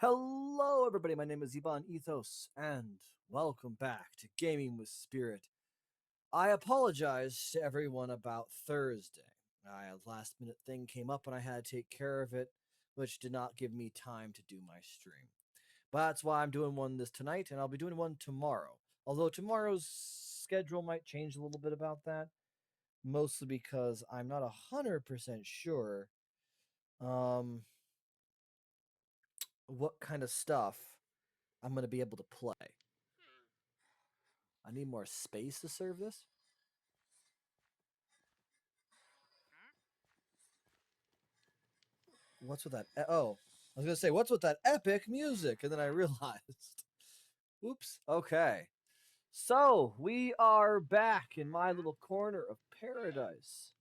Hello, everybody. My name is Ivan Ethos, and welcome back to Gaming with Spirit. I apologize to everyone about Thursday. A last minute thing came up and I had to take care of it, which did not give me time to do my stream. But that's why I'm doing one this tonight, and I'll be doing one tomorrow. Although tomorrow's schedule might change a little bit about that, mostly because I'm not 100% sure um, what kind of stuff I'm going to be able to play. I need more space to serve this. What's with that? Oh, I was gonna say, what's with that epic music? And then I realized, oops. Okay, so we are back in my little corner of paradise,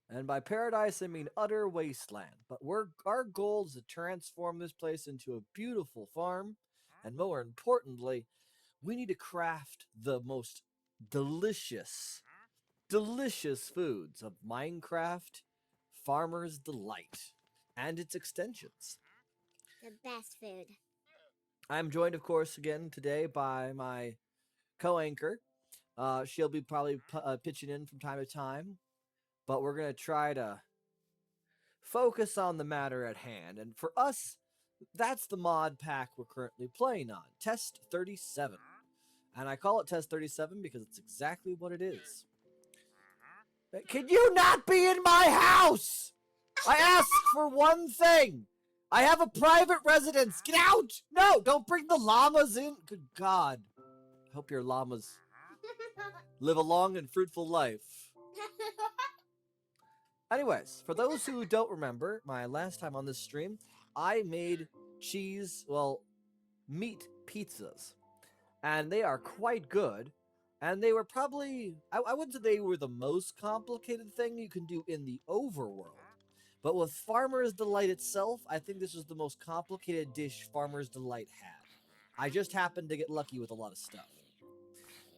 and by paradise I mean utter wasteland. But our goal is to transform this place into a beautiful farm, and more importantly, we need to craft the most delicious, delicious foods of Minecraft Farmer's Delight and its extensions. The best food. I'm joined, of course, again today by my co-anchor. She'll be probably pitching in from time to time, but we're gonna try to focus on the matter at hand. And for us, that's the mod pack we're currently playing on, Test 37. And I call it Test 37 because it's exactly what it is. Can you not be in my house? I ask for one thing. I have a private residence. Get out! No, don't bring the llamas in. Good God. I hope your llamas live a long and fruitful life. Anyways, for those who don't remember, my last time on this stream, I made meat pizzas. And they are quite good. And they were probably, I wouldn't say they were the most complicated thing you can do in the overworld. But with Farmer's Delight itself, I think this was the most complicated dish Farmer's Delight had. I just happened to get lucky with a lot of stuff.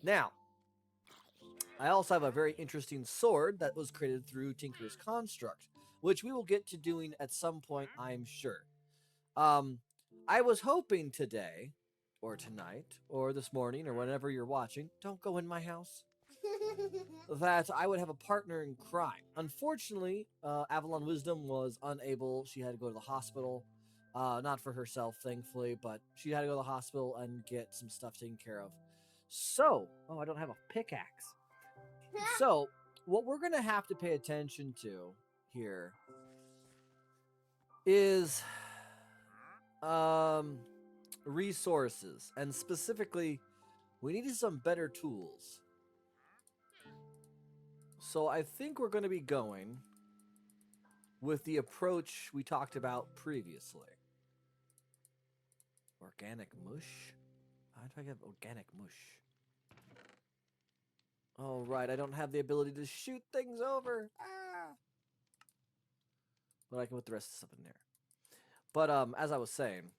Now, I also have a very interesting sword that was created through Tinker's Construct, which we will get to doing at some point, I'm sure. I was hoping today, or tonight, or this morning, or whenever you're watching, don't go in my house, that I would have a partner in crime. Unfortunately, Avalon Wisdom was unable. She had to go to the hospital. Not for herself, thankfully, but she had to go to the hospital and get some stuff taken care of. So, I don't have a pickaxe. So, what we're going to have to pay attention to here is resources, and specifically, we needed some better tools. So I think we're going to be going with the approach we talked about previously. Organic mush? How do I get organic mush? Oh, right, I don't have the ability to shoot things over. Ah! But I can put the rest of the stuff in there. But as I was saying,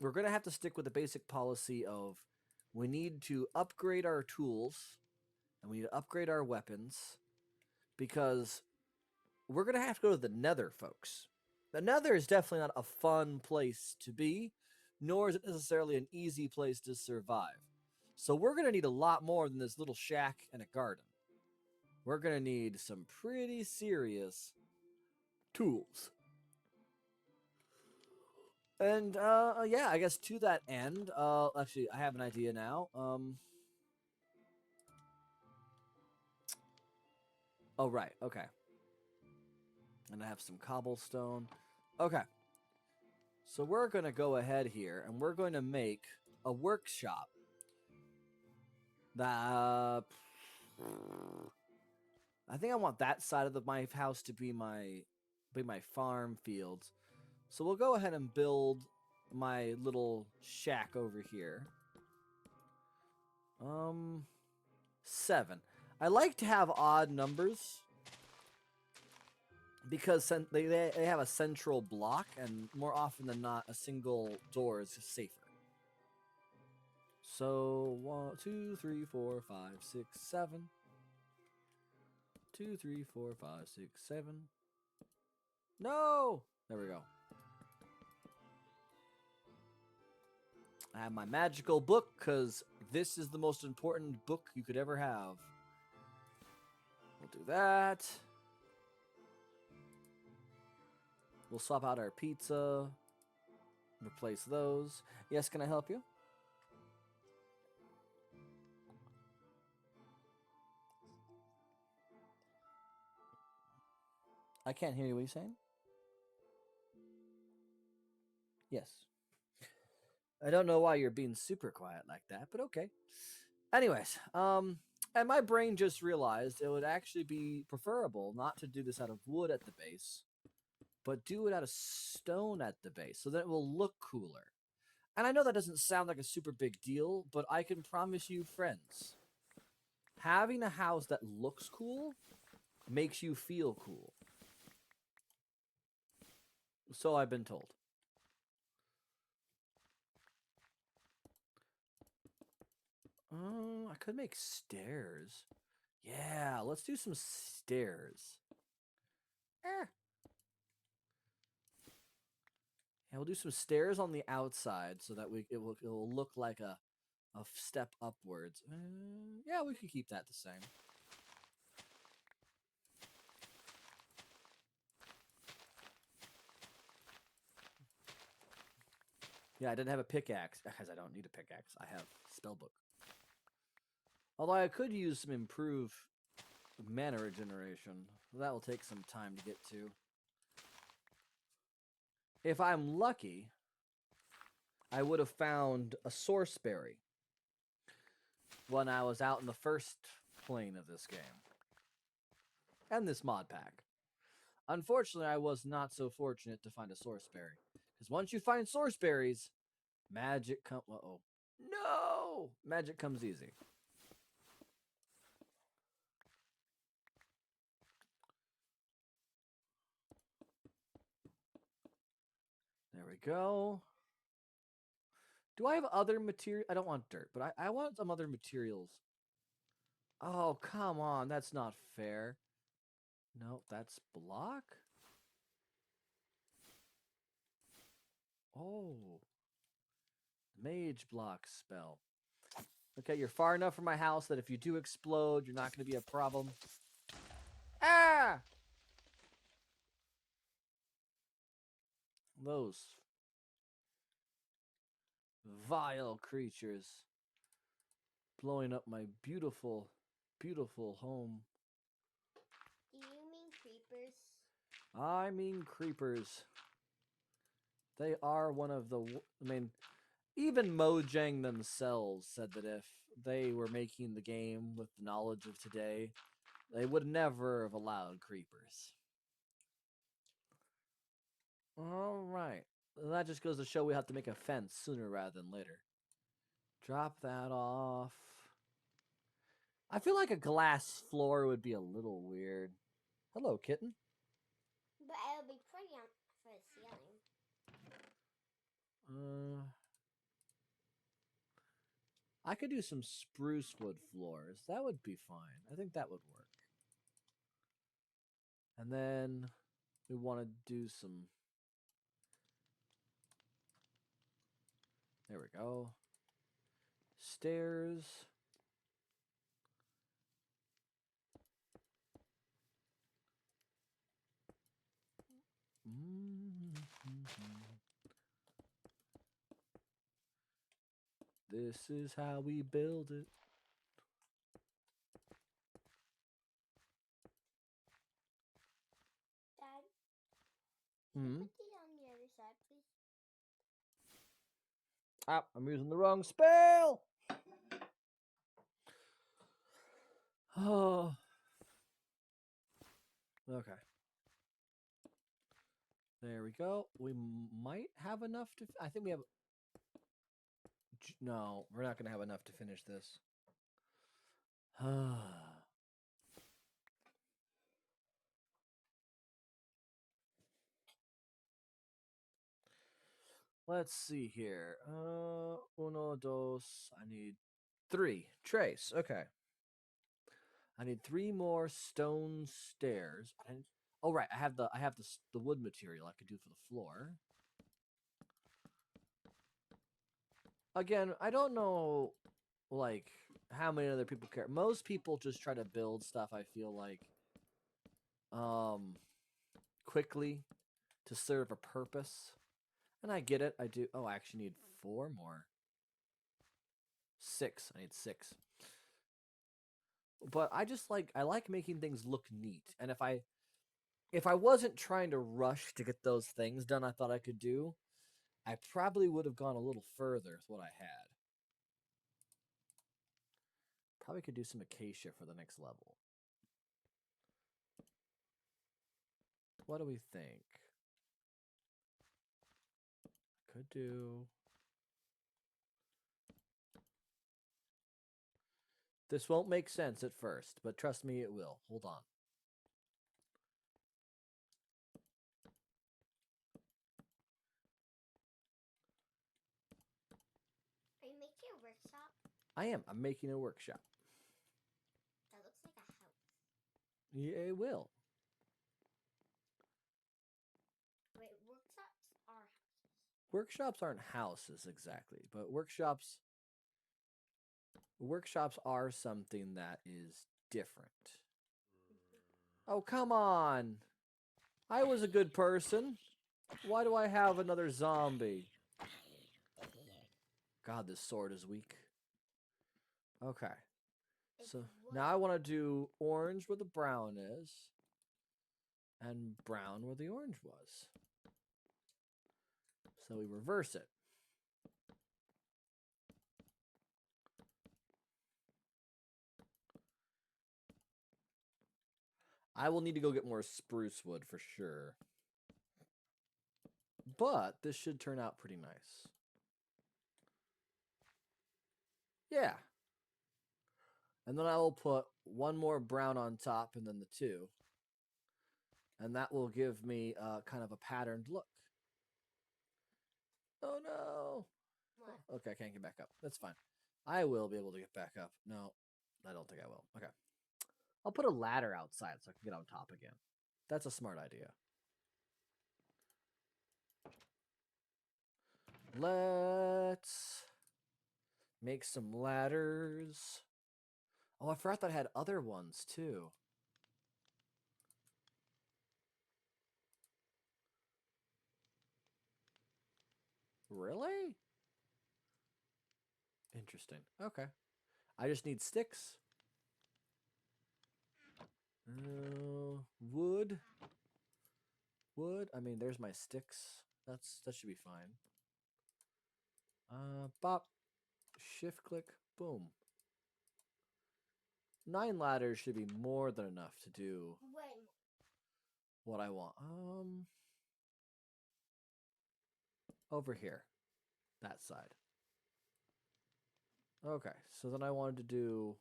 we're going to have to stick with the basic policy of we need to upgrade our tools and we need to upgrade our weapons because we're going to have to go to the Nether, folks. The Nether is definitely not a fun place to be, nor is it necessarily an easy place to survive. So we're going to need a lot more than this little shack and a garden. We're going to need some pretty serious tools. And, yeah, I guess to that end, actually, I have an idea now. Oh, right, okay. And I have some cobblestone. Okay. So we're going to go ahead here, and we're going to make a workshop. That, I think I want that side of my house to be my farm fields. So we'll go ahead and build my little shack over here. 7. I like to have odd numbers because they have a central block, and more often than not, a single door is safer. So 1, 2, 3, 4, 5, 6, 7. 2, 3, 4, 5, 6, 7. No! There we go. I have my magical book because this is the most important book you could ever have. We'll do that. We'll swap out our pizza. Replace those. Yes, can I help you? I can't hear you. What are you saying? Yes. I don't know why you're being super quiet like that, but okay. Anyways, and my brain just realized it would actually be preferable not to do this out of wood at the base, but do it out of stone at the base, so that it will look cooler. And I know that doesn't sound like a super big deal, but I can promise you, friends, having a house that looks cool makes you feel cool. So I've been told. I could make stairs. Yeah, let's do some stairs. Eh. Yeah, we'll do some stairs on the outside so that it will look like a step upwards. Yeah, we could keep that the same. Yeah, I didn't have a pickaxe because I don't need a pickaxe. I have spellbook. Although I could use some improved mana regeneration. That will take some time to get to. If I'm lucky, I would have found a source berry when I was out in the first plane of this game. And this mod pack. Unfortunately, I was not so fortunate to find a source berry. Because once you find source berries, magic comes... Uh-oh. No! Magic comes easy. There we go. Do I have other material? I don't want dirt, but I want some other materials. Oh, come on. That's not fair. No, that's block? Oh. Mage block spell. Okay, you're far enough from my house that if you do explode, you're not going to be a problem. Ah! Those vile creatures blowing up my beautiful, beautiful home. Do you mean creepers? I mean creepers. They are one of the... I mean, even Mojang themselves said that if they were making the game with the knowledge of today, they would never have allowed creepers. All right. That just goes to show we have to make a fence sooner rather than later. Drop that off. I feel like a glass floor would be a little weird. Hello, kitten. But it'll be pretty on for the ceiling. I could do some spruce wood floors. That would be fine. I think that would work. And then we want to do some... There we go. Stairs. This is how we build it. Dad, Hmm. put these on the other side, please. Ah, I'm using the wrong spell. Oh. Okay. There we go. We might have enough to... I think we have... No, we're not going to have enough to finish this. Let's see here. Uno, dos. I need 3. Trace. Okay. I need 3 more stone stairs. Oh right, I have the wood material I could do for the floor. Again, I don't know, like, how many other people care. Most people just try to build stuff, I feel like, um, quickly to serve a purpose. And I get it. I do. Oh, I actually need 4 more. 6. I need 6. But I like making things look neat. And if I wasn't trying to rush to get those things done I thought I could do, I probably would have gone a little further with what I had. Probably could do some acacia for the next level. What do we think? Could do... This won't make sense at first, but trust me, it will. Hold on. Are you making a workshop? I am. I'm making a workshop. That looks like a house. Yeah, it will. Wait, workshops are houses. Workshops aren't houses exactly, but workshops are something that is different. Oh, come on. I was a good person. Why do I have another zombie? God, this sword is weak. Okay. So now I want to do orange where the brown is. And brown where the orange was. So we reverse it. I will need to go get more spruce wood for sure. But this should turn out pretty nice. Yeah. And then I will put 1 more brown on top and then the 2. And that will give me kind of a patterned look. Oh no. What? Okay, I can't get back up. That's fine. I will be able to get back up. No, I don't think I will. Okay. I'll put a ladder outside so I can get on top again. That's a smart idea. Let's make some ladders. Oh, I forgot that I had other ones too. Really? Interesting. Okay. I just need sticks. Wood. Wood. I mean, there's my sticks. That should be fine. Bop. Shift click. Boom. 9 ladders should be more than enough to do Wait. what I want. Over here. That side. Okay, so then I wanted to do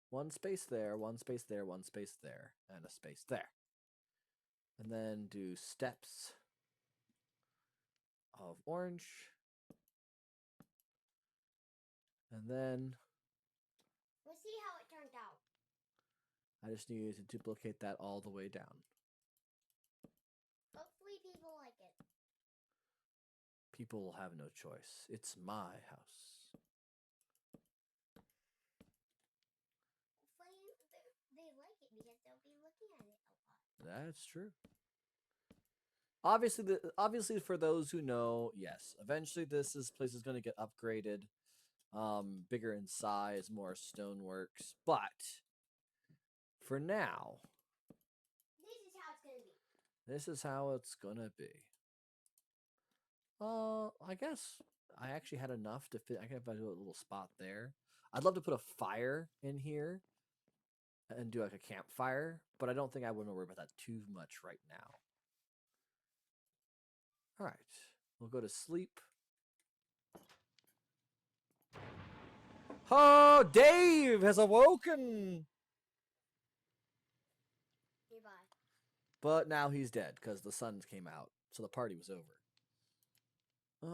1 space there, 1 space there, 1 space there, and a space there. And then do steps of orange. And then We'll see how it turned out. I just need to duplicate that all the way down. Hopefully people like it. People will have no choice. It's my house. Hopefully they like it because they'll be looking at it a lot. That's true. Obviously, for those who know, yes, eventually this place is going to get upgraded, bigger in size, more stoneworks. But for now, This is how it's gonna be. this is how it's gonna be. I guess I actually had enough to fit. I can do a little spot there. I'd love to put a fire in here and do like a campfire, but I don't think I want to worry about that too much right now. All right, we'll go to sleep. Oh, Dave has awoken! Goodbye. But now he's dead because the sun came out, so the party was over. I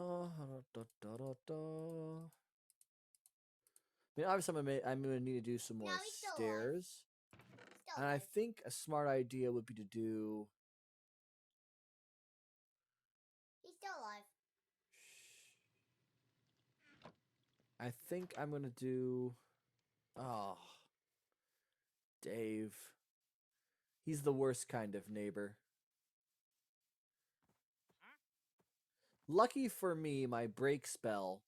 mean, obviously, I'm gonna need to do some more No, he's still alive. stairs, Still and I alive. think a smart idea would be to do. He's still alive. I think I'm gonna do. Oh, Dave. He's the worst kind of neighbor. Lucky for me, my break spell,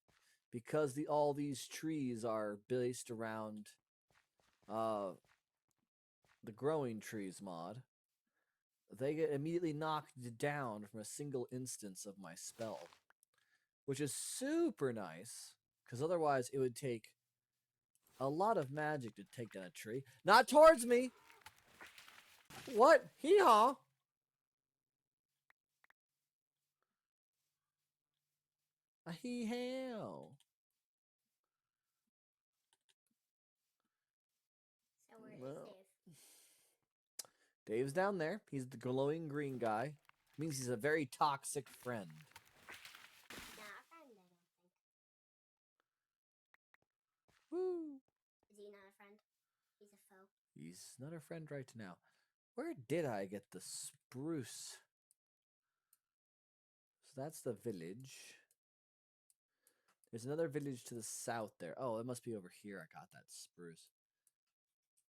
because all these trees are based around uh the growing trees mod, they get immediately knocked down from a single instance of my spell, which is super nice, because otherwise it would take a lot of magic to take down a tree. Not towards me! What? Hee-haw! A hee-haw! So where is Well, Dave? Dave's down there. He's the glowing green guy. Means he's a very toxic friend. Not a friend, I don't think. Woo! Is he not a friend? He's a foe. He's not a friend right now. Where did I get the spruce? So that's the village. There's another village to the south there. Oh, it must be over here I got that spruce.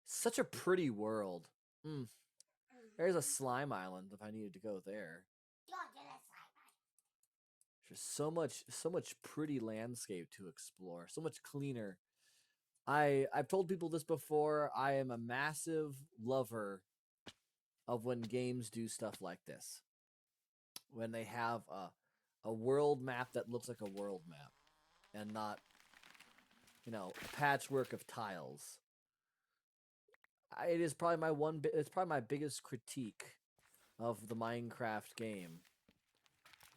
Such a pretty world. There's a slime island if I needed to go there. Go to the slime. There's so much pretty landscape to explore. So much cleaner. I've told people this before. I am a massive lover of when games do stuff like this. When they have a world map that looks like a world map and not, a patchwork of tiles. It is probably it's probably my biggest critique of the Minecraft game.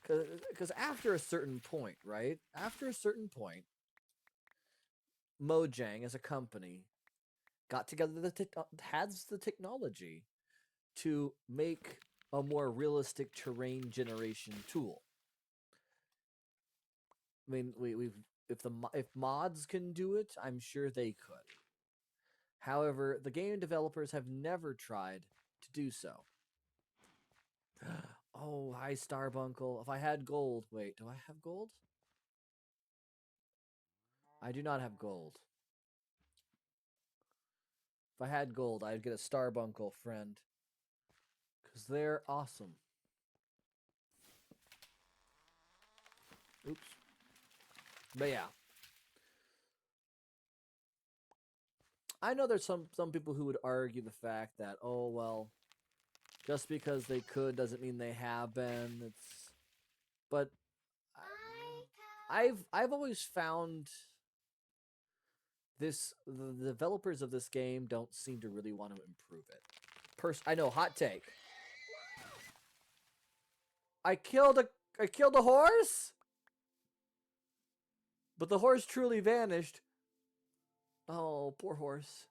Because after a certain point, right? After a certain point, Mojang as a company got together has the technology to make a more realistic terrain generation tool. I mean, if mods can do it, I'm sure they could. However, the game developers have never tried to do so. Oh, hi, Starbuncle. If I had gold... Wait, do I have gold? I do not have gold. If I had gold, I'd get a Starbuncle friend. Because they're awesome. Oops. But yeah. I know there's some people who would argue the fact that, oh, well, just because they could doesn't mean they have been. But I've always found the developers of this game don't seem to really want to improve it. I know, hot take. I killed a horse? But the horse truly vanished. Oh, poor horse.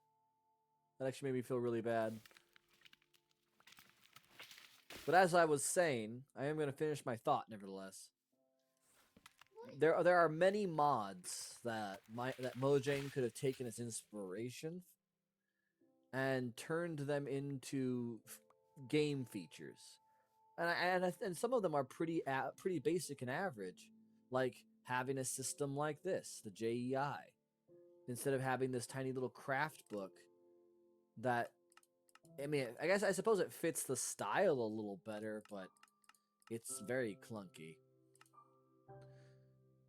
That actually made me feel really bad. But as I was saying, I am going to finish my thought nevertheless. There are many mods that Mojang could have taken as inspiration and turned them into game features. And some of them are pretty basic and average, like having a system like this, the JEI, instead of having this tiny little craft book that, I suppose it fits the style a little better, but it's very clunky.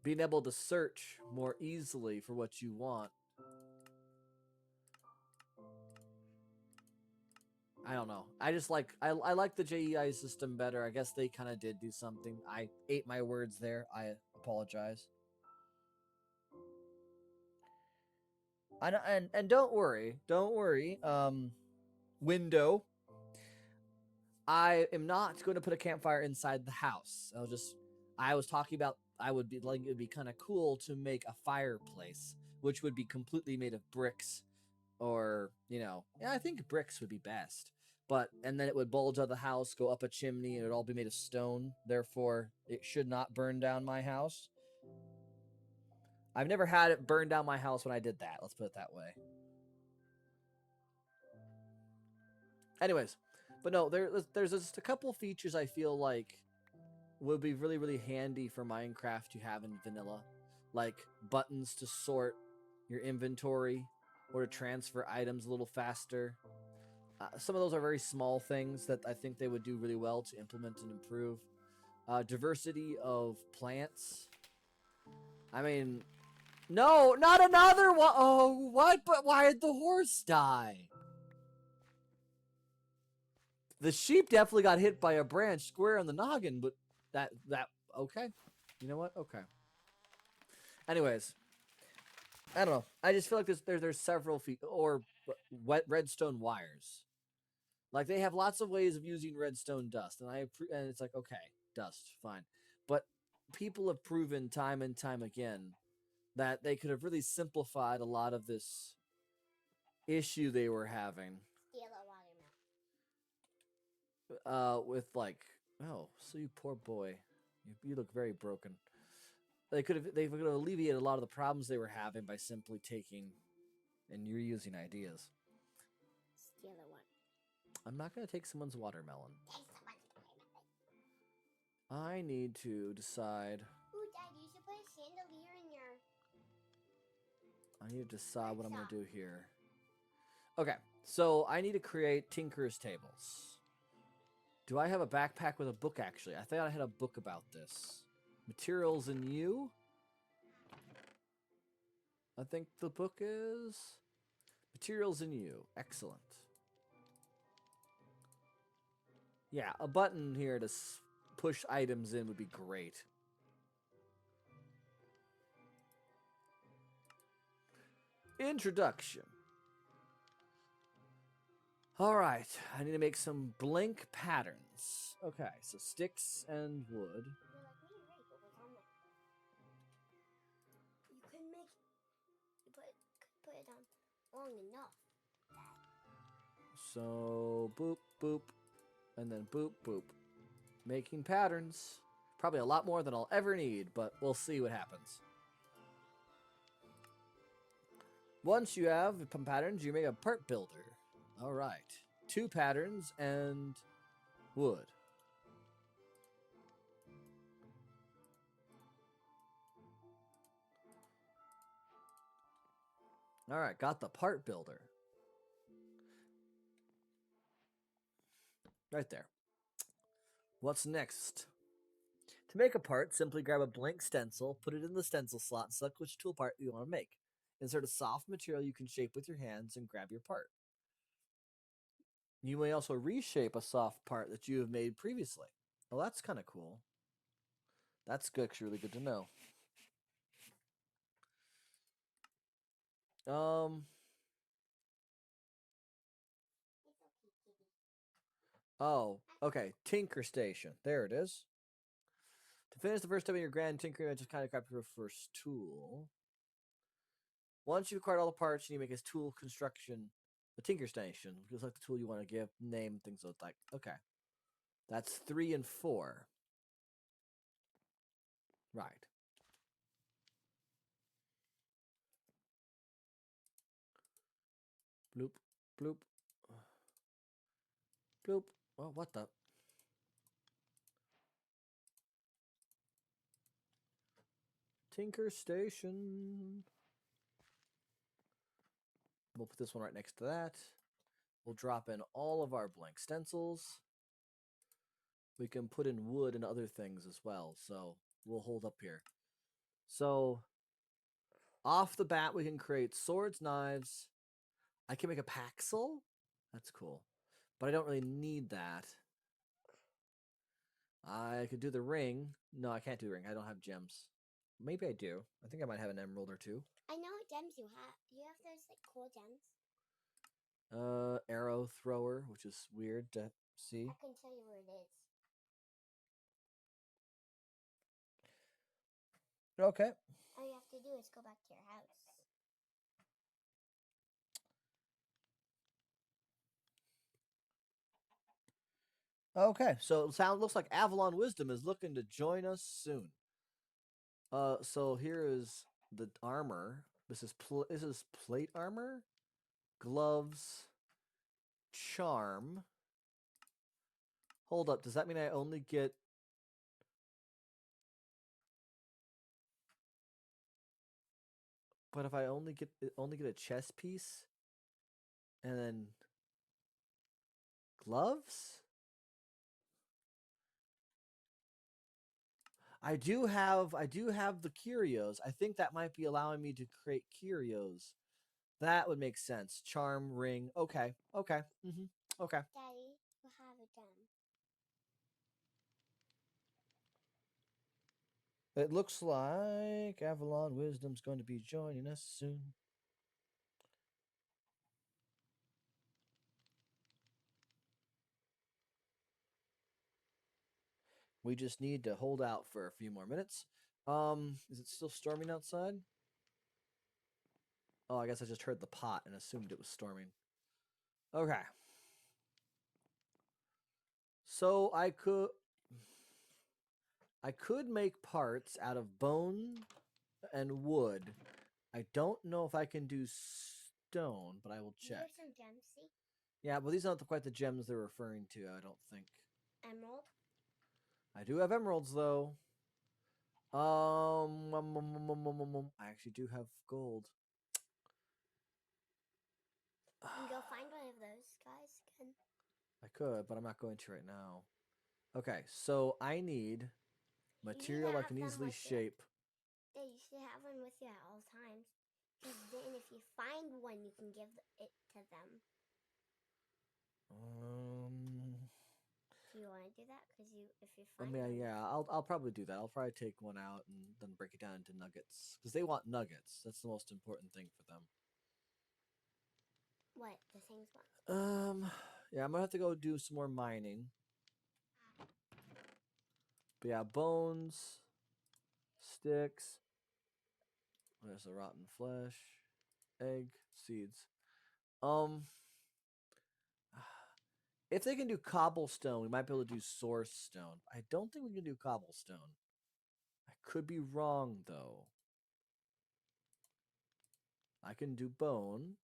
Being able to search more easily for what you want. I don't know. I just like I like the JEI system better. I guess they kind of did do something. I ate my words there. I apologize. And don't worry. Window. I am not going to put a campfire inside the house. I was talking about it would be kind of cool to make a fireplace, which would be completely made of bricks, or I think bricks would be best. And then it would bulge out of the house, go up a chimney, and it would all be made of stone. Therefore, it should not burn down my house. I've never had it burn down my house when I did that. Let's put it that way. Anyways, but no, there's just a couple features I feel like would be really, really handy for Minecraft to have in vanilla. like buttons to sort your inventory or to transfer items a little faster. Some of those are very small things that I think they would do really well to implement and improve. Diversity of plants. I mean, no, not another one. Oh, what? But why did the horse die? The sheep definitely got hit by a branch square on the noggin, but that okay. You know what? Okay. Anyways, I don't know. I just feel like there's several feet or wet redstone wires. Like they have lots of ways of using redstone dust, and and it's like okay, dust, fine, but people have proven time and time again that they could have really simplified a lot of this issue they were having. Steal a watermelon. With like, oh, so you poor boy, you look very broken. They could have alleviated a lot of the problems they were having by simply taking and reusing ideas. Steal a one. I'm not gonna take someone's watermelon. Take someone's watermelon. I need to decide. Ooh, Dad, you should put a chandelier in your. I need to decide what I'm gonna do here. Okay, so I need to create Tinker's tables. Do I have a backpack with a book, actually? I thought I had a book about this. Materials and you? I think the book is... Materials and you. Excellent. Yeah, a button here to push items in would be great. Introduction. All right, I need to make some blank patterns. Okay, so sticks and wood. You could make. You put it on long enough. So boop boop, and then boop boop, making patterns. Probably a lot more than I'll ever need, but we'll see what happens. Once you have some patterns, you make a part builder. All right, 2 patterns and wood. All right, got the part builder. Right there. What's next? To make a part, simply grab a blank stencil, put it in the stencil slot, and select which tool part you want to make. Insert a soft material you can shape with your hands and grab your part. You may also reshape a soft part that you have made previously. Well, that's kind of cool. That's good, actually really good to know. Oh, okay. Tinker Station. There it is. To finish the first step of your grand tinkering, just kind of grab your first tool. Once you've acquired all the parts, you need to make a tool construction, the Tinker Station. Just like the tool you want to give, name, things like. Okay. That's 3 and 4. Right. Bloop, bloop. Bloop. Well, what the? Tinker Station. We'll put this one right next to that. We'll drop in all of our blank stencils. We can put in wood and other things as well, so we'll hold up here. So, off the bat, we can create swords, knives. I can make a paxel. That's cool. But I don't really need that. I could do the ring. No, I can't do the ring. I don't have gems. Maybe I do. I think I might have an emerald or 2. I know what gems you have. You have those like cool gems. Arrow thrower, which is weird to see. I can tell you where it is. Okay. All you have to do is go back to your house. Okay, so it looks like Avalon Wisdom is looking to join us soon. So here is the armor. This is plate armor, gloves, charm. Hold up, does that mean I only get But if I only get a chess piece and then gloves, I do have the curios. I think that might be allowing me to create curios. That would make sense. Charm ring. Okay. Okay. Okay. Daddy, we'll have it done. It looks like Avalon Wisdom's going to be joining us soon. We just need to hold out for a few more minutes. Is it still storming outside? Oh, I guess I just heard the pot and assumed it was storming. Okay. So I could make parts out of bone and wood. I don't know if I can do stone, but I will You check. have some gems, see? Yeah, but these aren't quite the gems they're referring to, I don't think. Emerald. I do have emeralds though. I actually do have gold. You can go find one of those guys again. I could, but I'm not going to right now. Okay, so I need material I have can them easily with you. shape. Yeah, you should have one with you at all times. Because then if you find one, you can give it to them. Do you want to do that? Because if you I find mean, one, yeah, I'll probably do that. I'll probably take one out and then break it down into nuggets because they want nuggets. That's the most important thing for them. what the things want. Yeah, I'm gonna have to go do some more mining. But yeah, bones, sticks. There's the rotten flesh, egg, seeds. Um, if they can do cobblestone, we might be able to do source stone. I don't think we can do cobblestone. I could be wrong though. I can do bone.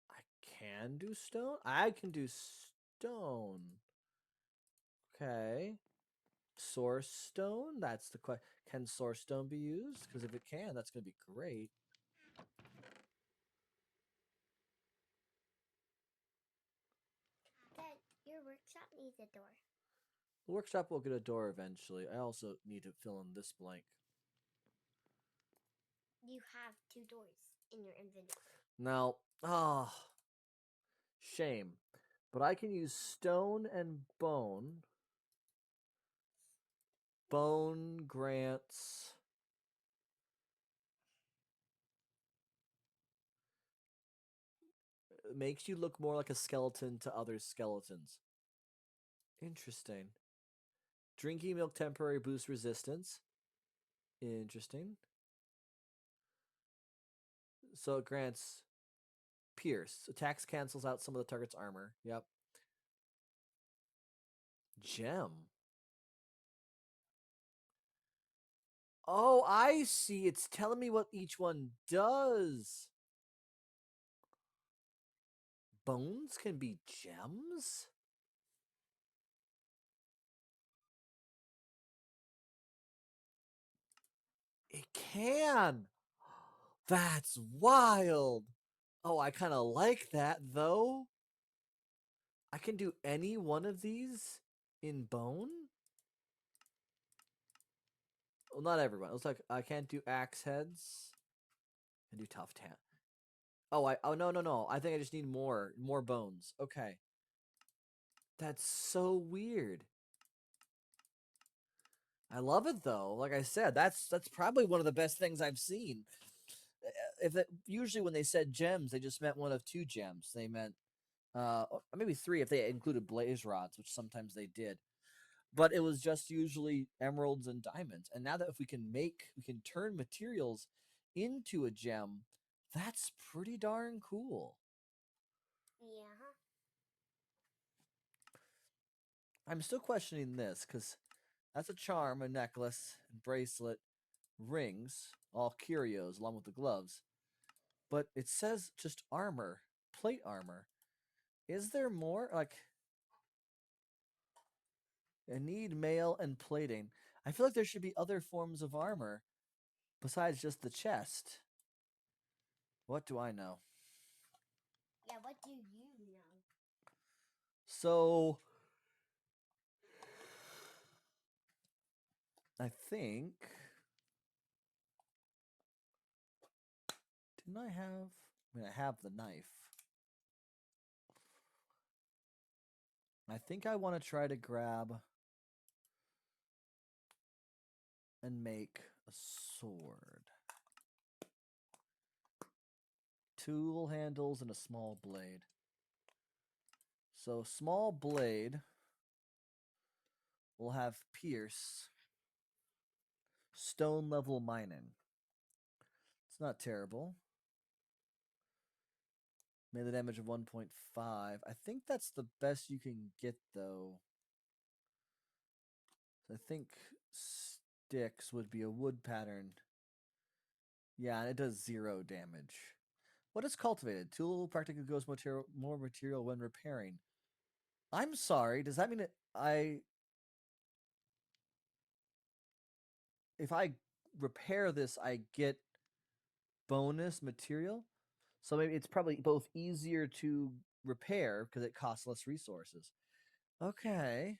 I can do stone. I can do stone. Okay. Source stone. That's the question. Can source stone be used? Because if it can, that's going to be great. Dad, your workshop needs a door. The workshop will get a door eventually. I also need to fill in this blank. You have 2 doors in your inventory. Now, shame. But I can use stone and bone. Bone grants. Makes you look more like a skeleton to other skeletons. Interesting. Drinking milk temporary boost resistance. Interesting. So it grants pierce. Attacks cancels out some of the target's armor. Yep. Gem. Oh, I see. It's telling me what each one does. Bones can be gems? It can. That's wild. Oh, I kind of like that though. I can do any one of these in bone? Well, not everyone. It looks like I can't do axe heads. I do tough tan. Oh, no. I think I just need more bones. Okay. That's so weird. I love it though. Like I said, that's probably one of the best things I've seen. Usually when they said gems, they just meant one of 2 gems. They meant maybe 3 if they included blaze rods, which sometimes they did. But it was just usually emeralds and diamonds. And now that if we can turn materials into a gem, that's pretty darn cool. Yeah. I'm still questioning this because that's a charm, a necklace, and bracelet, rings, all curios along with the gloves. But it says just armor, plate armor. Is there more? Like, I need mail and plating. I feel like there should be other forms of armor besides just the chest. What do I know? Yeah, what do you know? So I think didn't I have? I mean, I have the knife. I think I want to try to grab and make a sword. Tool handles and a small blade. So small blade will have pierce, stone level mining. It's not terrible. Melee damage of 1.5. I think that's the best you can get though. I think sticks would be a wood pattern. Yeah, and it does 0 damage. What is cultivated? Tool practically goes more material when repairing. I'm sorry, does that mean that if I repair this, I get bonus material? So maybe it's probably both easier to repair because it costs less resources. Okay.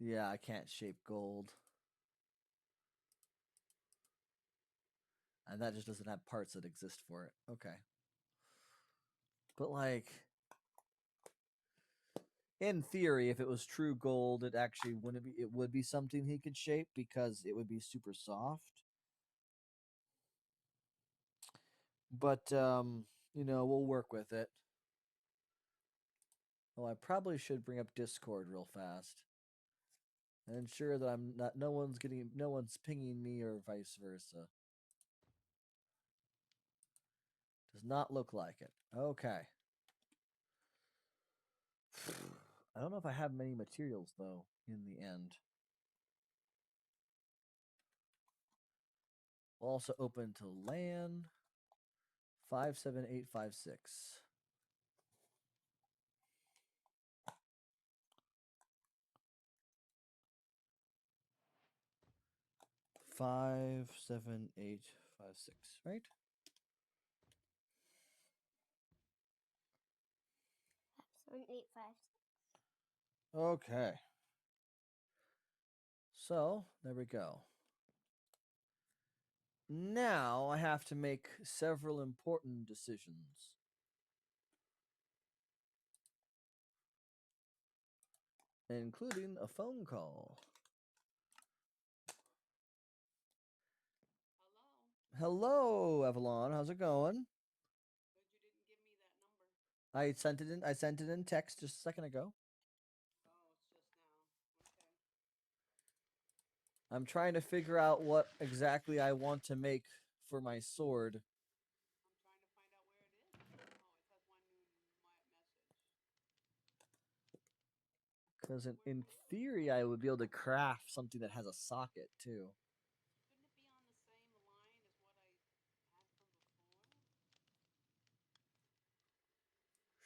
Yeah, I can't shape gold. And that just doesn't have parts that exist for it. Okay. But like in theory, if it was true gold, it actually wouldn't be it would be something he could shape because it would be super soft. But you know, we'll work with it. Oh, I probably should bring up Discord real fast. And ensure that no one's pinging me or vice versa. Does not look like it. Okay. I don't know if I have many materials though in the end. Also open to LAN 57856. 57856, right? 7856. Okay. So there we go. Now I have to make several important decisions. Including a phone call. Hello, Avalon. How's it going? I sent it in. I sent it in text just a second ago. I'm trying to figure out what exactly I want to make for my sword. Because in theory, I would be able to craft something that has a socket too.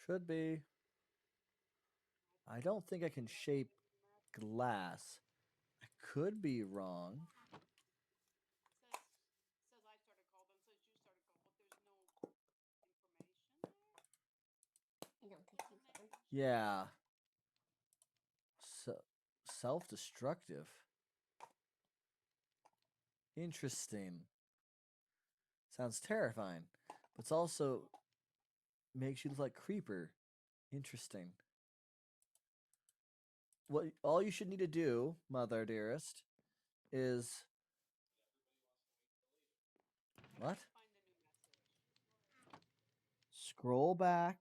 Should be. I don't think I can shape glass. I could be wrong. I don't think you can. Yeah. So self-destructive. Interesting. Sounds terrifying. But it's also makes you look like Creeper. Interesting. What all you should need to do, mother dearest, is what? Scroll back.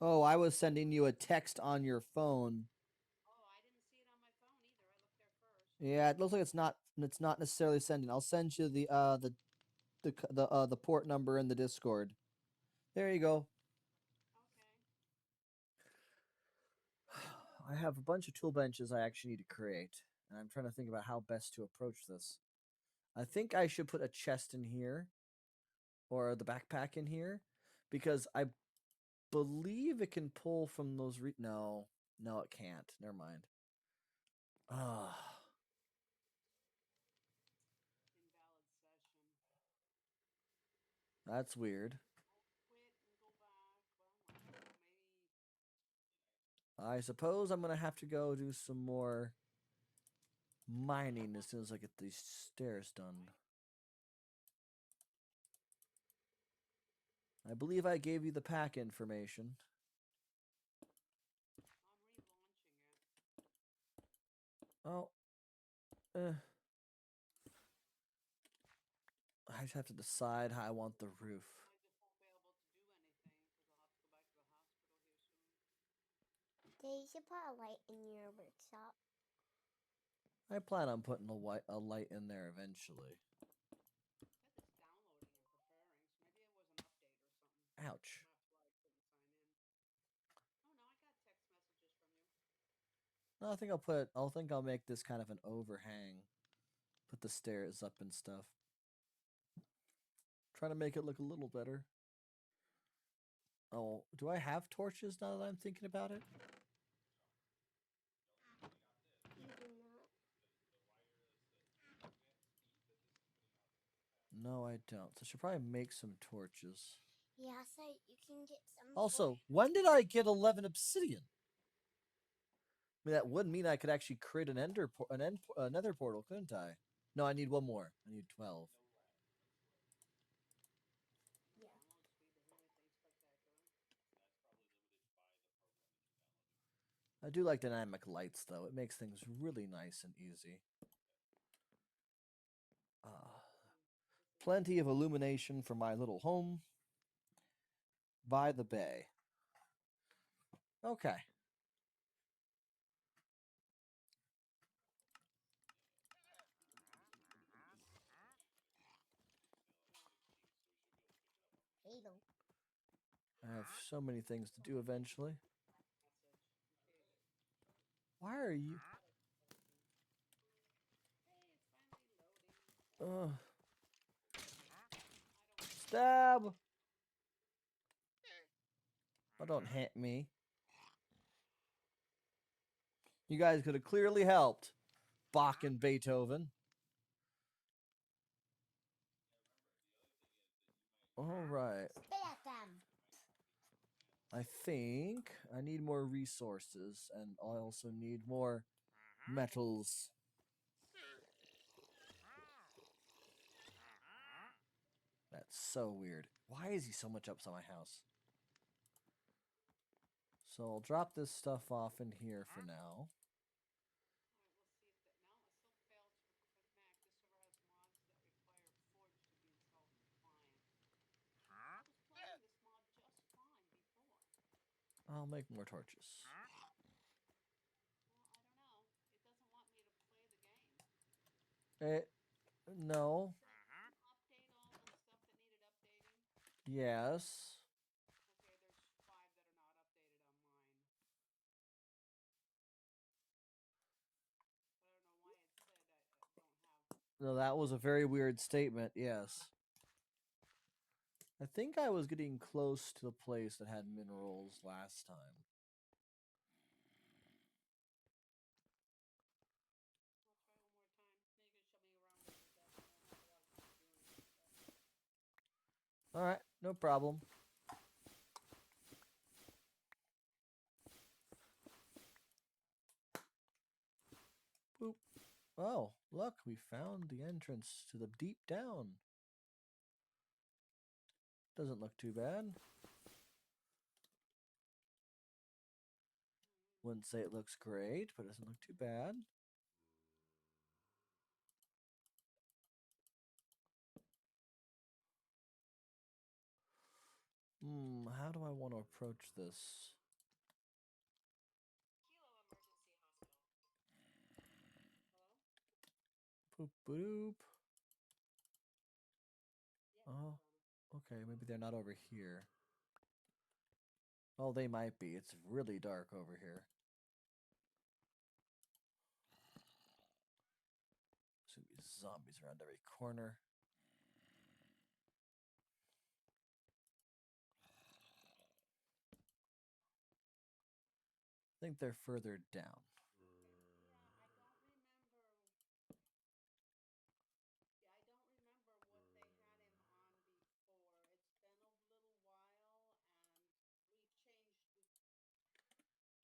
Oh, I was sending you a text on your phone. Yeah, it looks like it's not necessarily sending. I'll send you the the port number in the Discord. There you go. I have a bunch of tool benches I actually need to create, and I'm trying to think about how best to approach this. I think I should put a chest in here, or the backpack in here, because I believe it can pull from those. No, no, it can't. Never mind. Ah, that's weird. I suppose I'm gonna have to go do some more mining as soon as I get these stairs done. I believe I gave you the pack information. Oh, I just have to decide how I want the roof. They should put a light in your workshop. I plan on putting a light in there eventually. Ouch. No, I think I'll make this kind of an overhang. Put the stairs up and stuff. Try to make it look a little better. Oh, do I have torches now that I'm thinking about it? You do not. No, I don't. So I should probably make some torches. Yeah, so you can get some. Also, when did I get 11 obsidian? I mean, that would mean I could actually create an nether portal, couldn't I? No, I need one more. I need 12. Yeah. I do like dynamic lights, though. It makes things really nice and easy. Plenty of illumination for my little home by the bay. Okay. Halo. I have so many things to do eventually. Why are you... Stab! Oh, don't hit me. You guys could have clearly helped. Bach and Beethoven. All right. Spit at them. I think I need more resources, and I also need more metals. That's so weird. Why is he so much upside my house? So I'll drop this stuff off in here for now. I'll make more torches. No. Yes. No, that was a very weird statement. Yes. I think I was getting close to the place that had minerals last time. All right, no problem. Boop. Oh, look, we found the entrance to the deep down. Doesn't look too bad. Wouldn't say it looks great, but it doesn't look too bad. How do I want to approach this? Boop boop. Okay, maybe they're not over here. Oh, they might be. It's really dark over here. There's gonna be zombies around every corner. I think they're further down.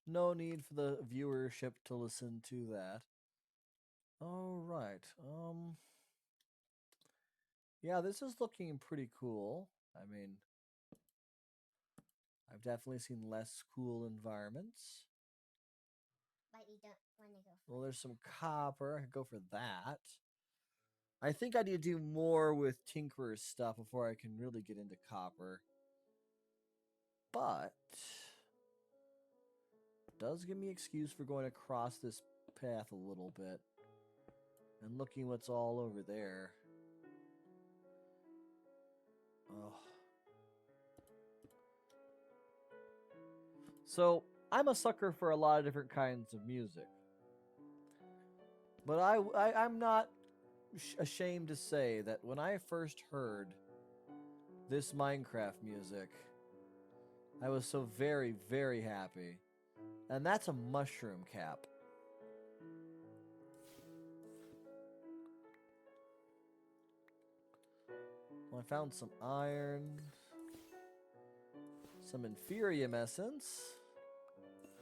No need for the viewership to listen to that. All right. Yeah, this is looking pretty cool. I mean, I've definitely seen less cool environments. But you don't want to go. Well, there's some copper. I could go for that. I think I need to do more with Tinkerer's stuff before I can really get into copper. But it does give me excuse for going across this path a little bit and looking what's all over there. Oh. So I'm a sucker for a lot of different kinds of music, but I'm not ashamed to say that when I first heard this Minecraft music, I was so very, very happy. And that's a mushroom cap. Well, I found some iron, some Inferium essence.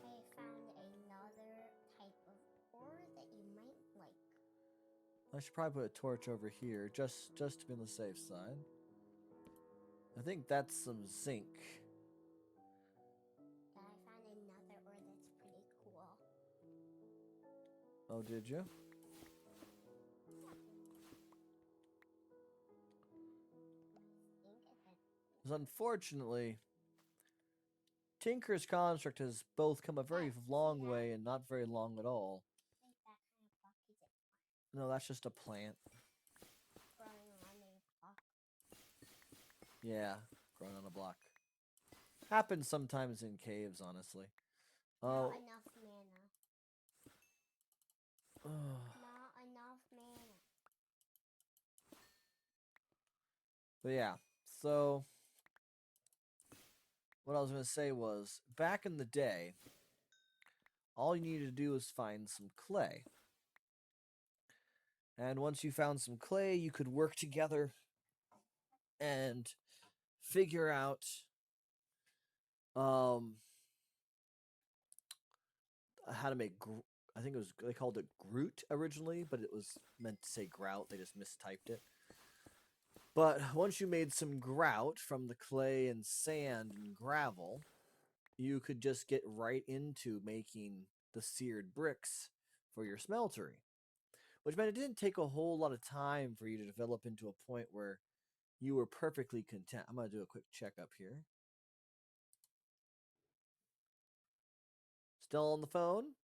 I found another type of ore that you might like. I should probably put a torch over here, just to be on the safe side. I think that's some zinc. I found another ore that's pretty cool. Oh, did you? Because unfortunately, Tinker's construct has both come a very long way and not very long at all. No, that's just a plant. Growing on a block. Yeah, growing on a block. Happens sometimes in caves, honestly. Not Oh. enough mana. Not enough mana. But yeah, so what I was going to say was, back in the day, all you needed to do was find some clay. And once you found some clay, you could work together and figure out how to make. I think it was they called it Groot originally, but it was meant to say grout. They just mistyped it. But once you made some grout from the clay and sand and gravel, you could just get right into making the seared bricks for your smeltery. Which meant it didn't take a whole lot of time for you to develop into a point where you were perfectly content. I'm going to do a quick checkup here. Still on the phone?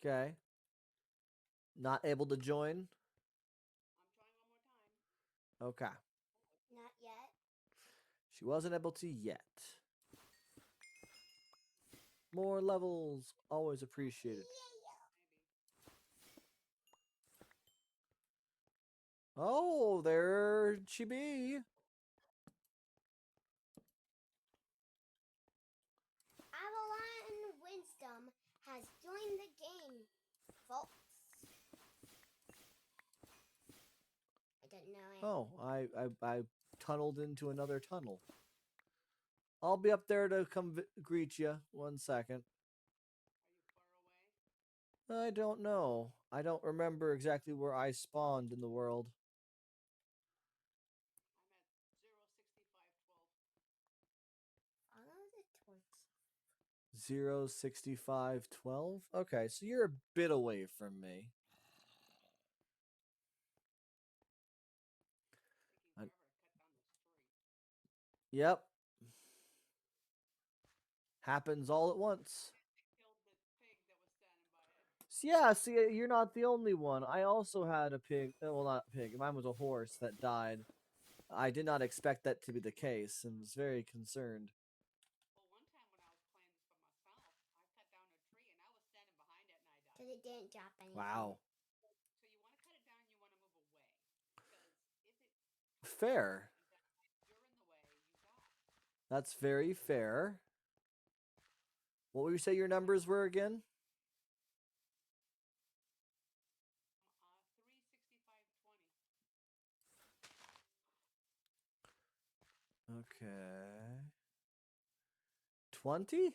Okay. Not able to join? Okay. Not yet. She wasn't able to yet. More levels, always appreciated. Oh, there she be. Avalon Wisdom has joined the game, folks. I don't know. Oh, I tunneled into another tunnel. I'll be up there to come greet you. 1 second. I don't know. I don't remember exactly where I spawned in the world. Follow the torch. 06512. Okay, so you're a bit away from me. Yep. Happens all at once. Yeah, see, you're not the only one. I also had a pig. Well, not a pig. Mine was a horse that died. I did not expect that to be the case and was very concerned. Because it didn't drop anything. Wow. Fair. That's very fair. What would you say your numbers were again? Okay. 20?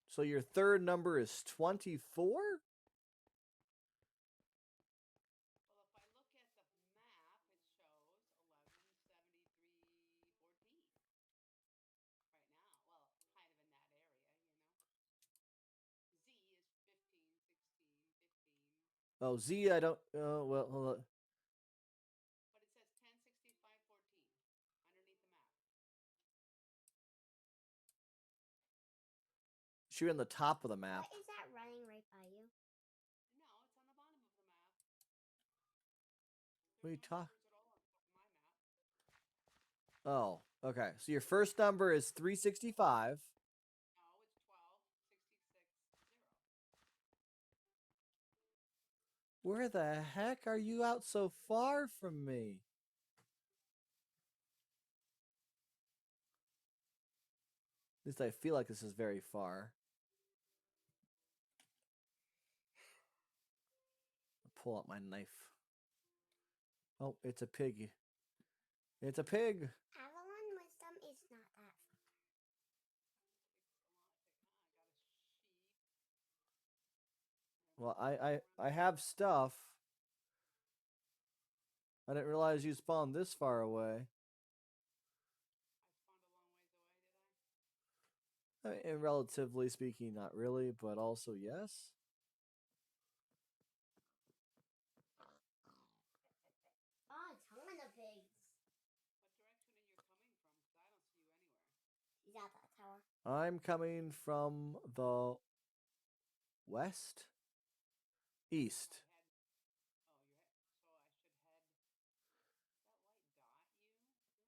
So your third number is 24? Oh, Z, I don't. Oh, well, hold on. You're in the top of the map. What is that running right by you? What are you talking? Oh, okay. So your first number is 365. Where the heck are you out so far from me? At least I feel like this is very far. Pull out my knife. Oh, it's a pig. It's a pig. Avalon Wisdom is not that far. Well, I have stuff. I didn't realize you spawned this far away. And relatively speaking, not really, but also yes. Oh, a ton of pigs. He's at that tower. I'm coming from the west, east.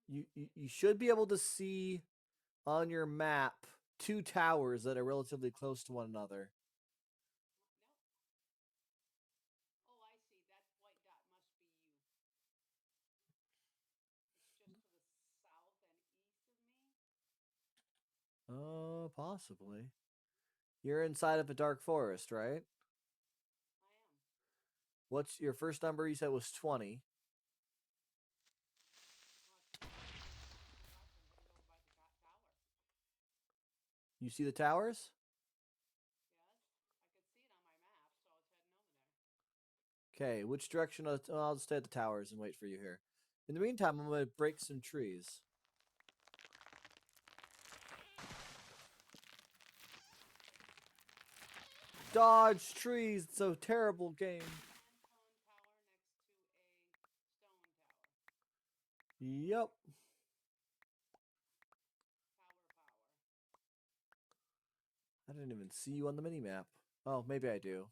You should be able to see on your map two towers that are relatively close to one another. Oh, possibly. You're inside of a dark forest, right? What's your first number? You said was 20. You see the towers? Okay, which direction? I'll stay at the towers and wait for you here. In the meantime, I'm going to break some trees. Dodge trees. It's a terrible game. Yep. I didn't even see you on the minimap. Oh, maybe I do.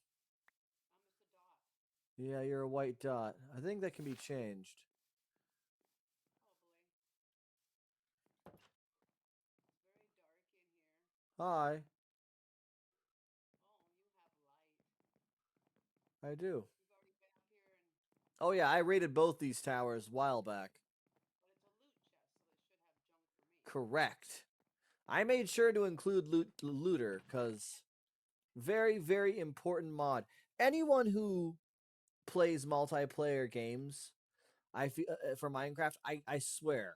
Yeah, you're a white dot. I think that can be changed. Hi. I do. Oh yeah, I raided both these towers a while back. Correct. I made sure to include looter because very, very important mod. Anyone who plays multiplayer games, I feel for Minecraft, I swear,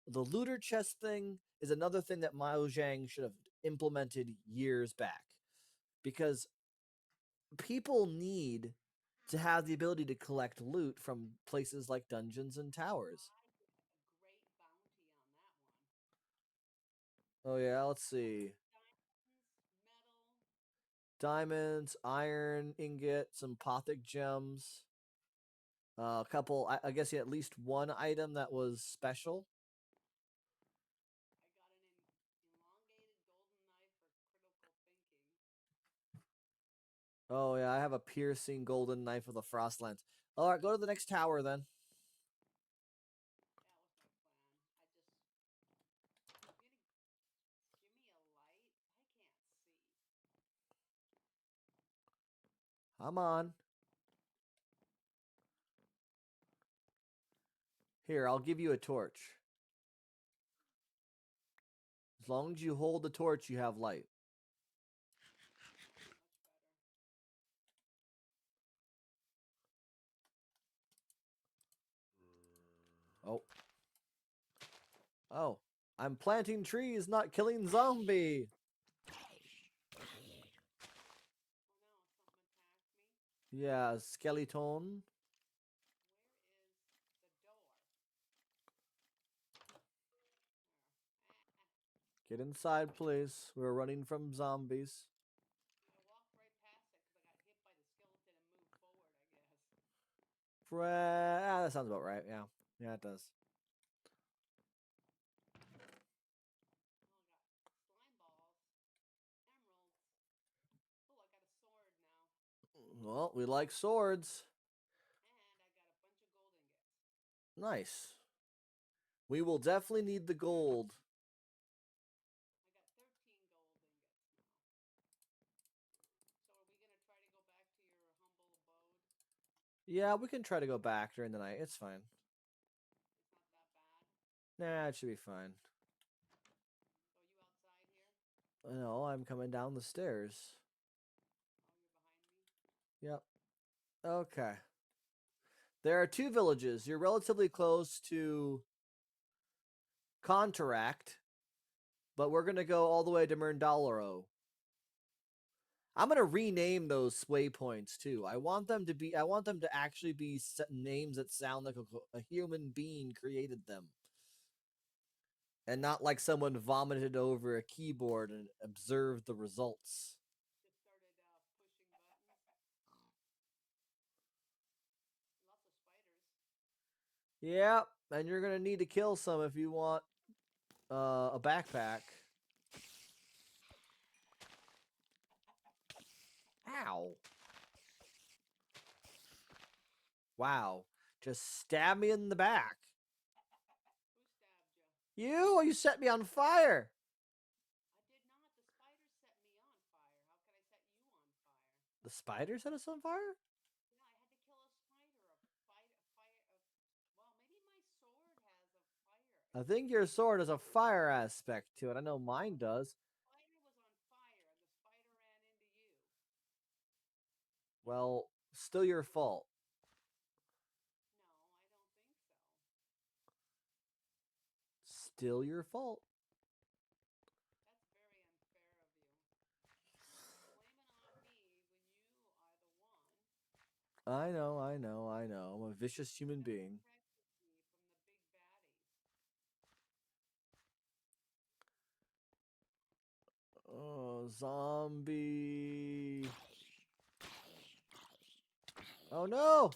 the looter chest thing is another thing that Mojang should have implemented years back, because people need to have the ability to collect loot from places like dungeons and towers. Oh yeah, let's see. Diamonds, iron ingot, some Pothic gems. A couple, I guess, yeah, at least one item that was special. Oh yeah, I have a piercing golden knife with a frost lance. All right, go to the next tower then. I'm on. Here, I'll give you a torch. As long as you hold the torch, you have light. Oh. Oh. I'm planting trees, not killing zombie. Yeah, skeleton. Get inside, please. We're running from zombies. That sounds about right. Yeah. Yeah, it does. Well, we like swords. Nice. We will definitely need the gold. Yeah, we can try to go back during the night. It's fine. Nah, it should be fine. No, I'm coming down the stairs. Yep. Okay. There are 2 villages. You're relatively close to Contract, but we're going to go all the way to Myrndalaro. I'm going to rename those sway points too. I want them to actually be names that sound like a human being created them. And not like someone vomited over a keyboard and observed the results. Yeah, and you're gonna need to kill some if you want a backpack. Ow. Wow. Just stab me in the back. You set me on fire. The spider set us on fire? I think your sword has a fire aspect to it. I know mine does. Well, still your fault. Still your fault. I know, I know, I know. I'm a vicious human being. Oh, zombie. Oh no!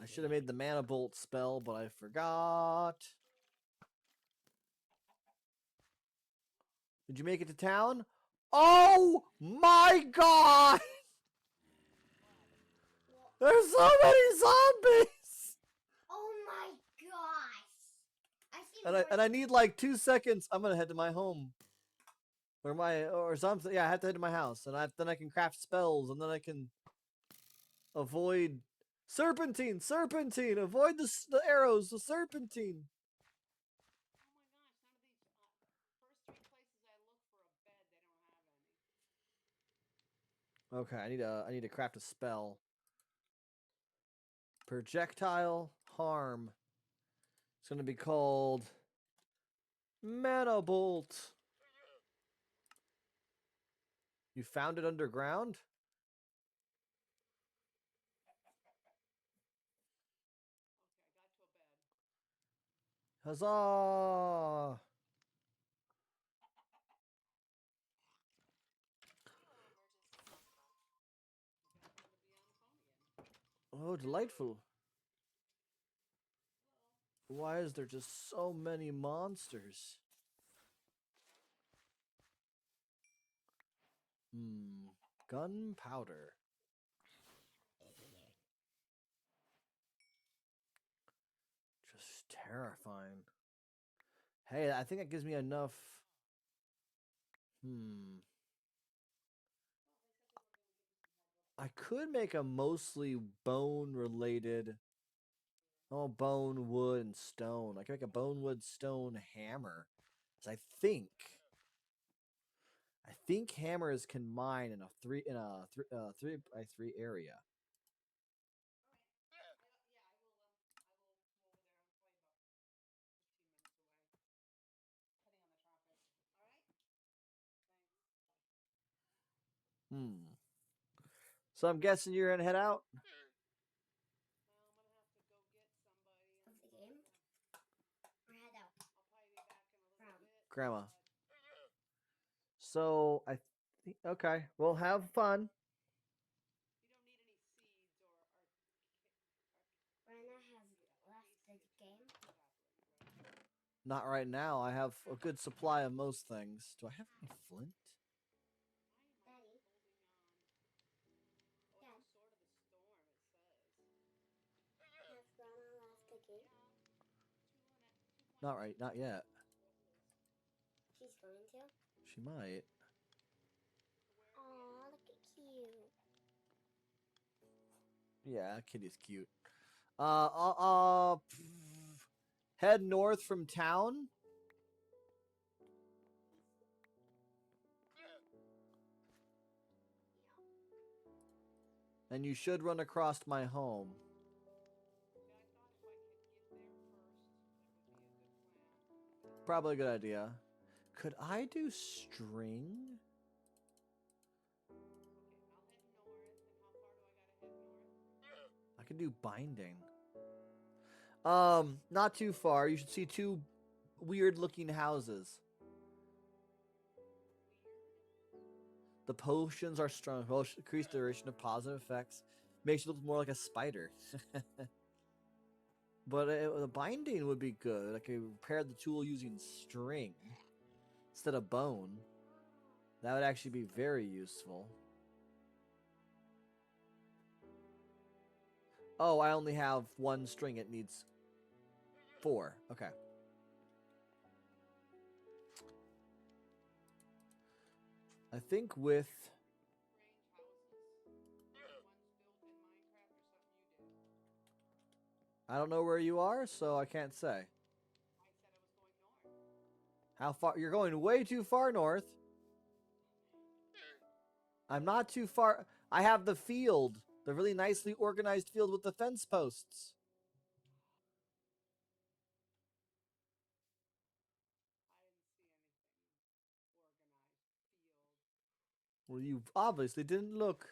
I should have made the mana bolt spell, but I forgot. Did you make it to town? Oh my god! There's so many zombies! Oh my gosh! I see And I need like 2 seconds. I'm gonna head to my home. Or something. Yeah, I have to head to my house. And then I can craft spells, and then I can avoid serpentine, avoid the arrows, the serpentine. Okay, I need to craft a spell. Projectile harm. It's gonna be called Mana Bolt. You found it underground? Huzzah! Oh, delightful. Why is there just so many monsters? Gunpowder. Just terrifying. Hey, I think that gives me enough. I could make a mostly bone related. Oh, bone, wood, and stone. I can make a bone, wood, stone hammer. 'Cause I think hammers can mine in a 3 by 3 area. So I'm guessing you're gonna head out. Of the game. Or head out. From. Grandma. So I think okay. Well, have fun. Brenna has left the game. Not right now. I have a good supply of most things. Do I have any flint? Daddy. Dad. Has Brenna left the game? Not right. Not yet. She's going to. She might. Aw, look at you. Yeah, kitty's cute. Head north from town. And you should run across my home. Probably a good idea. Could I do string? I could do binding. Not too far. You should see 2 weird looking houses. The potions are strong. Increase duration of positive effects. Makes you look more like a spider. But the binding would be good. I could repair the tool using string instead of bone. That would actually be very useful. Oh, I only have 1 string. It needs 4. Okay. I think with... I don't know where you are, so I can't say. How far? You're going way too far north. I'm not too far. I have the field. The really nicely organized field with the fence posts. Well, you obviously didn't look.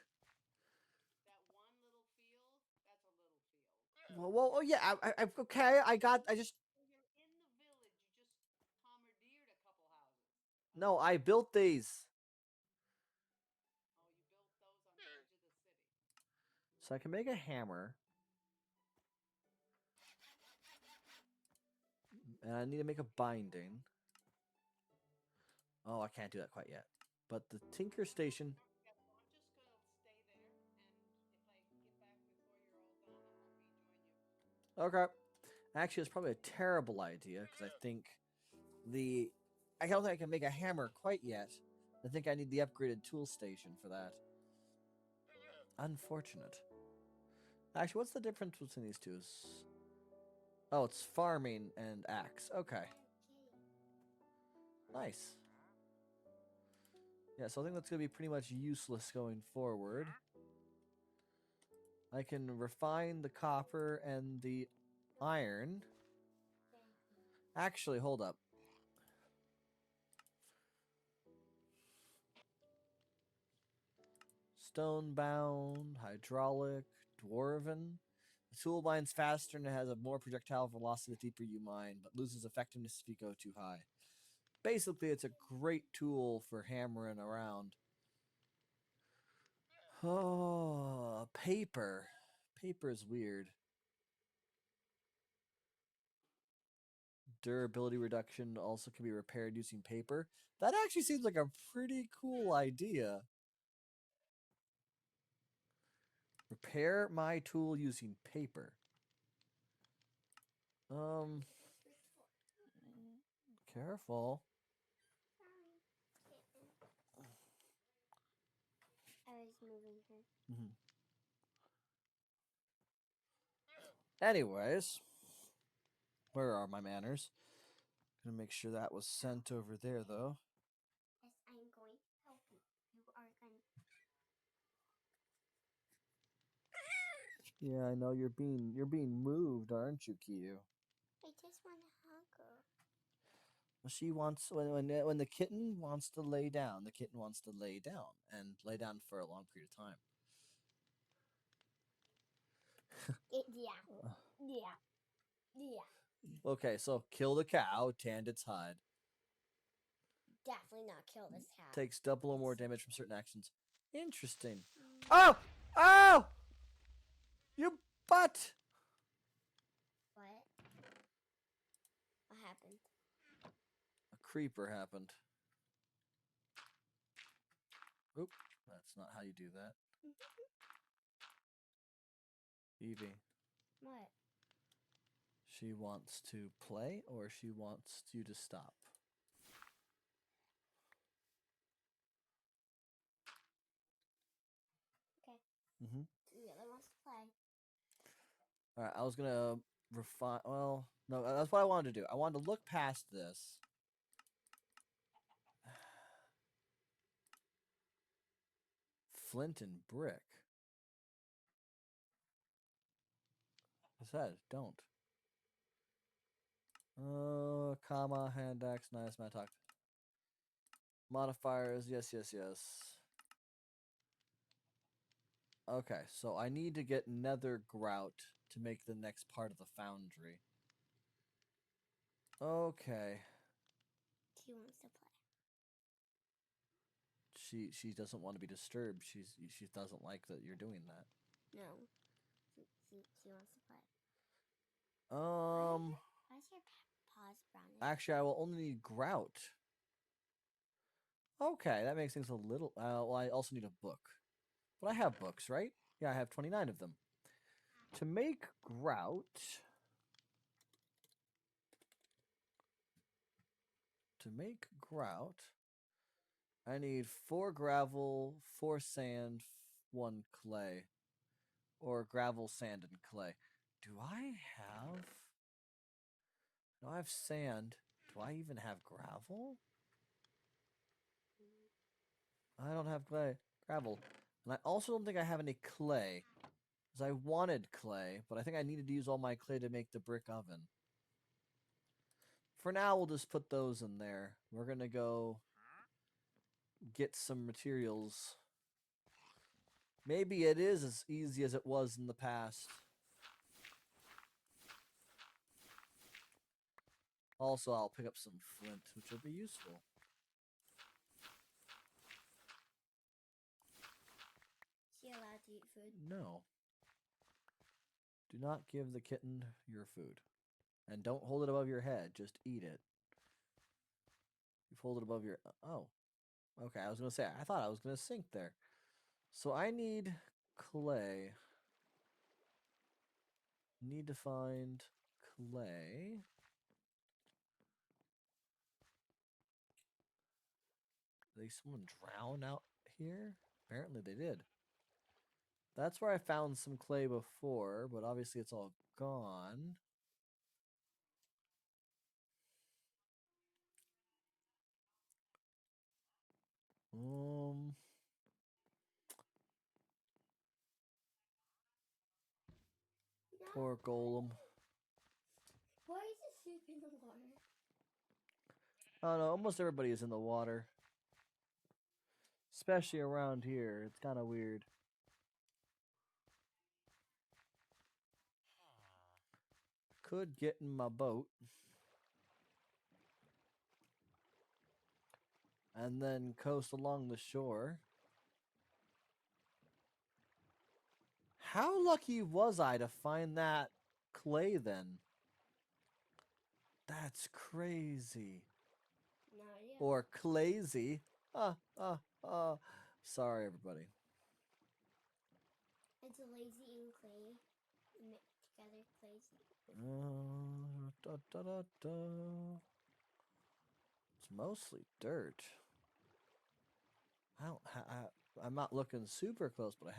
Well, oh yeah, okay. I just. No, I built these. So I can make a hammer. And I need to make a binding. Oh, I can't do that quite yet. But the Tinker Station. Okay. Actually, it's probably a terrible idea because I think the. I don't think I can make a hammer quite yet. I think I need the upgraded tool station for that. Unfortunate. Actually, what's the difference between these two? Oh, it's farming and axe. Okay. Nice. Yeah, so I think that's going to be pretty much useless going forward. I can refine the copper and the iron. Actually, hold up. Stonebound, hydraulic, dwarven. The tool mines faster and it has a more projectile velocity the deeper you mine, but loses effectiveness if you go too high. Basically, it's a great tool for hammering around. Oh, paper. Paper is weird. Durability reduction also can be repaired using paper. That actually seems like a pretty cool idea. Repair my tool using paper. Careful. I was moving her. Anyways, where are my manners? Gonna make sure that was sent over there, though. Yes, I'm going to help you. You are going to. Yeah, I know you're being moved, aren't you, Kiyu? I just want to hug her. Well, she wants when the kitten wants to lay down, the kitten wants to lay down and lay down for a long period of time. Yeah. Yeah. Yeah. Okay, so kill the cow, tanned its hide. Definitely not kill this cat. Takes double or more damage from certain actions. Interesting. Mm. Oh! Oh! You butt! What? What happened? A creeper happened. Oop, that's not how you do that. Evie. What? She wants to play or she wants you to stop? Okay. Mm-hmm. She really wants to play. All right, I was gonna refine. Well, no, that's what I wanted to do. I wanted to look past this. Flint and brick. I said, don't. Comma, hand axe, nice, mattock. Modifiers, yes, yes, yes. Okay, so I need to get nether grout to make the next part of the foundry. Okay. She wants to play. She doesn't want to be disturbed. She doesn't like that you're doing that. No. She wants to play. Why is your paws brownish? Actually, I will only need grout. Okay, that makes things a little. Well, I also need a book, but I have books, right? Yeah, I have 29 of them. To make grout. To make grout, I need 4 gravel, 4 sand, 1 clay, or gravel, sand, and clay. Do I have? No, I have sand. Do I even have gravel? I don't have clay. Gravel. And I also don't think I have any clay. Because I wanted clay, but I think I needed to use all my clay to make the brick oven. For now, we'll just put those in there. We're going to go get some materials. Maybe it is as easy as it was in the past. Also, I'll pick up some flint, which will be useful. Is she allowed to eat food? No. Do not give the kitten your food. And don't hold it above your head. Just eat it. You've hold it above your... Oh. Okay, I was going to say, I thought I was going to sink there. So I need clay. Need to find clay. Did someone drown out here? Apparently they did. That's where I found some clay before, but obviously it's all gone. Poor golem. Why is it soup in the water? I don't know, almost everybody is in the water. Especially around here. It's kind of weird. Could get in my boat. And then coast along the shore. How lucky was I to find that clay then? That's crazy. No idea. Or clazy. Sorry, everybody. It's lazy and clay. Mix together clays. Da, da, da, da. It's mostly dirt. I'm not looking super close, but I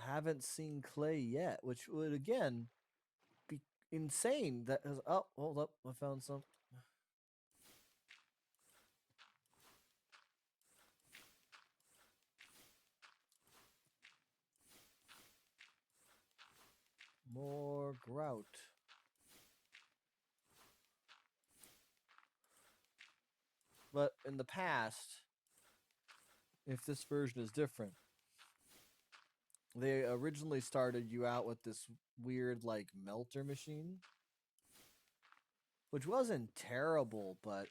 haven't seen clay yet, which would again be insane. That is, oh, hold up, I found some. More grout. But in the past, if this version is different, they originally started you out with this weird like melter machine, which wasn't terrible, but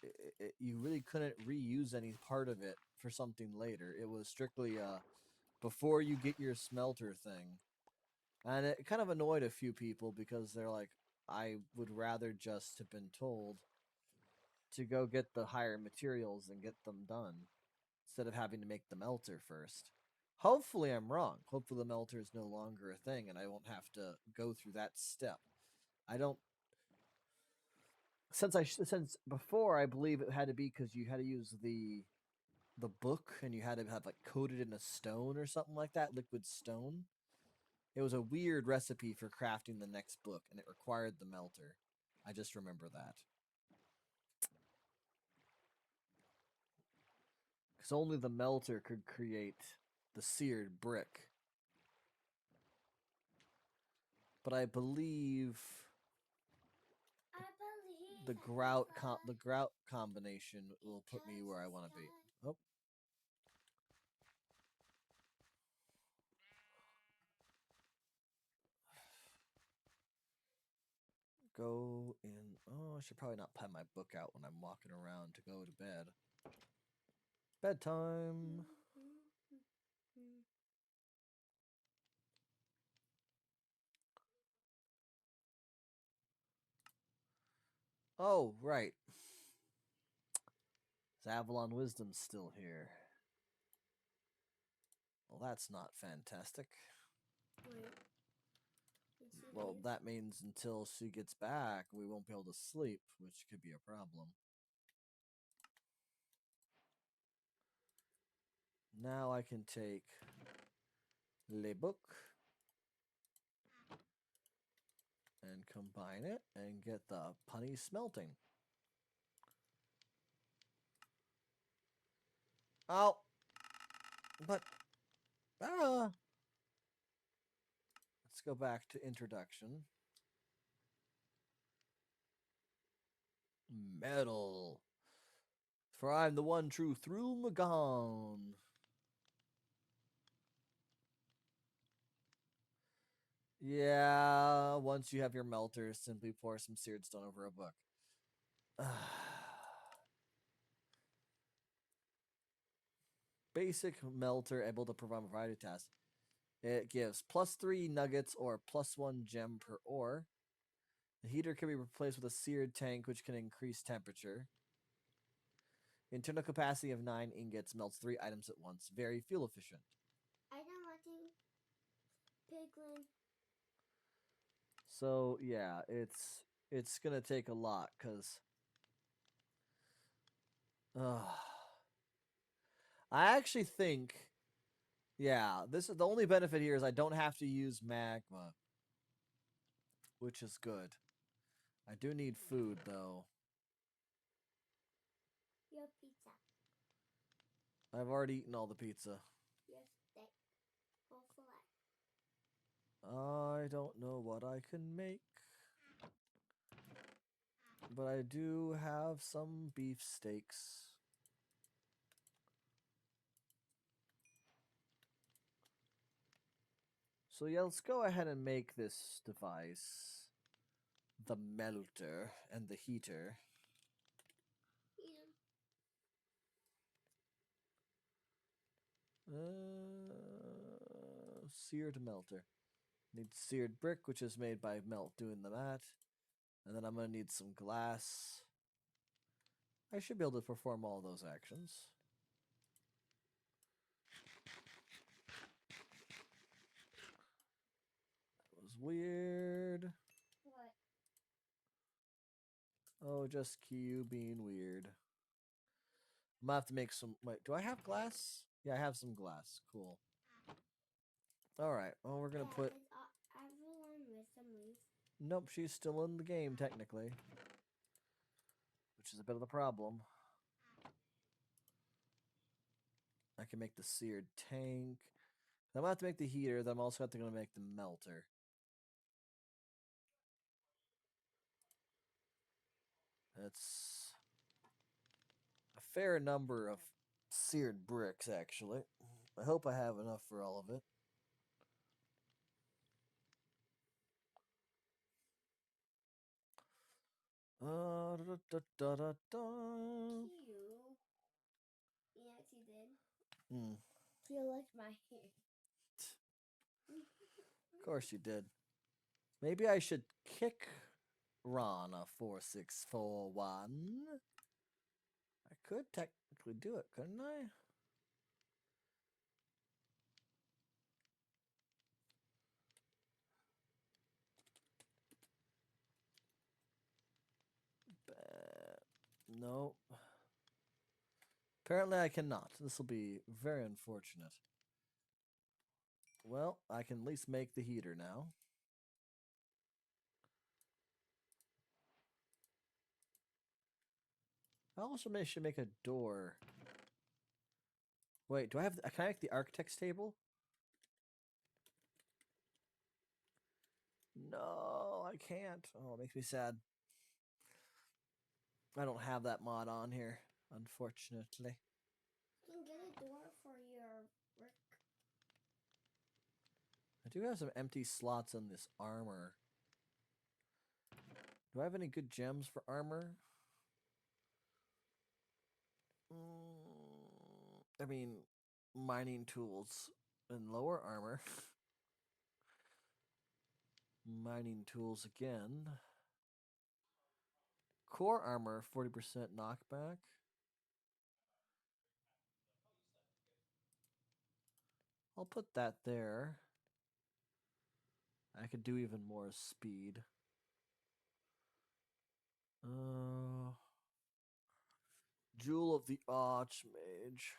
you really couldn't reuse any part of it for something later. It was strictly before you get your smelter thing. And it kind of annoyed a few people because they're like, I would rather just have been told to go get the higher materials and get them done instead of having to make the melter first. Hopefully I'm wrong. Hopefully the melter is no longer a thing and I won't have to go through that step. I don't since before I believe it had to be because you had to use the book and you had to have like coated in a stone or something like that, liquid stone. It was a weird recipe for crafting the next book and it required the melter. I just remember that. Because only the melter could create the seared brick. But I believe the grout combination will put me where I want to be. Oh. Go in. Oh, I should probably not put my book out when I'm walking around to go to bed. Bedtime. Oh, right. Is Avalon Wisdom's still here? Well, that's not fantastic. Well, that means until she gets back, we won't be able to sleep, which could be a problem. Now I can take Le Book and combine it and get the punny smelting. Oh, but let's go back to introduction. Metal. For I'm the one true Thrumagon. Yeah, once you have your melter, simply pour some seared stone over a book. Basic melter able to perform a variety of tasks. It gives +3 nuggets or +1 gem per ore. The heater can be replaced with a seared tank, which can increase temperature. Internal capacity of 9 ingots, melts 3 items at once. Very fuel efficient. Item watching Piglin. So yeah, it's gonna take a lot because I actually think, yeah, this is the only benefit here is I don't have to use magma, which is good. I do need food though. Your pizza. I've already eaten all the pizza. Your steak. Or fillet. I don't know what I can make, but I do have some beef steaks. So yeah, let's go ahead and make this device. The melter and the heater. Seared melter. Need seared brick, which is made by melt doing the mat. And then I'm going to need some glass. I should be able to perform all those actions. weird. What? Oh, just you being weird. I'm gonna have to make some. Wait, do I have glass? Yeah, I have some glass. Cool. All right. Well, we're gonna put. Is everyone wisdom leaf? Nope, she's still in the game technically, which is a bit of the problem. I can make the seared tank. I'm gonna have to make the heater. Then I'm also gonna make the melter. That's a fair number of seared bricks, actually. I hope I have enough for all of it. Da, da, da, da, da. You. Yes, you did. Hmm. You liked my hair. Of course you did. Maybe I should kick Rana 4641. I could technically do it, couldn't I? No. Apparently I cannot. This will be very unfortunate. Well, I can at least make the heater now. I also should make a door. Wait, do I have? Can I make the architect's table? No, I can't. Oh, it makes me sad. I don't have that mod on here, unfortunately. You can get a door for your brick. I do have some empty slots in this armor. Do I have any good gems for armor? I mean, mining tools and lower armor. Mining tools again. Core armor, 40% knockback. I'll put that there. I could do even more speed. Jewel of the Archmage.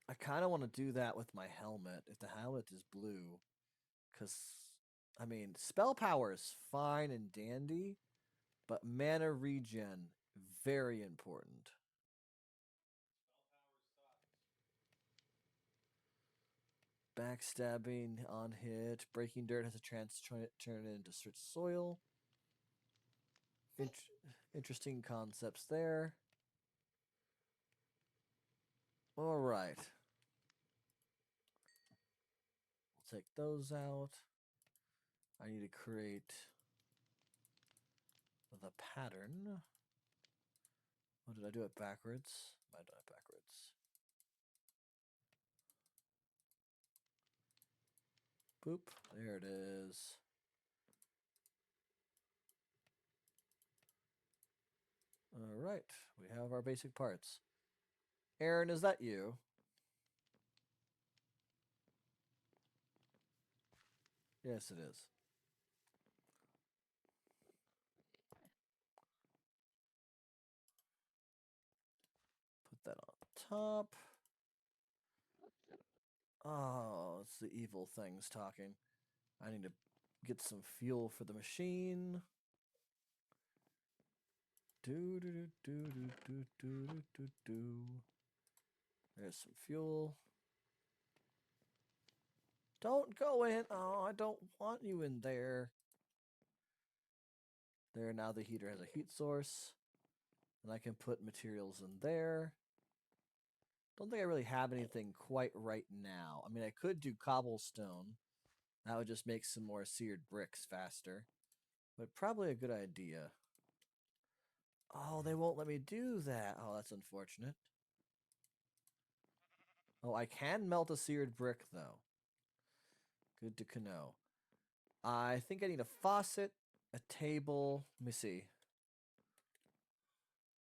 I kind of want to do that with my helmet, if the helmet is blue. Because, I mean, spell power is fine and dandy, but mana regen, very important. Backstabbing on hit. Breaking dirt has a chance to turn it into search soil. Interesting concepts there. All right. We'll take those out. I need to create the pattern. Oh, did I do it backwards? I did it backwards. Boop. There it is. All right. We have our basic parts. Aaron, is that you? Yes, it is. Put that on top. Oh, it's the evil things talking. I need to get some fuel for the machine. Do do do do do do do do do. There's some fuel. Don't go in. Oh, I don't want you in there. There, now the heater has a heat source. And I can put materials in there. Don't think I really have anything quite right now. I mean, I could do cobblestone. That would just make some more seared bricks faster. But probably a good idea. Oh, they won't let me do that. Oh, that's unfortunate. Oh, I can melt a seared brick, though. Good to know. I think I need a faucet, a table. Let me see.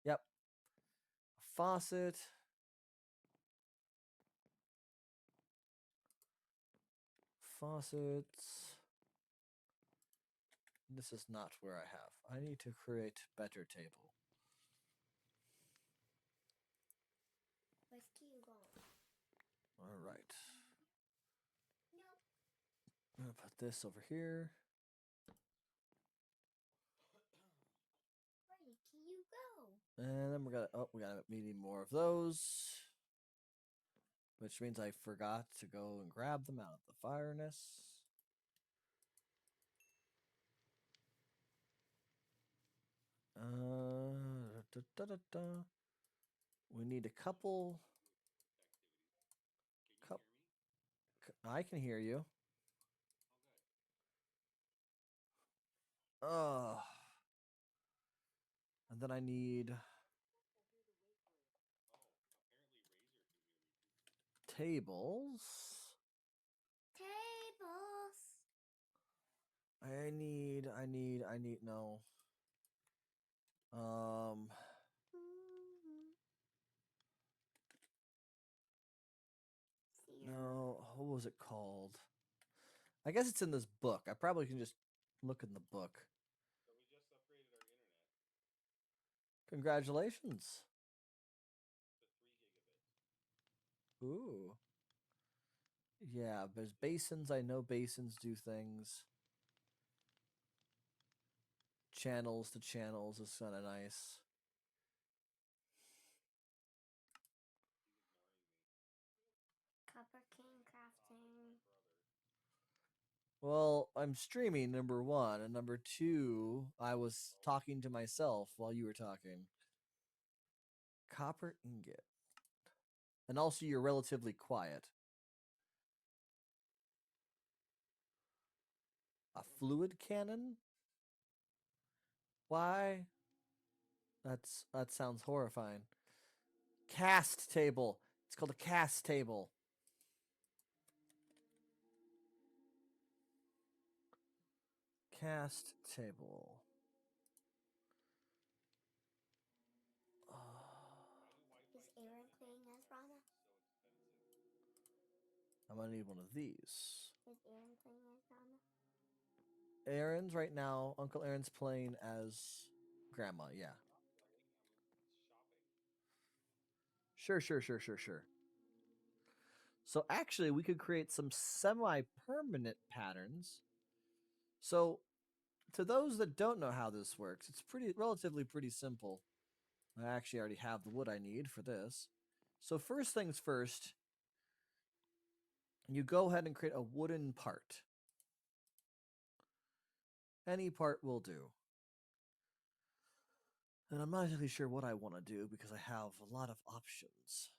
Yep. A faucet. faucets. This is not where I have. I need to create better table. Where's Kyu going? All right. Nope. I'm gonna put this over here. Where did Kyu go? And then we gotta need more of those. Which means I forgot to go and grab them out of the furnace. We need a couple. I can hear you. Oh. And then I need tables. Tables. I need no. No, what was it called? I guess it's in this book. I probably can just look in the book. Congratulations. Ooh. Yeah, there's basins. I know basins do things. Channels to channels is kind of nice. Copper King crafting. Well, I'm streaming, number one, and number two, I was talking to myself while you were talking. Copper ingot. And also, you're relatively quiet. A fluid cannon? Why? That sounds horrifying. Cast table. It's called a cast table. Cast table. Is Aaron playing as Rana? I'm gonna need one of these. Is Aaron playing as Rana? Aaron's right now. Uncle Aaron's playing as Grandma. Yeah. Sure. So actually, we could create some semi-permanent patterns. So, to those that don't know how this works, it's relatively pretty simple. I actually already have the wood I need for this. So first things first, you go ahead and create a wooden part. Any part will do. And I'm not exactly sure what I want to do because I have a lot of options.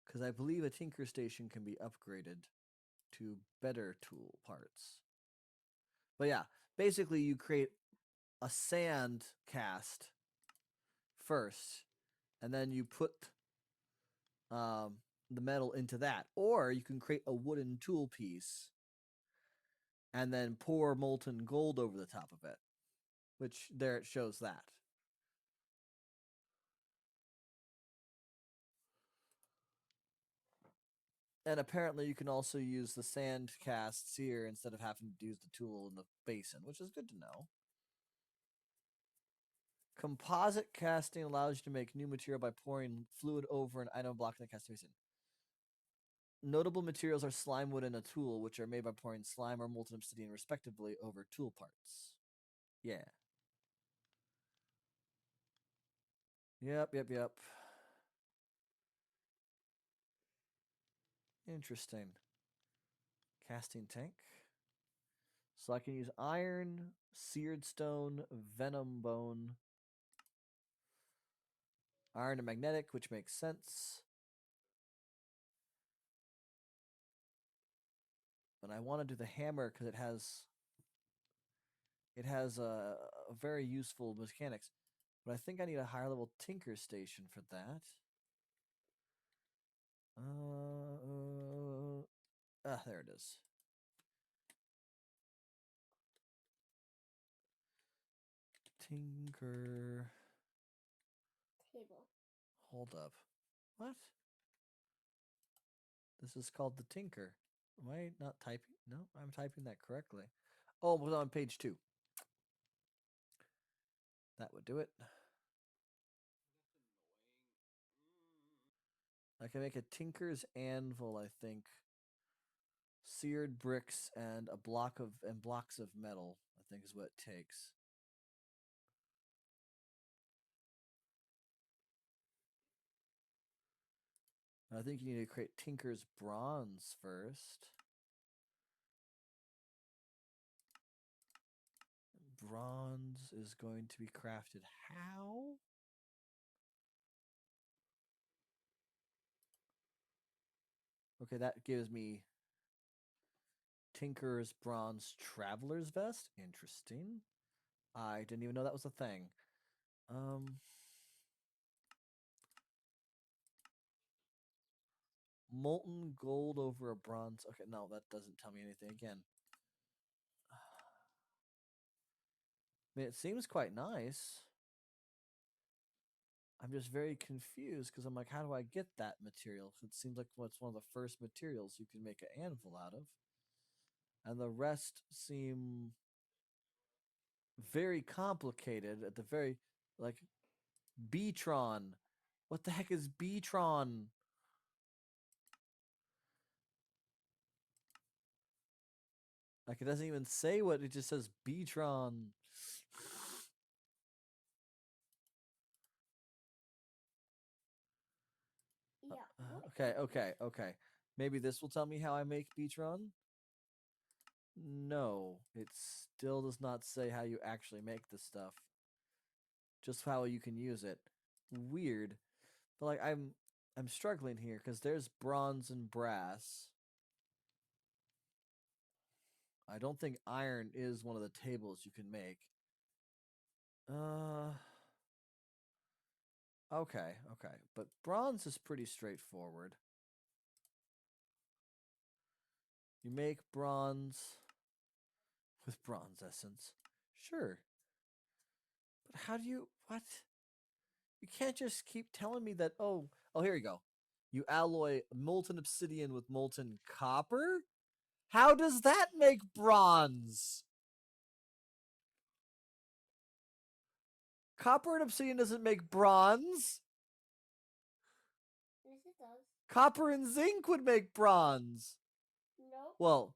Because I believe a Tinker Station can be upgraded to better tool parts. But yeah, basically you create a sand cast first, and then you put the metal into that. Or you can create a wooden tool piece and then pour molten gold over the top of it, which there it shows that. And apparently you can also use the sand casts here instead of having to use the tool in the basin, which is good to know. Composite casting allows you to make new material by pouring fluid over an item block in the casting basin. Notable materials are slime wood and a tool, which are made by pouring slime or molten obsidian respectively over tool parts. Yeah. Yep. Interesting. Casting tank. So I can use iron, seared stone, venom bone, iron and magnetic, which makes sense. And I want to do the hammer because it has a very useful mechanics. But I think I need a higher level Tinker Station for that. There it is. Tinker. Table. Hold up. What? This is called the Tinker. Am I not typing? No, I'm typing that correctly. Oh, it was on page 2. That would do it. I can make a Tinker's Anvil, I think. Seared bricks and blocks of metal, I think is what it takes. I think you need to create Tinker's Bronze first. Bronze is going to be crafted how? Okay, that gives me Tinker's Bronze Traveler's Vest. Interesting. I didn't even know that was a thing. Molten gold over a bronze. Okay, no, that doesn't tell me anything again. I mean, it seems quite nice. I'm just very confused because I'm like, how do I get that material? It seems like it's one of the first materials you can make an anvil out of. And the rest seem very complicated at the very, like, Beatron. What the heck is Beatron? Like, it doesn't even say what, it just says Beatron. Yeah. Okay. Maybe this will tell me how I make Beatron? No, it still does not say how you actually make this stuff. Just how you can use it. Weird. But like I'm struggling here because there's bronze and brass. I don't think iron is one of the tables you can make. Okay. But bronze is pretty straightforward. You make bronze with bronze essence. Sure. But how do you what? You can't just keep telling me that oh, here you go. You alloy molten obsidian with molten copper? How does that make bronze? Copper and obsidian doesn't make bronze. Yes, it does. Copper and zinc would make bronze. Nope. Well,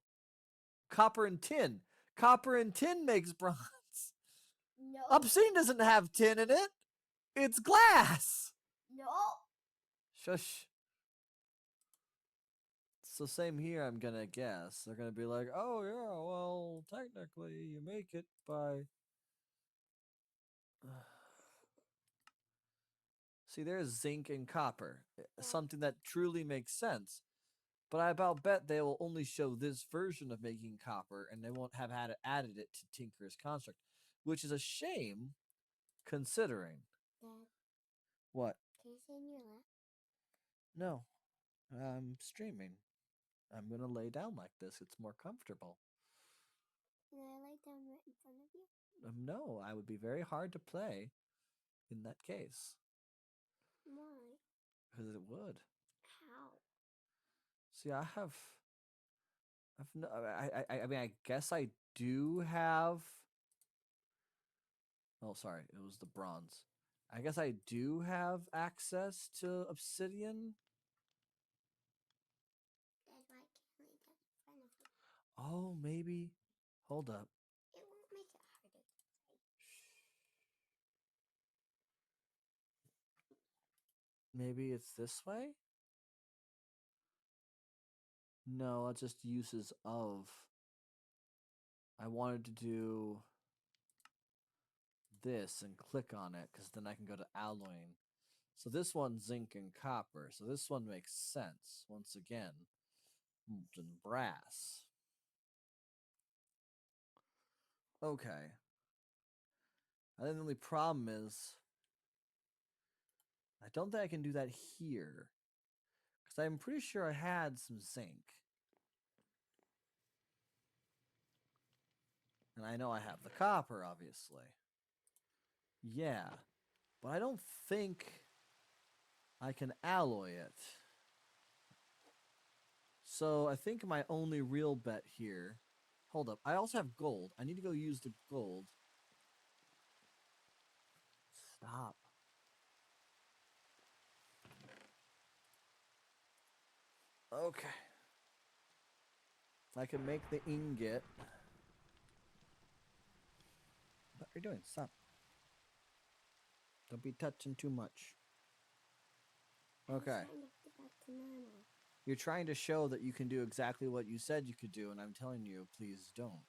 copper and tin. Copper and tin makes bronze. No. Obsidian doesn't have tin in it. It's glass. No. Shush. So same here, I'm gonna guess. They're gonna be like, oh yeah, well, technically you make it by see, there's zinc and copper. Something that truly makes sense. But I about bet they will only show this version of making copper and they won't have added it to Tinker's Construct, which is a shame considering. Dad, What? can you sit in your lap? No, I'm streaming. I'm going to lay down like this. It's more comfortable. Can I lay down right in front of you? No, I would be very hard to play in that case. Why? Because it would. How? See, I've no, I mean, I guess I do have. Oh, sorry, it was the bronze. I guess I do have access to obsidian. Dad, why can't I lay down in front of you? Oh, maybe. Hold up. It won't make it harder to type. Maybe it's this way? No, that's just uses of. I wanted to do this and click on it because then I can go to alloying. So this one's zinc and copper. So this one makes sense. Once again, molten brass. Okay. I think the only problem is I don't think I can do that here. Because I'm pretty sure I had some zinc. And I know I have the copper, obviously. Yeah. But I don't think I can alloy it. So I think my only real bet here. Hold up. I also have gold. I need to go use the gold. Stop. Okay. I can make the ingot. What are you doing? Stop. Don't be touching too much. I was Okay. trying to get back to normal. You're trying to show that you can do exactly what you said you could do, and I'm telling you, please don't.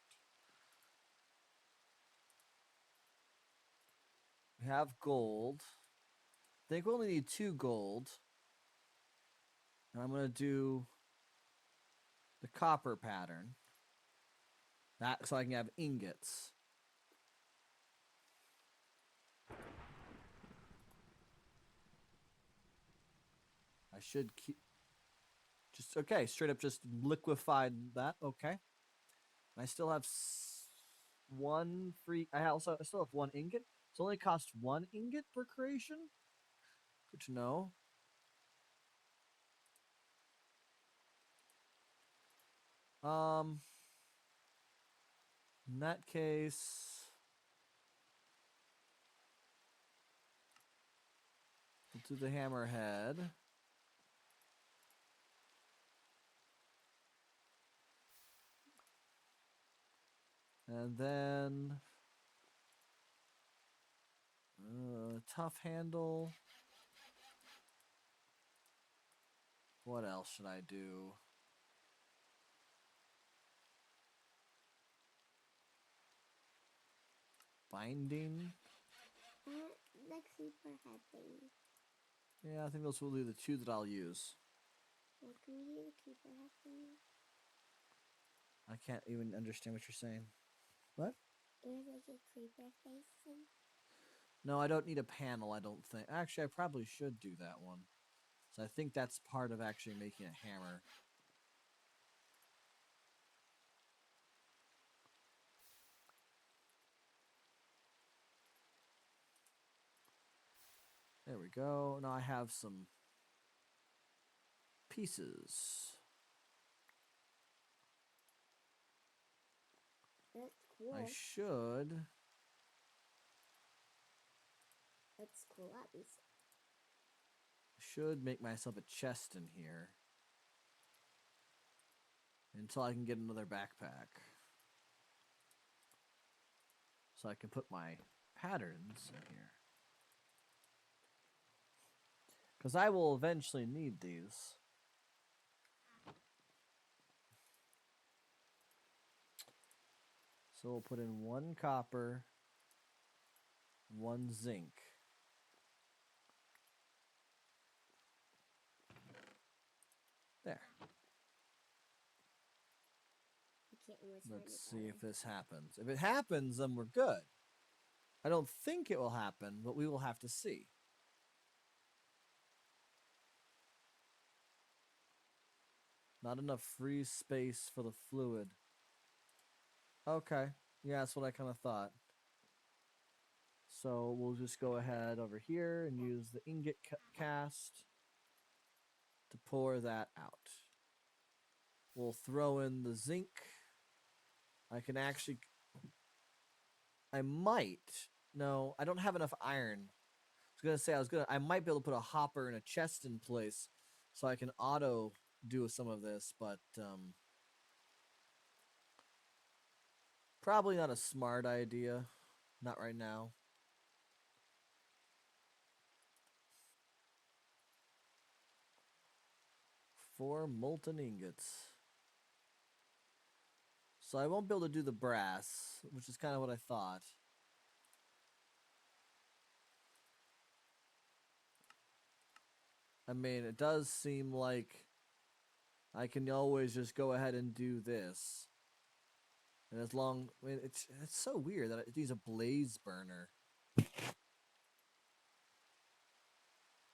We have gold. I think we only need 2 gold. And I'm going to do the copper pattern. That so I can have ingots. I should keep just okay, straight up just liquefied that. Okay. I still have one free I still have 1 ingot. It only costs 1 ingot per creation. Good to know. In that case, we'll do the hammerhead. And then tough handle. What else should I do? Binding. The creeper head thing. Yeah, I think those will be the 2 that I'll use. Well, can we do the creeper head thing? I can't even understand what you're saying. What? It was like a creeper face thing. No, I don't need a panel, I don't think. Actually, I probably should do that one. So I think that's part of actually making a hammer. There we go. Now I have some pieces. That's cool. I should. That's cool, at least. Should make myself a chest in here. Until I can get another backpack. So I can put my patterns in here. Because I will eventually need these. So we'll put in 1 copper, 1 zinc. There. Let's see if this happens. If it happens, then we're good. I don't think it will happen, but we will have to see. Not enough free space for the fluid. Okay. Yeah, that's what I kind of thought. So we'll just go ahead over here and use the ingot cast to pour that out. We'll throw in the zinc. I can actually... I might... No, I don't have enough iron. I was gonna say I might be able to put a hopper and a chest in place so I can auto do some of this, but probably not a smart idea. Not right now. Four molten ingots. So I won't be able to do the brass, which is kind of what I thought. I mean, it does seem like I can always just go ahead and do this. And as long... I mean, it's so weird that it needs a blaze burner. Is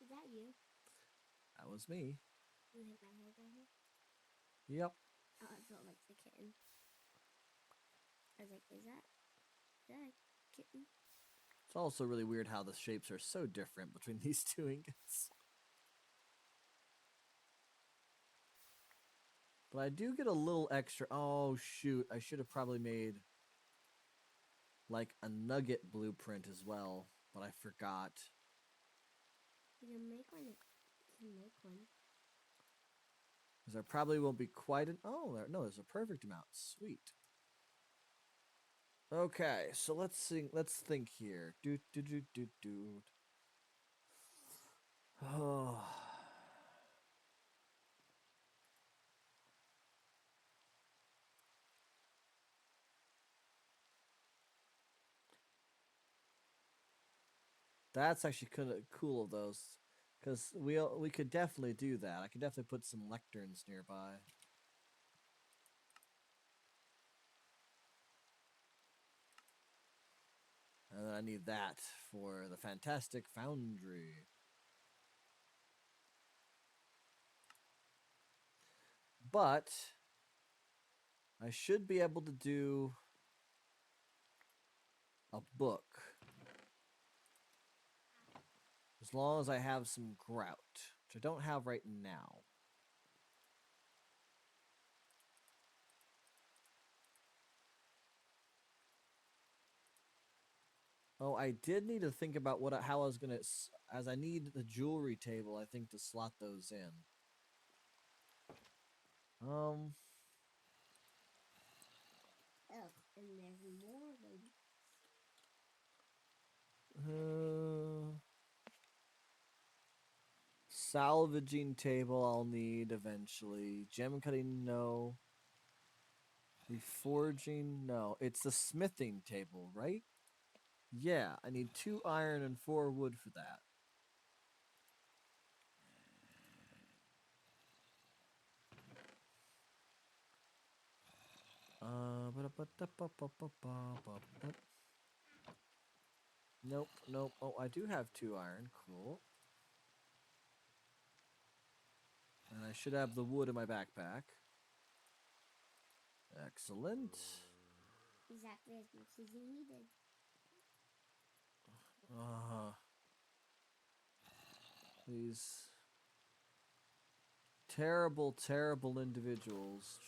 that you? That was me. You hit my head right here? Yep. Oh, I felt like the kitten. I was like, is that a kitten? It's also really weird how the shapes are so different between these 2 ingots. But I do get a little extra. Oh, shoot. I should have probably made like a nugget blueprint as well, but I forgot. You can make one. You can make one. Because there probably won't be quite an. Oh, no, there's a perfect amount. Sweet. Okay, so let's think here. Do do do do do. Oh. That's actually kind of cool of those, because we could definitely do that. I could definitely put some lecterns nearby. And then I need that for the fantastic foundry. But I should be able to do a book as long as I have some grout, which I don't have right now. Oh, I did need to think about how I was gonna, as I need the jewelry table, I think, to slot those in. Oh, and there's more of them. Salvaging table I'll need eventually. Gem cutting, no. The forging, no. It's the smithing table, right? Yeah, I need 2 iron and 4 wood for that. Nope, nope. Oh, I do have 2 iron. Cool. And I should have the wood in my backpack. Excellent. Exactly as much as you needed. These terrible, terrible individuals.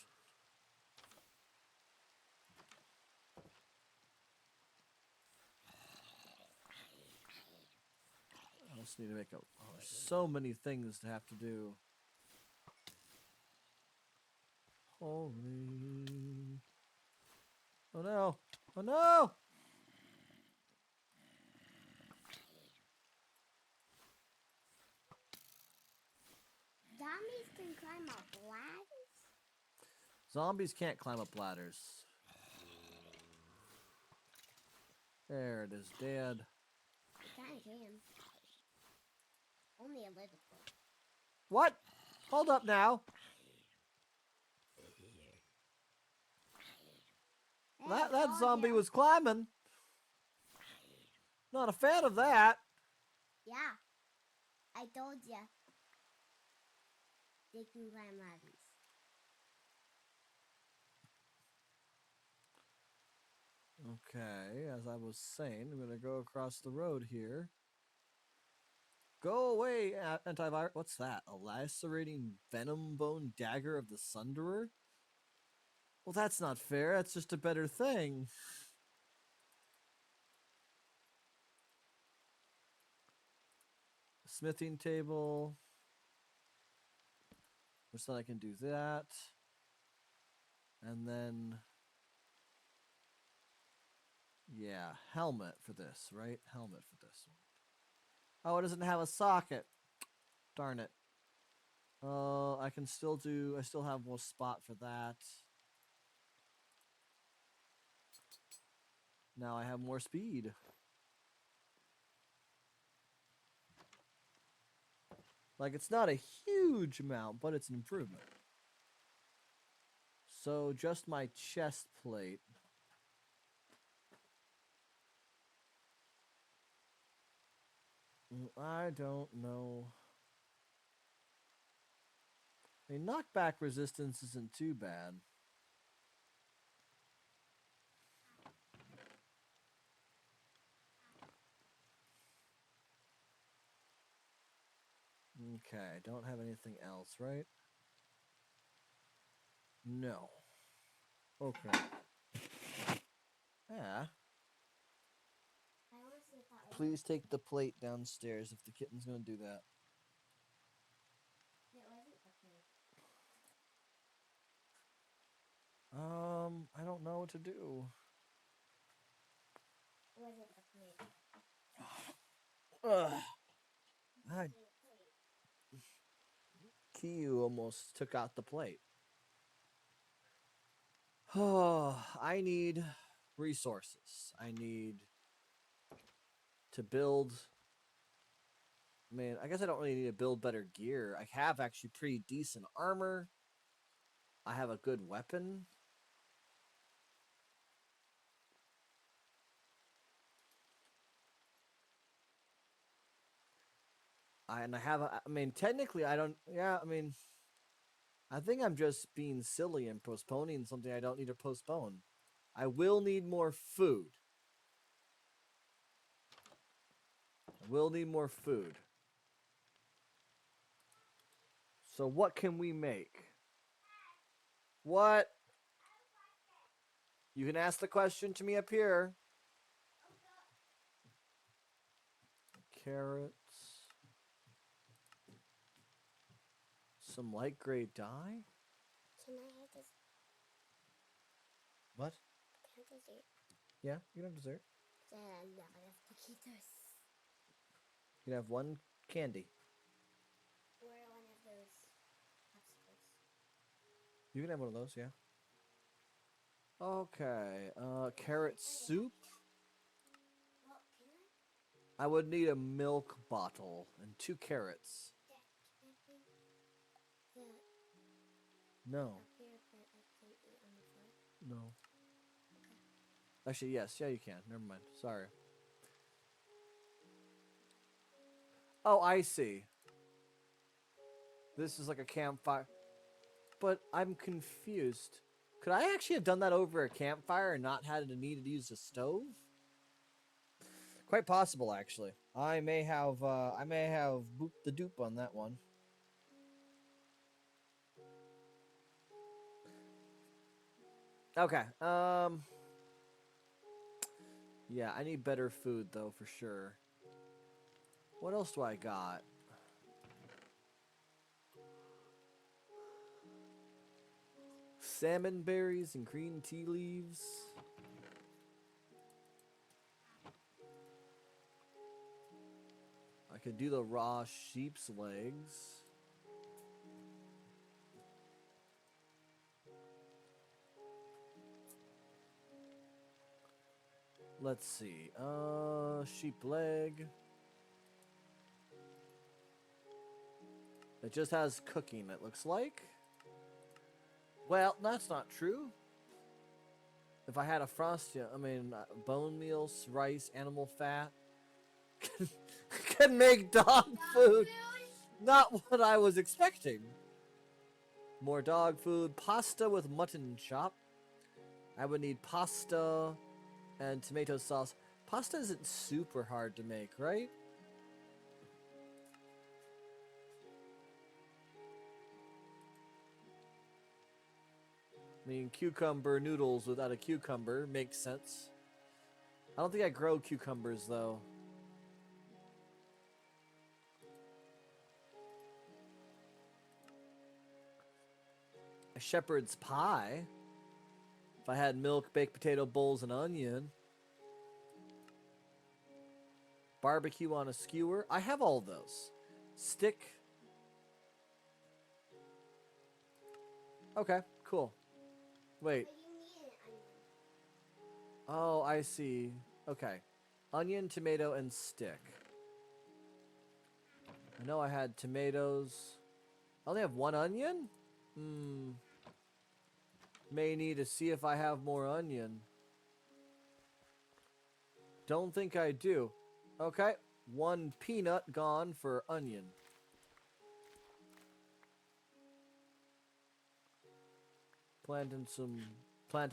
I just need to make a. Oh, there's so many things to have to do. Holy. Oh no! Oh no! Zombies can climb up ladders? Zombies can't climb up ladders. There it is, dead. They kinda can. Only a little. What? Hold up now. Hey, I That told zombie ya. was climbing. Not a fan of that. Yeah, I told ya. They can climb ladders. Okay, as I was saying, I'm gonna go across the road here. Go away, antivirus. What's that? A lacerating venom bone dagger of the Sunderer? Well, that's not fair. That's just a better thing. Smithing table. Which then I can do that. And then. Yeah, helmet for this, right? Helmet for this one. Oh, it doesn't have a socket. Darn it. I can still do. I still have one spot for that. Now I have more speed. Like, it's not a huge amount, but it's an improvement. So, just my chest plate. I don't know. I mean, knockback resistance isn't too bad. Okay, don't have anything else, right? No. Okay. Yeah. I want to see if that was Please take the plate downstairs if the kitten's gonna do that. it wasn't the plate. I don't know what to do. Was it the plate? Ugh. God, The plate. Kiyu almost took out the plate. Oh, I need resources. I need to build. I mean, I guess I don't really need to build better gear. I have actually pretty decent armor. I have a good weapon. And I have I mean, technically, I don't. Yeah, I mean, I think I'm just being silly and postponing something I don't need to postpone. I will need more food. I will need more food. So what can we make? What? You can ask the question to me up here. Carrots. Some light gray dye? Can I have this? What? Can I have dessert? Yeah, you can have dessert. I love taquitos. You can have one candy. Or one of those popsicles. You can have one of those, yeah. Okay, carrot soup. Well, can I? I would need a milk bottle and 2 carrots. Dad, can I bring the No, up here that I can eat on the floor? no. Okay. Actually, yes, yeah, you can. Never mind. Sorry. Oh, I see. This is like a campfire. But I'm confused. Could I actually have done that over a campfire and not had to need to use a stove? Quite possible, actually. I may have booped the dupe on that one. Okay. Yeah, I need better food though for sure. What else do I got? Salmon berries and green tea leaves. I could do the raw sheep's legs. Let's see. Sheep leg. It just has cooking, it looks like. Well, that's not true. If I had a frosty, I mean, bone meal, rice, animal fat, can make dog food. Not what I was expecting. More dog food, pasta with mutton chop. I would need pasta and tomato sauce. Pasta isn't super hard to make, right? I mean, cucumber noodles without a cucumber makes sense. I don't think I grow cucumbers, though. A shepherd's pie. If I had milk, baked potato bowls, and onion. Barbecue on a skewer. I have all those. Stick. Okay, cool. Wait. But you need an onion. Oh, I see. Okay. Onion, tomato, and stick. I know I had tomatoes. I only have 1 onion? May need to see if I have more onion. Don't think I do. Okay. 1 peanut gone for onion. Planting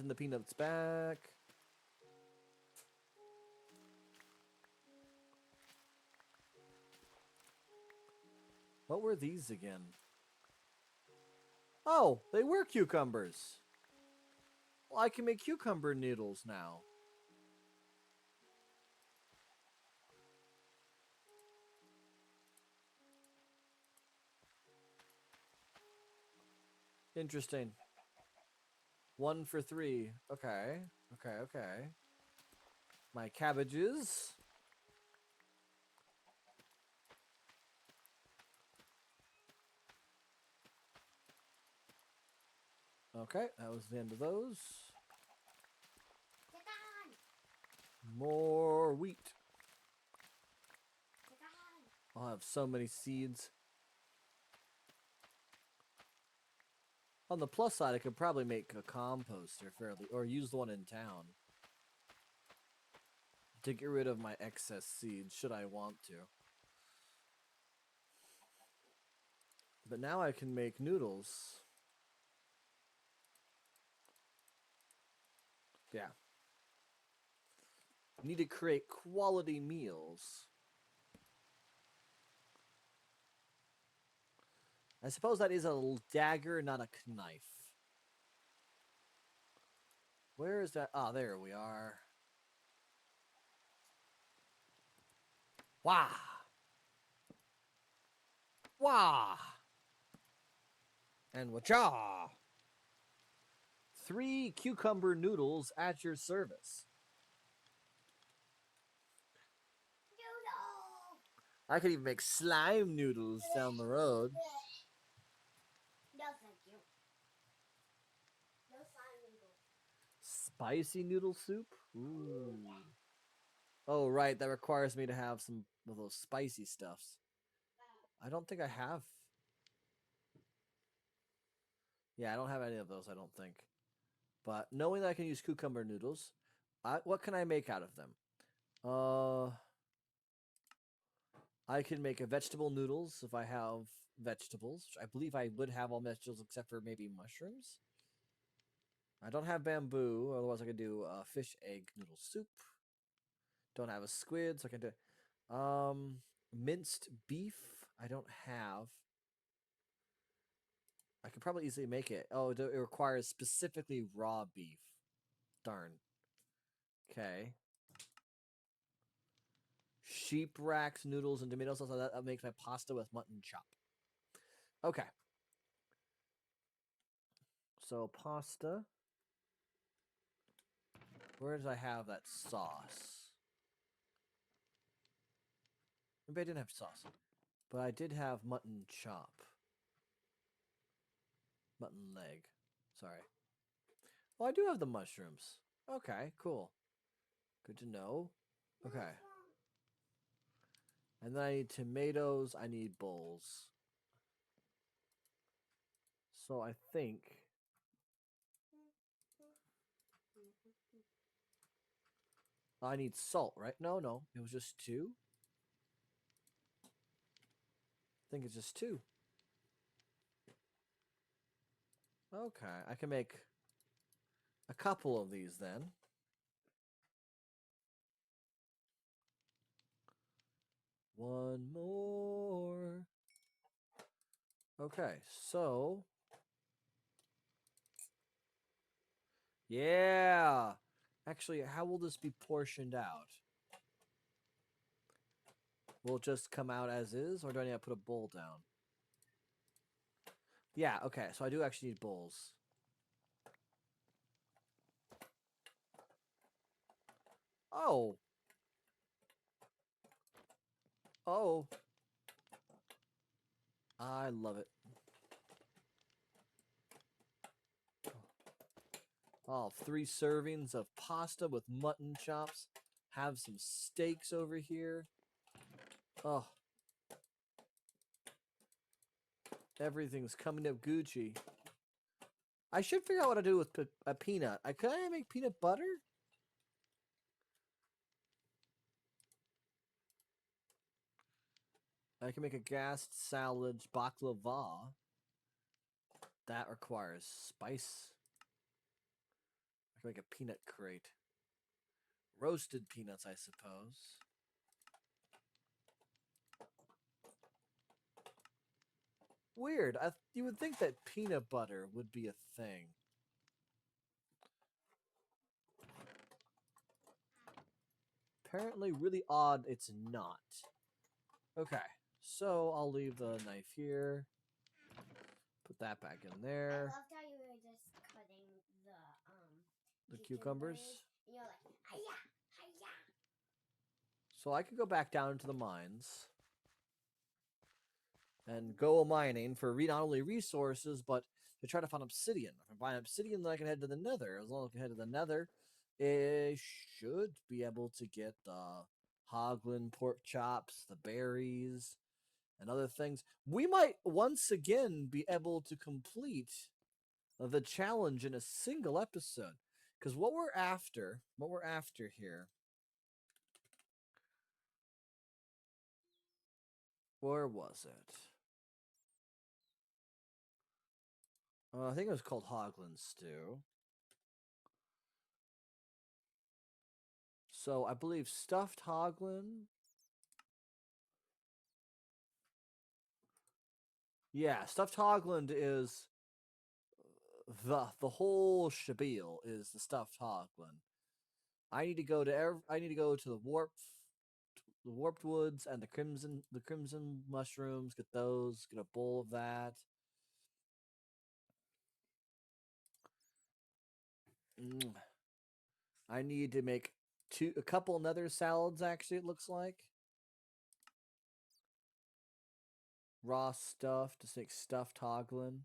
the peanuts back. What were these again? Oh, they were cucumbers. Well, I can make cucumber noodles now. Interesting. 1 for 3. Okay. Okay. My cabbages. Okay, that was the end of those. More wheat. I'll have so many seeds. On the plus side, I could probably make a composter fairly, or use the one in town to get rid of my excess seeds, should I want to. But now I can make noodles. Yeah. Need to create quality meals. I suppose that is a dagger, not a knife. Where is that? Ah, there we are. Wah! Wah! And wacha! 3 cucumber noodles at your service. Noodle! I could even make slime noodles down the road. No, thank you. No slime noodles. Spicy noodle soup? Ooh. Oh, right. That requires me to have some of those spicy stuffs. I don't think I have. Yeah, I don't have any of those, I don't think. But knowing that I can use cucumber noodles, what can I make out of them? I can make a vegetable noodles if I have vegetables. I believe I would have all vegetables except for maybe mushrooms. I don't have bamboo, otherwise I could do a fish egg noodle soup. Don't have a squid, so I can do minced beef. I don't have. I could probably easily make it. Oh, it requires specifically raw beef. Darn. Okay. Sheep racks, noodles, and tomato sauce. That makes my pasta with mutton chop. Okay. So pasta. Where did I have that sauce? Maybe I didn't have sauce. But I did have mutton chop. Mutton leg. Sorry. Well, I do have the mushrooms. Okay, cool. Good to know. Okay. And then I need tomatoes. I need bowls. So I think... I need salt, right? No. It was just 2. I think it's just 2. Okay, I can make a couple of these then. One more. Okay, so... Yeah! Actually, how will this be portioned out? Will it just come out as is, or do I need to put a bowl down? Yeah, okay, so I do actually need bowls. Oh! Oh! I love it. Oh, 3 servings of pasta with mutton chops. Have some steaks over here. Oh. Everything's coming up Gucci. I should figure out what to do with a peanut. Could I make peanut butter? I can make a gassed salad baklava. That requires spice. I can make a peanut crate. Roasted peanuts, I suppose. Weird. You would think that peanut butter would be a thing. Apparently, really odd. It's not. Okay, so I'll leave the knife here. Put that back in I there. loved how you were just cutting The cucumbers. And you're like, hiya, hiya. So I could go back down to the mines and go mining for not only resources, but to try to find obsidian. If I find obsidian, then I can head to the nether. As long as I can head to the nether, I should be able to get the hoglin pork chops, the berries, and other things. We might once again be able to complete the challenge in a single episode. Because what we're after here, where was it? I think it was called Hoglin Stew. So I believe stuffed hoglin. Yeah, stuffed hoglin is the whole shabil is the stuffed hoglin. I need to go to the warped woods and the crimson mushrooms. Get those. Get a bowl of that. I need to make a couple nether salads. Actually, it looks like raw stuff to make stuffed hoglin.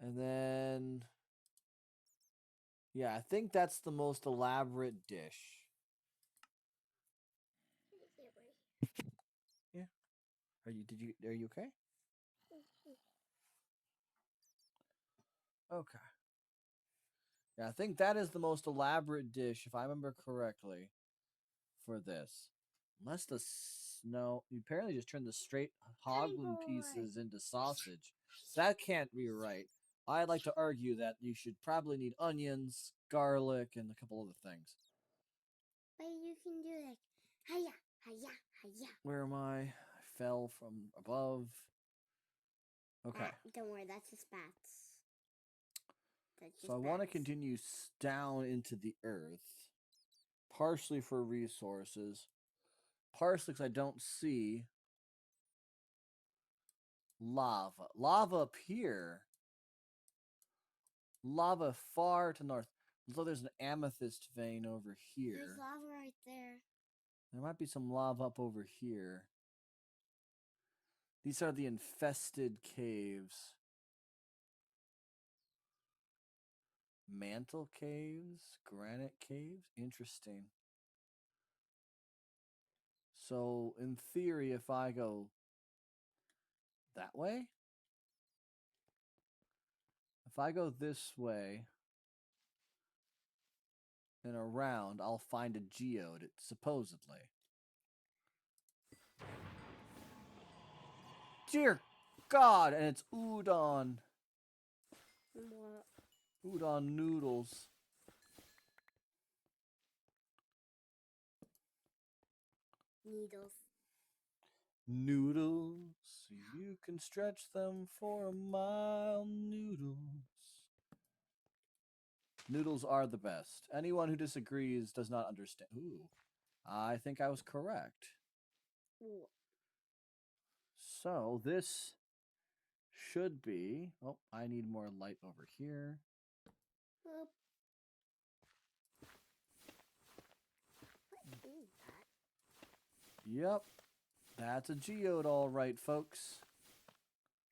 And then, yeah, I think that's the most elaborate dish. Yeah. Are you okay? Okay. Yeah, I think that is the most elaborate dish, if I remember correctly, for this. Unless the snow, you apparently just turned the straight hoglin pieces into sausage. So that can't be right. I'd like to argue that you should probably need onions, garlic, and a couple other things. But you can do like, hiya, hiya, hiya. Where am I? I fell from above. Okay. Don't worry, that's just bats. So I want to continue down into the earth, partially for resources, partially because I don't see lava. Lava up here. Lava far to north. Although there's an amethyst vein over here. There's lava right there. There might be some lava up over here. These are the infested caves. Mantle caves? Granite caves? Interesting. So, in theory, if I go that way, if I go this way and around, I'll find a geode, supposedly. Dear God, and it's udon. What? Udon noodles. Needles. Noodles, you can stretch them for a mile. Noodles. Noodles are the best. Anyone who disagrees does not understand. Ooh, I think I was correct. Ooh. So this should be... Oh, I need more light over here. What is that? Yep, that's a geode, all right, folks.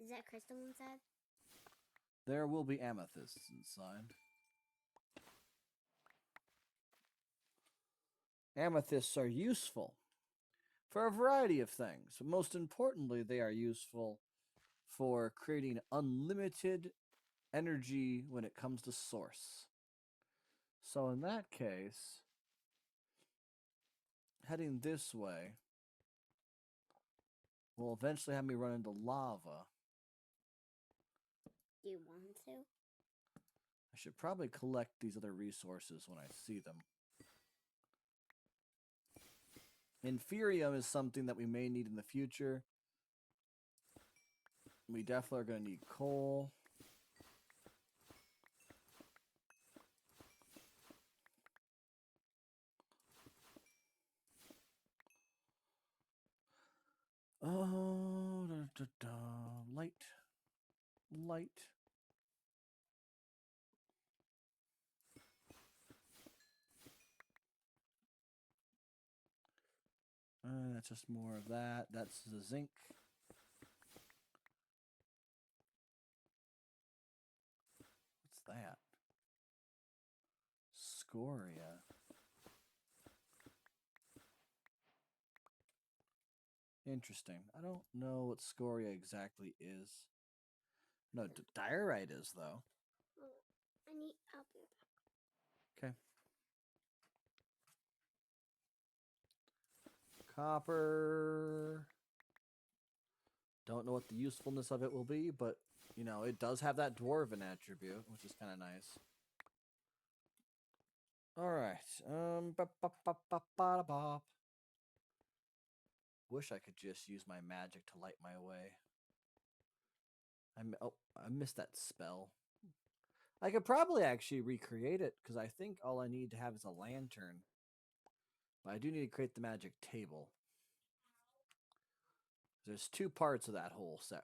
Is that crystal inside? There will be amethysts inside. Amethysts are useful for a variety of things. Most importantly, they are useful for creating unlimited energy when it comes to source. So in that case, heading this way will eventually have me run into lava. Do you want to? I should probably collect these other resources when I see them. Inferium is something that we may need in the future. We definitely are going to need coal. Oh, light. Light. That's just more of that. That's the zinc. What's that? Scoria. Interesting. I don't know what scoria exactly is. No, diorite is, though. Oh, I'll be back. Okay. Copper. Don't know what the usefulness of it will be, but, you know, it does have that dwarven attribute, which is kind of nice. All right. Ba-ba-ba-ba-ba-da-bop. Wish I could just use my magic to light my way. I missed that spell. I could probably actually recreate it, because I think all I need to have is a lantern. But I do need to create the magic table. There's 2 parts of that whole set.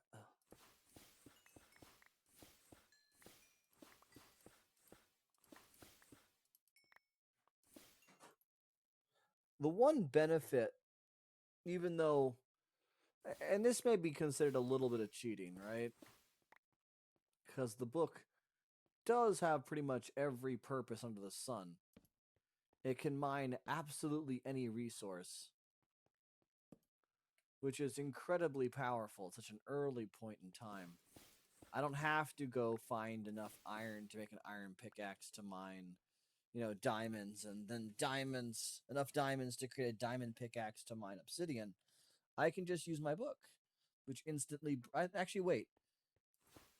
The one benefit, even though, and this may be considered a little bit of cheating, right? Because the book does have pretty much every purpose under the sun. It can mine absolutely any resource, which is incredibly powerful at such an early point in time. I don't have to go find enough iron to make an iron pickaxe to mine, you know, diamonds, and then enough diamonds to create a diamond pickaxe to mine obsidian. I can just use my book, which instantly. Actually, wait.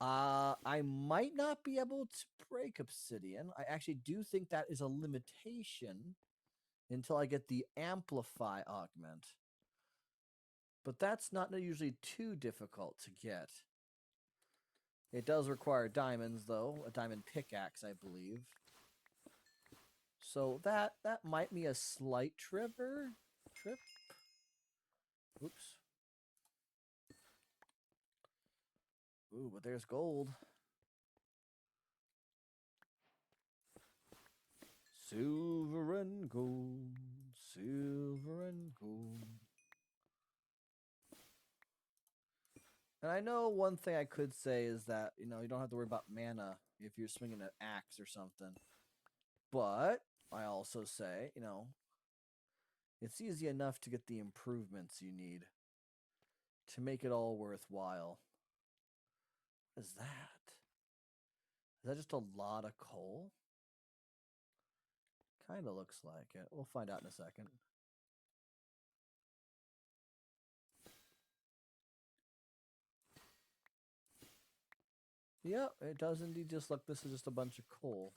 I might not be able to break obsidian. I actually do think that is a limitation until I get the amplify augment. But that's not usually too difficult to get. It does require diamonds, though. A diamond pickaxe, I believe. So that might be a slight trip. Oops. Ooh, but there's gold. Silver and gold. Silver and gold. And I know one thing I could say is that, you know, you don't have to worry about mana if you're swinging an axe or something. But I also say, you know, it's easy enough to get the improvements you need to make it all worthwhile. What is that? Is that just a lot of coal? Kind of looks like it. We'll find out in a second. Yep, it does indeed just look this is just a bunch of coal.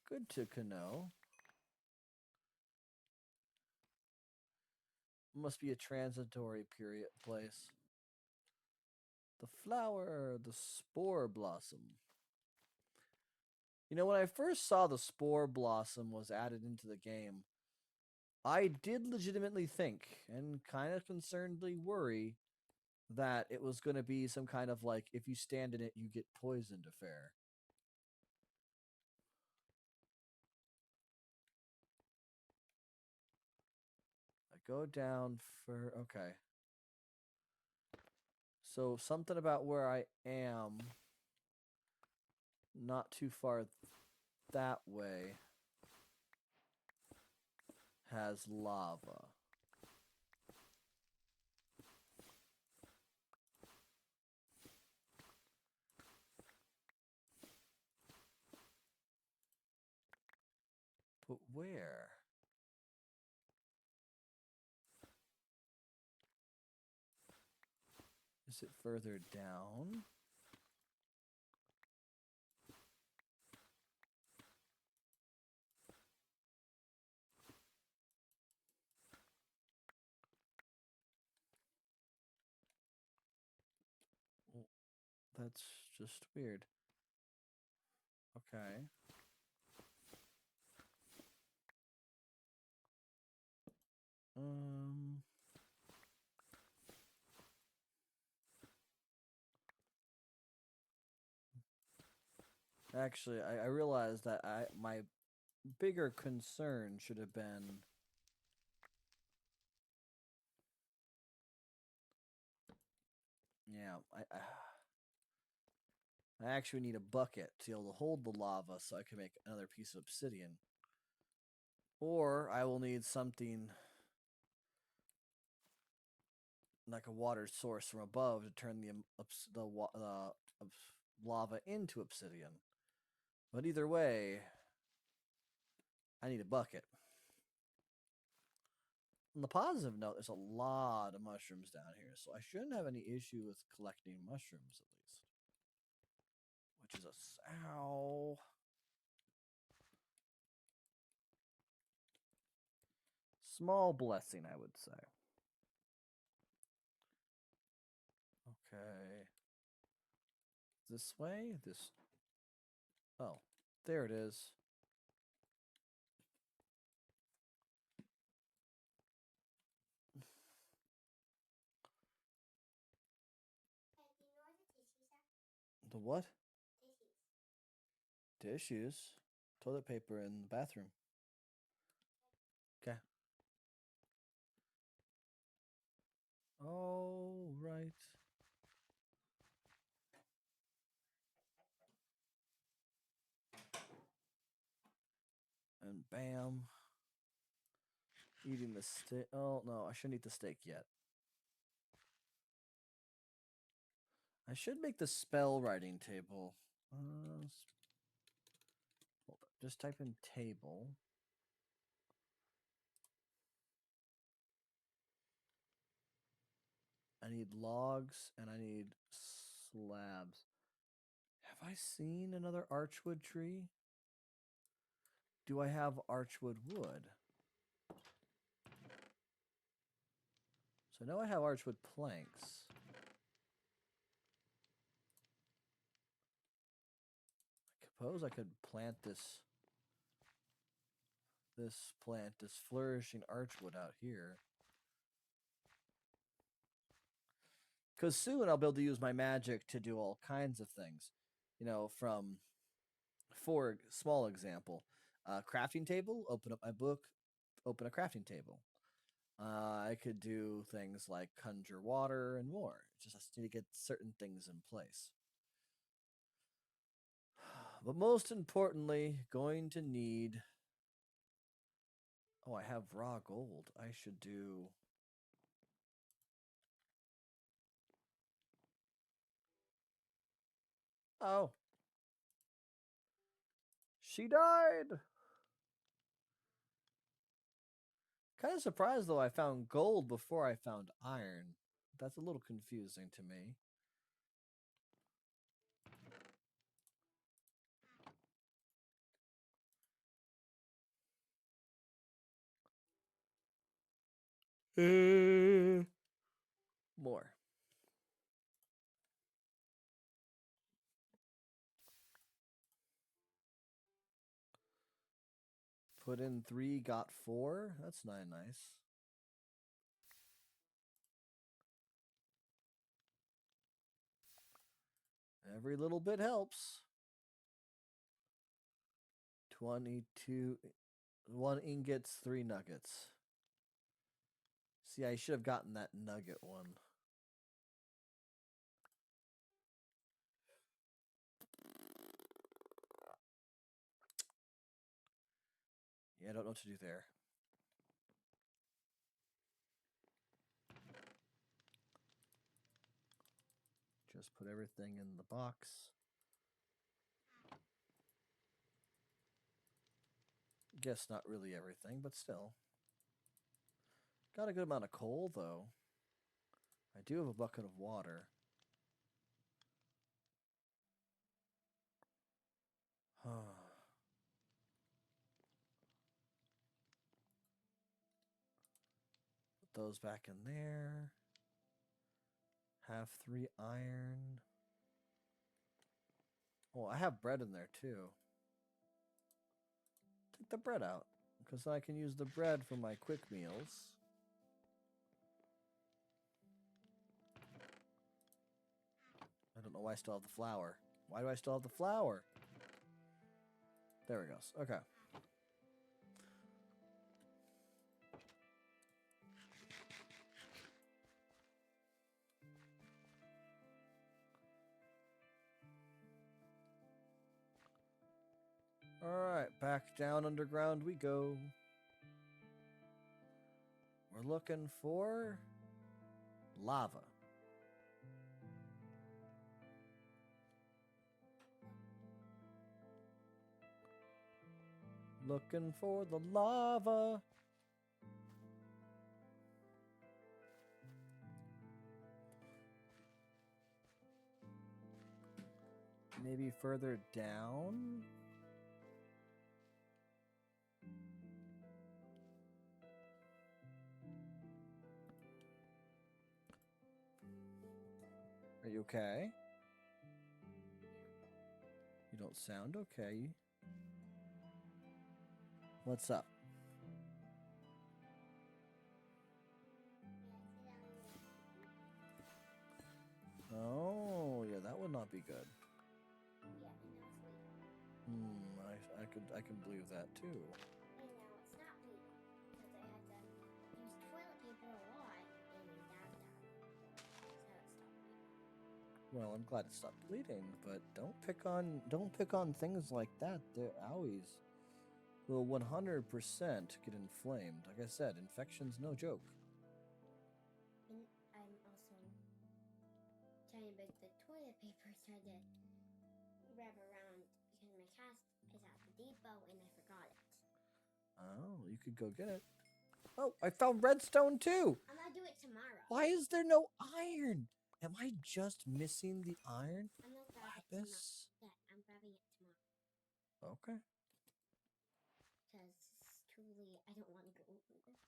Good to know. Must be a transitory period place. The flower, the spore blossom. You know, when I first saw the spore blossom was added into the game, I did legitimately think and kind of concernedly worry that it was going to be some kind of like, if you stand in it, you get poisoned affair. I go down for, okay. So something about where I am, not too far that way, has lava. But where? Is it further down? That's just weird. Okay. Um. Actually, I realized that my bigger concern should have been yeah, I actually need a bucket to be able to hold the lava so I can make another piece of obsidian. Or I will need something like a water source from above to turn the lava into obsidian. But either way, I need a bucket. On the positive note, there's a lot of mushrooms down here, so I shouldn't have any issue with collecting mushrooms at least. Which is a ow. Small blessing, I would say. Okay. This way? This. Oh, there it is. The what? Tissues. Toilet paper in the bathroom. Okay. Oh, right. And bam. Eating the steak. Oh, no, I shouldn't eat the steak yet. I should make the spell writing table. Hold up. Just type in table. I need logs and I need slabs. Have I seen another archwood tree? Do I have archwood wood? So I know I have archwood planks. I suppose I could plant this flourishing archwood out here. Because soon I'll be able to use my magic to do all kinds of things. You know, from, for small example, crafting table, open up my book, open a crafting table. I could do things like conjure water and more. Just need to get certain things in place. But most importantly, going to need... Oh, I have raw gold. I should do... Oh. She died! Kind of surprised, though, I found gold before I found iron. That's a little confusing to me. More. Put in 3, got 4. That's not nice. Every little bit helps. 22. 1 ingots, 3 nuggets. See, I should have gotten that nugget one. Yeah, I don't know what to do there. Just put everything in the box. Guess not really everything, but still. Got a good amount of coal, though. I do have a bucket of water. Put those back in there. Have 3 iron. Well, I have bread in there too. Take the bread out, because I can use the bread for my quick meals. I don't know why I still have the flour. Why do I still have the flour? There it goes. Okay. Alright, back down underground we go. We're looking for lava. Looking for the lava. Maybe further down? Are you okay? You don't sound okay. What's up? Oh, yeah, that would not be good. Yeah, and now it's bleeding. I can believe that too. And now it's not bleeding because I had to use toilet paper a lot, and now it's done. So it stopped bleeding. Well, I'm glad it stopped bleeding, but don't pick on things like that. They're owies. Will 100% get inflamed. Like I said, infection's no joke. And I'm also trying to make the toilet paper trying to wrap around because my cast is at the depot and I forgot it. Oh, you could go get it. Oh, I found redstone too. I'm gonna do it tomorrow. Why is there no iron? Am I just missing the iron? I'm gonna grab it tomorrow. Lapis? Yeah, I'm grabbing it tomorrow Okay. because truly I don't want to go over this.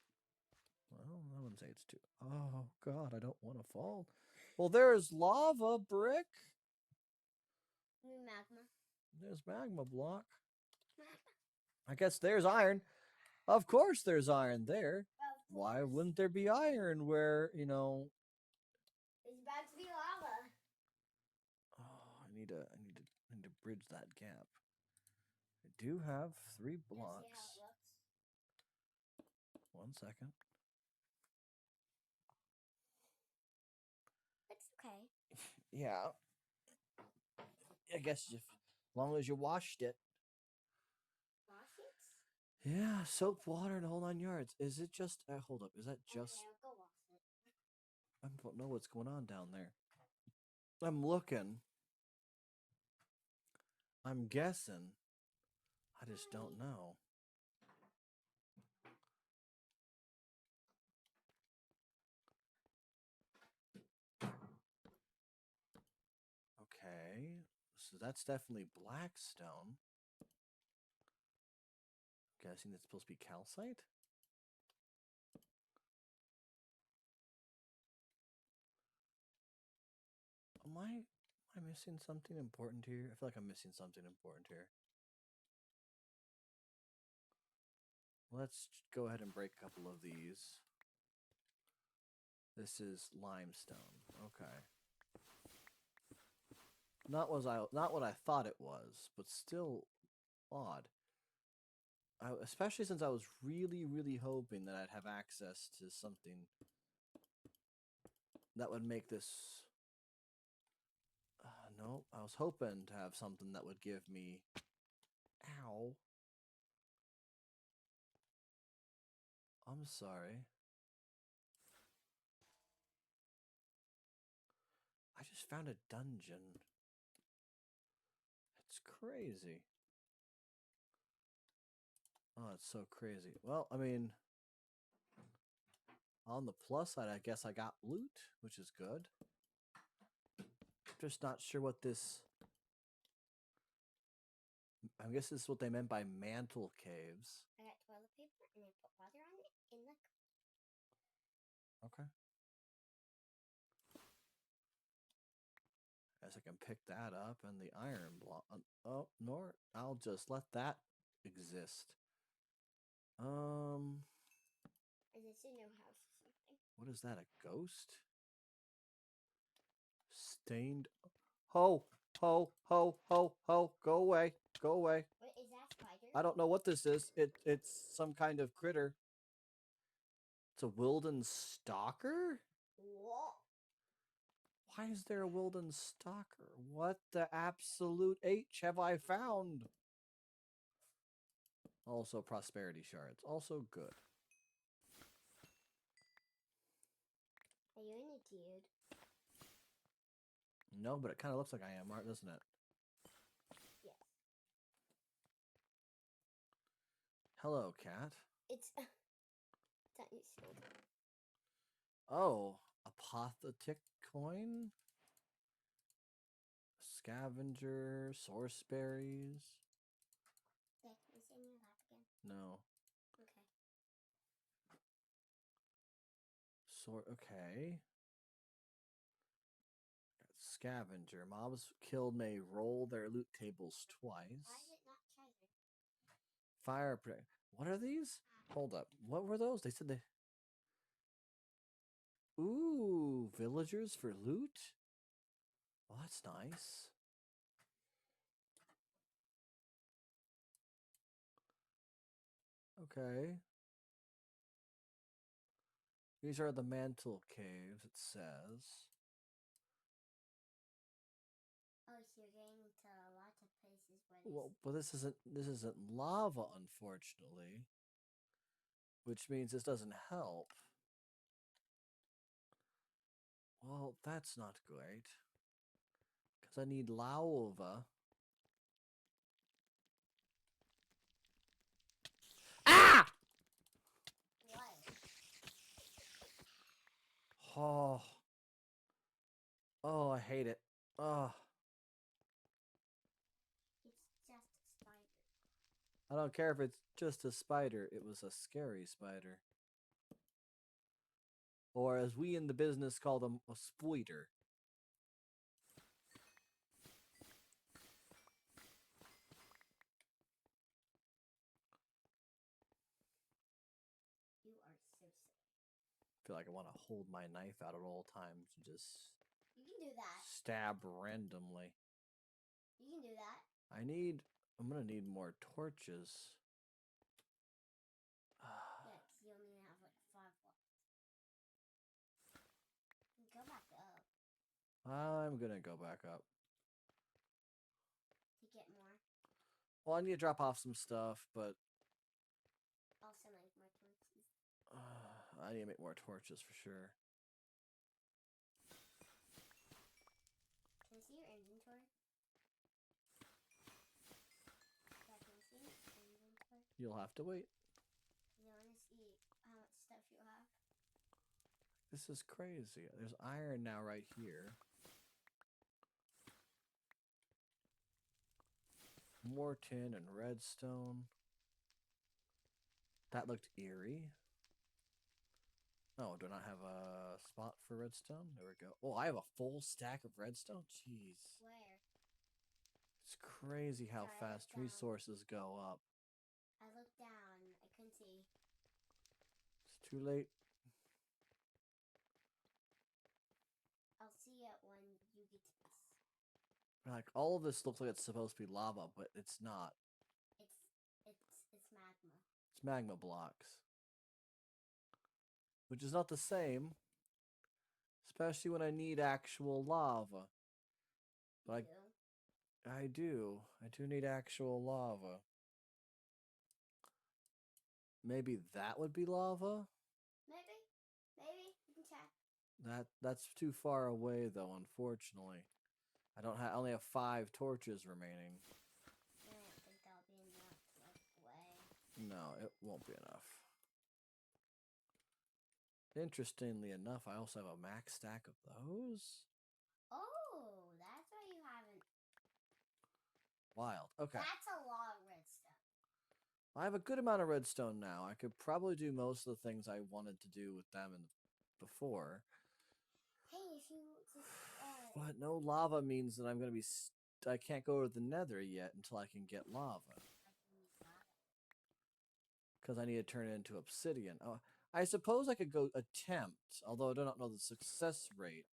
Well, I wouldn't say it's too. Oh God, I don't want to fall. Well, there's lava brick. Magma. There's magma block. Magma. I guess there's iron. Of course, there's iron there. Of Why course. wouldn't there be iron where It's about to be lava. Oh, I need to bridge that gap. I do have 3 blocks. Let's see how it looks. 1 second. It's okay. Yeah. I guess as long as you washed it. Wash it? Yeah, soap, water, and the whole 9 yards. Is it just? Hold up. Is that just? Okay, I'll go wash it. I don't know what's going on down there. I'm looking. I'm guessing. I just don't know. Okay, so that's definitely black stone. Guessing it's supposed to be calcite. Am I missing something important here? I feel like I'm missing something important here. Let's go ahead and break a couple of these. This is limestone. Okay. Not what I thought it was, but still odd. Especially since I was really, really hoping that I'd have access to something that would make this. No, I was hoping to have something that would give me. Ow. I'm sorry. I just found a dungeon. It's crazy. Oh, it's so crazy. Well, I mean, on the plus side, I guess I got loot, which is good. Just not sure what this. I guess this is what they meant by mantle caves. I got toilet paper and I put water on it in the cup. Okay. guess I can pick that up and the iron block. Oh, nor I'll just let that exist. Is this a new house or something? What is that? A ghost? Stained. Ho, ho, ho, ho, ho. Go away. Go away. What is that, spider? I don't know what this is. It's some kind of critter. It's a Wilden stalker? What? Why is there a Wilden stalker? What the absolute H have I found? Also prosperity shards. Also good. Are you in a dude? No, but it kind of looks like I am, doesn't it? Yes. Hello, cat. It's not you snake. Oh, apothetic coin? Scavenger, source berries. There, can you say in your lap again? No. Okay. Okay. Scavenger. Mobs killed may roll their loot tables twice. Why is it not treasure? Fire. What are these? Hold up. What were those? They said they. Ooh, villagers for loot? Oh, that's nice. Okay. These are the mantle caves, it says. Oh, so you're getting to lots of places where Well, but this isn't lava, unfortunately. Which means this doesn't help. Well, that's not great. Because I need lava. Ah! What? Oh. Oh, I hate it. Oh. It's just a spider. I don't care if it's just a spider. It was a scary spider. Or as we in the business call them, a spoiter. You are so sick. I feel like I want to hold my knife out at all times and just You can do that. stab randomly. You can do that. I'm gonna need more torches. Yeah, because you only have like 5 left. Go back up I'm gonna go back up. to get more. Well, I need to drop off some stuff, but Also, like more torches. I need to make more torches for sure. Can I see your inventory? Yeah, can I see your inventory? You'll have to wait. I want to see how much stuff you have. This is crazy. There's iron now right here. More tin and redstone. That looked eerie. Oh, do I not have a spot for redstone? There we go. Oh, I have a full stack of redstone? Jeez. Where? It's crazy how Sorry, I fast looked down. resources go up. I looked down. I couldn't see. It's too late. I'll see it when you get to this. Like, all of this looks like it's supposed to be lava, but it's not. It's magma. It's magma blocks. Which is not the same. Especially when I need actual lava. But I do. I do need actual lava. Maybe that would be lava? Maybe. You can check. That's too far away though, unfortunately. I only have 5 torches remaining. I don't think that'll be enough. Like, way. No, it won't be enough. Interestingly enough, I also have a max stack of those. Oh, that's why you haven't. Wild. Okay. That's a lot of redstone. I have a good amount of redstone now. I could probably do most of the things I wanted to do with them before. Hey, if you just But no lava means that I'm gonna be. I can't go to the Nether yet until I can get lava. Because I need to turn it into obsidian. Oh, I suppose I could go attempt, although I do not know the success rate,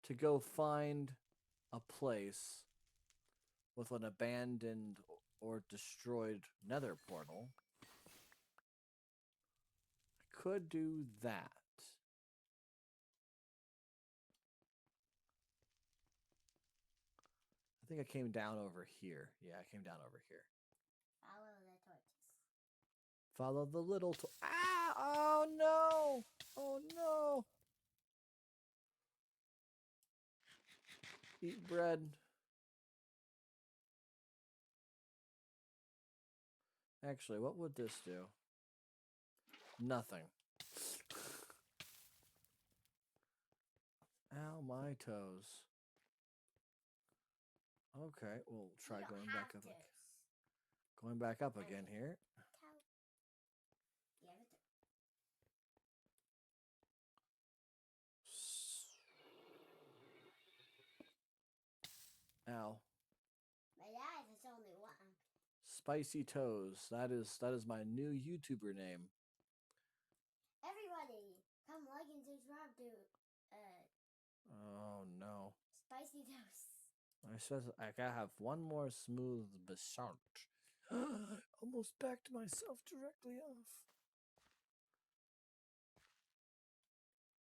to go find a place with an abandoned or destroyed Nether portal. I could do that. I think I came down over here. Yeah, I came down over here. Follow the torches. Follow the little ah! Oh no! Oh no! Eat bread. Actually, what would this do? Nothing. Ow, my toes. Okay, we'll try You don't going have back up. toes. Going back up again here. You have a toe. Ow. But yeah, there's only one. Spicy Toes. That is my new YouTuber name. Everybody, come like and subscribe to Oh no. Spicy Toast. I said I gotta have one more smooth basalt. Almost backed myself directly off.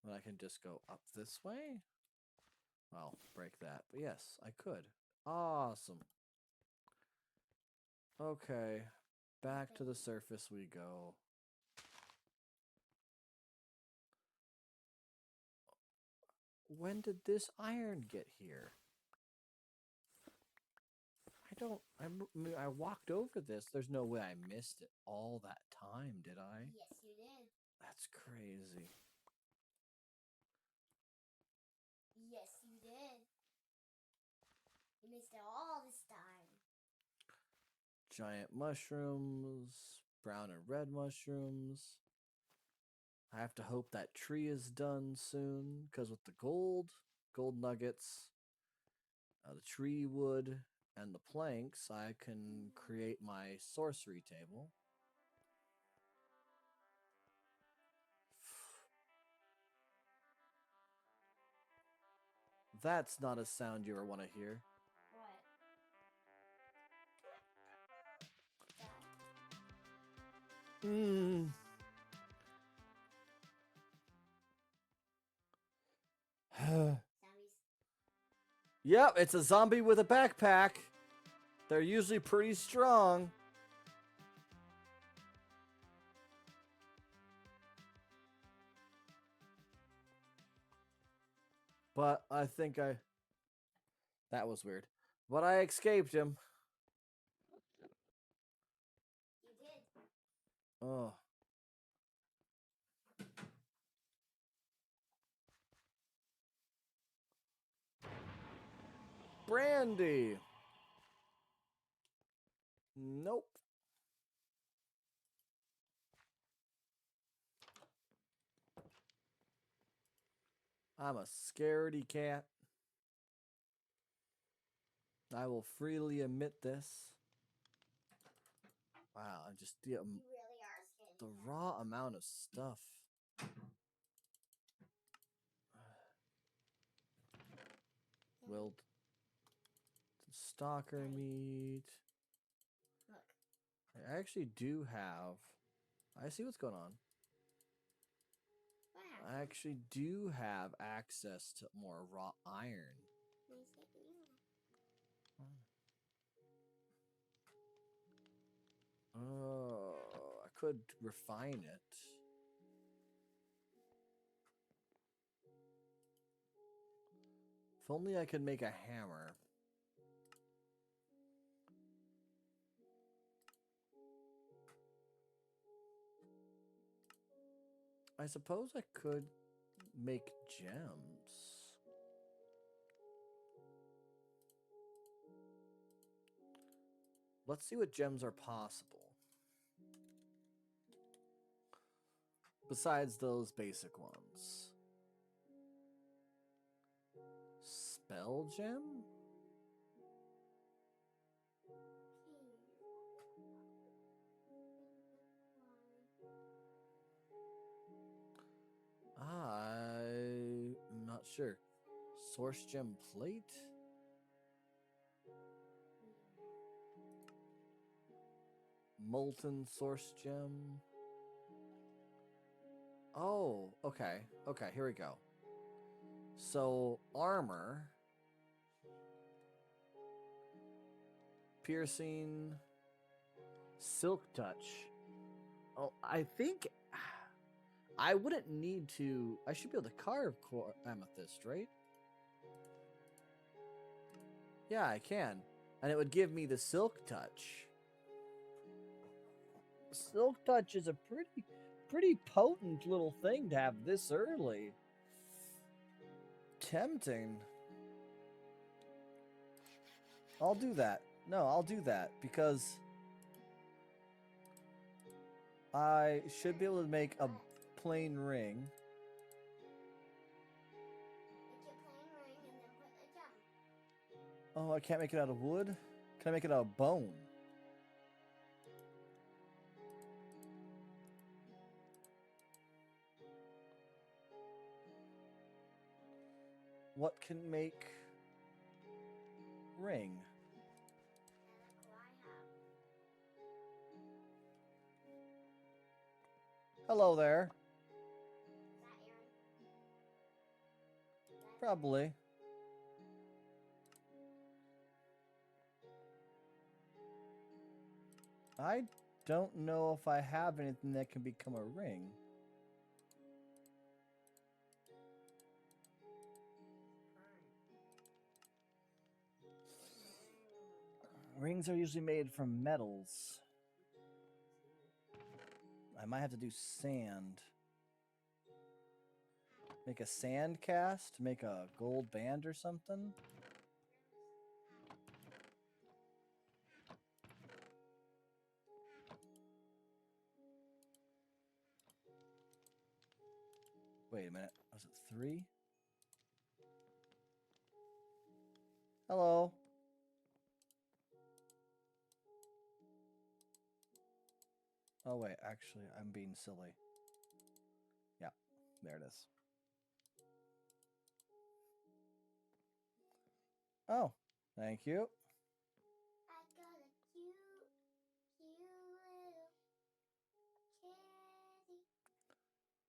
But I can just go up this way? Well, break that. But yes, I could. Awesome. Okay. Back to the surface we go. When did this iron get here? I walked over this. There's no way I missed it all that time, did I? Yes, you did. That's crazy. Yes, you did. You missed it all this time. Giant mushrooms, brown and red mushrooms. I have to hope that tree is done soon, because with the gold nuggets, the tree wood, and the planks, I can create my sorcery table. That's not a sound you ever want to hear. What? Hmm. Zombies. Yep, it's a zombie with a backpack. They're usually pretty strong. But I think that was weird. But I escaped him. You did. Oh. Brandy. Nope. I'm a scaredy cat. I will freely admit this. Wow, I'm just You really are scared. the raw amount of stuff. Willed stalker meat. Look. I actually do have. I see what's going on. What I happened? actually do have access to more raw iron. Oh, I could refine it. If only I could make a hammer. I suppose I could make gems. Let's see what gems are possible. Besides those basic ones. spell gem? I'm not sure. Source gem plate? Molten source gem? Oh, okay. Okay, here we go. So, armor. Piercing. Silk touch. Oh, I think I wouldn't need to. I should be able to carve amethyst, right? Yeah, I can. And it would give me the silk touch. Silk touch is a pretty potent little thing to have this early. Tempting. I'll do that. No, I'll do that because I should be able to make a plain ring. Oh, I can't make it out of wood? Can I make it out of bone? What can make ring? Hello there. Probably. I don't know if I have anything that can become a ring. Rings are usually made from metals. I might have to do sand. Make a sand cast? Make a gold band or something? Wait a minute. Was it 3? Hello. Oh, wait. Actually, I'm being silly. Yeah, there it is. Oh, thank you. I got a cute, cute little kitty.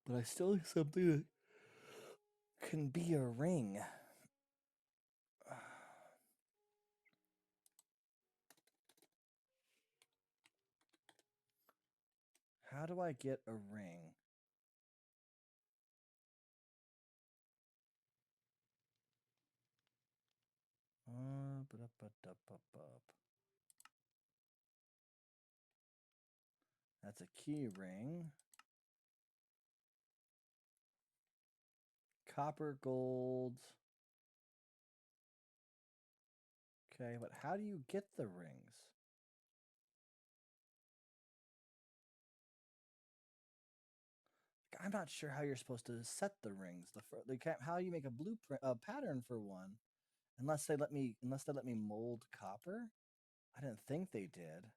But I still need something that can be a ring. How do I get a ring? That's a key ring. Copper, gold. Okay, but how do you get the rings? I'm not sure how you're supposed to set the rings. They can't. How do you make a blueprint, a pattern for one? Unless they let me mold copper. I didn't think they did.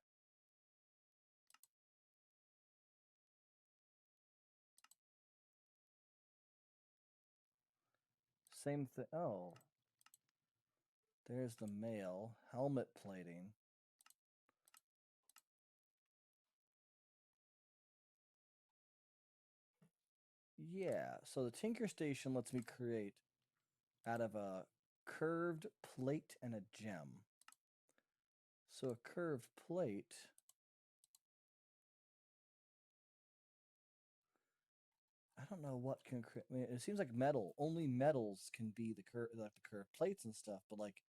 Same thing. Oh, there's the mail helmet plating. Yeah. So the Tinker Station lets me create out of a curved plate and a gem. So a curved plate. I don't know what can create. I mean, it seems like metal. Only metals can be like the curved plates and stuff. But like,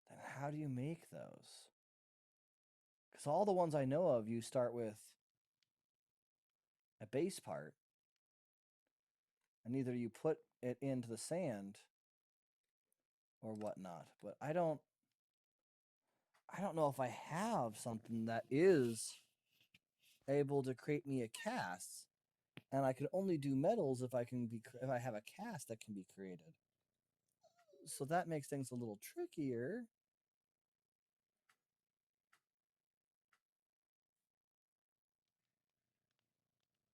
then how do you make those? Because all the ones I know of, you start with a base part, and either you put it into the sand or whatnot. But I don't know if I have something that is able to create me a cast, and I can only do metals if I have a cast that can be created. So that makes things a little trickier.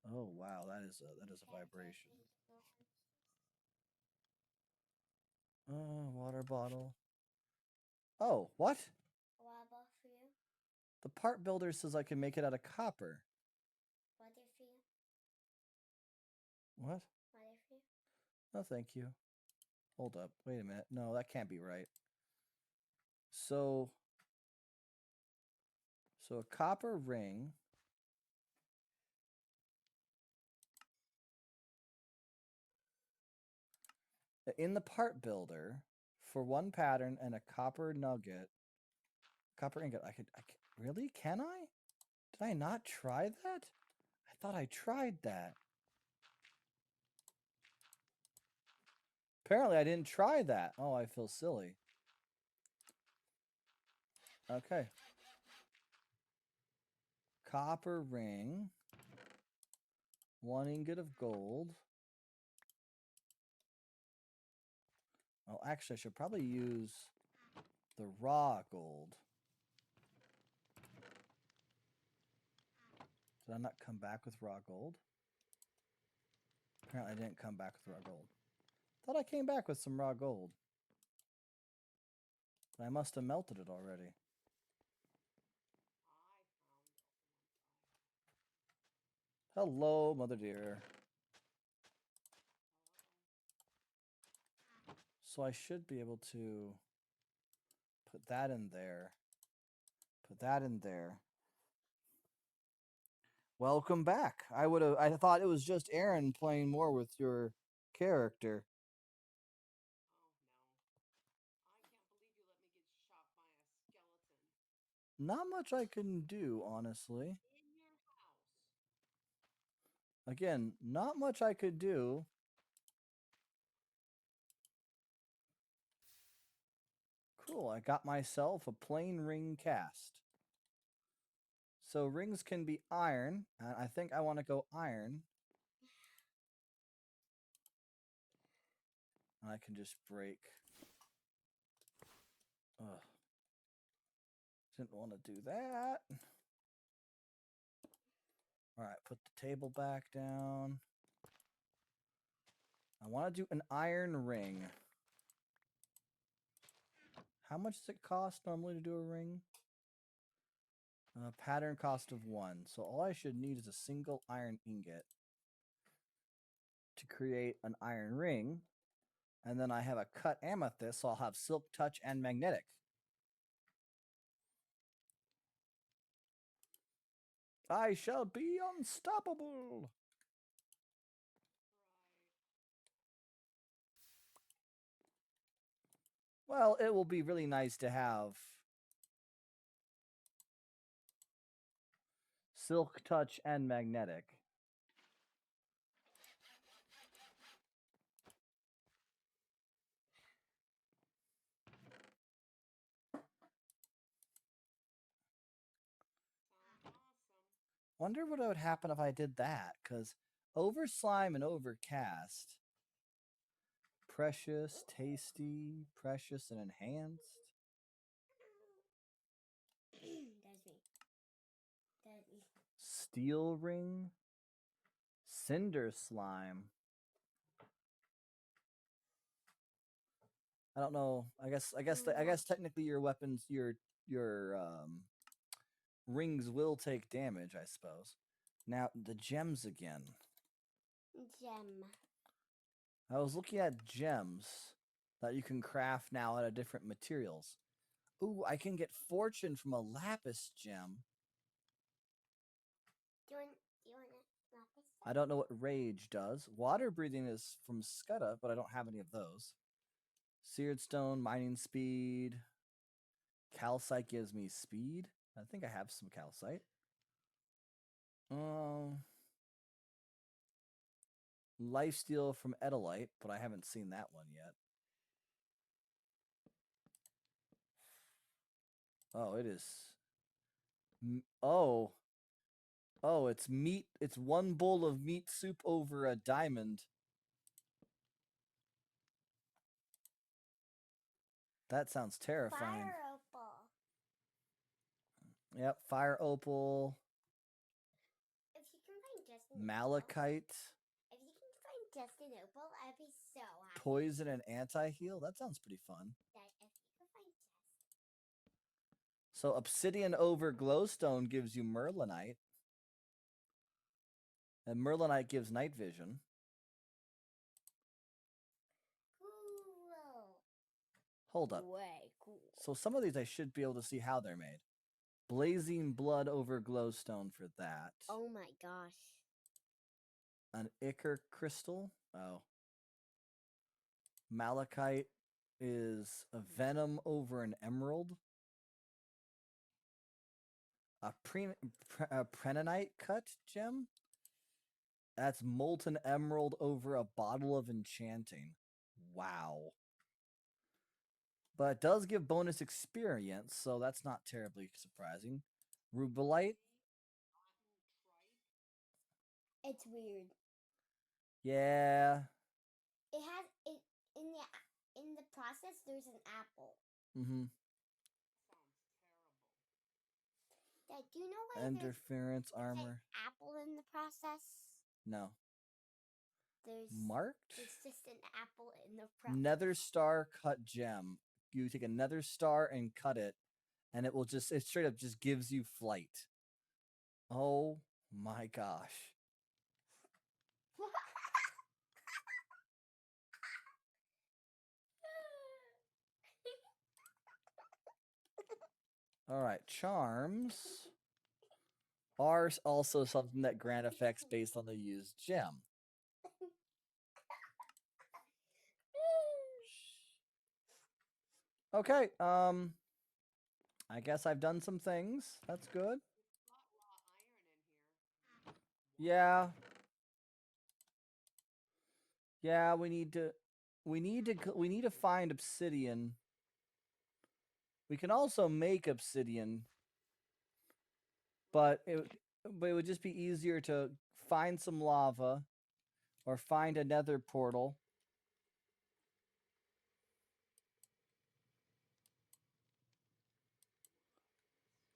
Oh wow, that is a vibration. Water bottle. Oh, what? A water bottle for you. The part builder says I can make it out of copper. Water for you. What? Water for you. No, thank you. Hold up. Wait a minute. No, that can't be right. So a copper ring. In the part builder, for one pattern and a copper nugget, copper ingot, I could really? Can I? Did I not try that? I thought I tried that. Apparently I didn't try that. Oh, I feel silly. Okay. Copper ring. 1 ingot of gold. Well, actually, I should probably use the raw gold. Did I not come back with raw gold? Apparently, I didn't come back with raw gold. Thought I came back with some raw gold. But I must have melted it already. Hello, Mother Dear. So I should be able to put that in there. Put that in there. Welcome back. I thought it was just Aaron playing more with your character. Not much I can do, honestly. Again, not much I could do. Cool, I got myself a plain ring cast. So rings can be iron, and I think I want to go iron. And I can just break. Ugh. Didn't want to do that. Alright, put the table back down. I want to do an iron ring. How much does it cost normally to do a ring? Pattern cost of 1. So all I should need is a single iron ingot to create an iron ring. And then I have a cut amethyst, so I'll have silk touch and magnetic. I shall be unstoppable. Well, it will be really nice to have silk touch and magnetic. Wonder what would happen if I did that, because over slime and overcast. Precious, tasty, precious, and enhanced. That's me. That's me. Steel ring. Cinder slime. I don't know. I guess technically your weapons, your rings will take damage, I suppose. Now the gems again. Gem. I was looking at gems that you can craft now out of different materials. Ooh, I can get fortune from a lapis gem. Do you want a lapis? I don't know what rage does. Water breathing is from Scudda, but I don't have any of those. Seared stone, mining speed. Calcite gives me speed. I think I have some calcite. Lifesteal from Edolite, but I haven't seen that one yet. Oh, it is. Oh. Oh, it's meat. It's 1 bowl of meat soup over a diamond. That sounds terrifying. Fire opal. Yep, fire opal, If you can find just an opal, malachite, if you can find just an opal, I'd be so happy. poison, and anti-heal. That sounds pretty fun. That if you can find just. So obsidian over glowstone gives you merlinite. And merlinite gives night vision. Cool. Hold up. Way cool. So some of these I should be able to see how they're made. Blazing blood over glowstone for that. Oh my gosh. An ichor crystal. Oh. Malachite is a venom over an emerald. A preninite cut gem. That's molten emerald over a bottle of enchanting. Wow. But it does give bonus experience, so that's not terribly surprising. Rubelite. It's weird. Yeah. It has it in the process. There's an apple. Mm-hmm. Dad, do you know why Interference there's armor. an apple in the process? No. There's Marked? It's just an apple in the process. Nether star cut gem. You take a nether star and cut it, and it straight up just gives you flight. Oh my gosh. All right, charms are also something that grant effects based on the used gem. Okay, I guess I've done some things. That's good. Yeah. Yeah, we need to find obsidian. We can also make obsidian, but it would just be easier to find some lava or find a nether portal.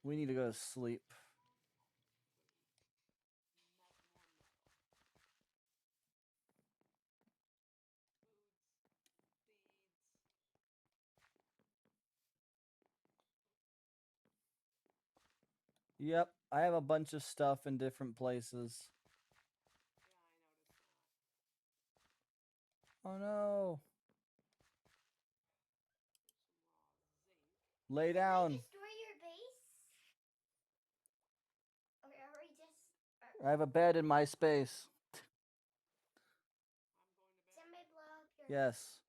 We need to go to sleep. Yep, I have a bunch of stuff in different places. Oh no. Lay down. Destroy your base? Or are we just? I have a bed in my space. Somebody blow up your. Yes.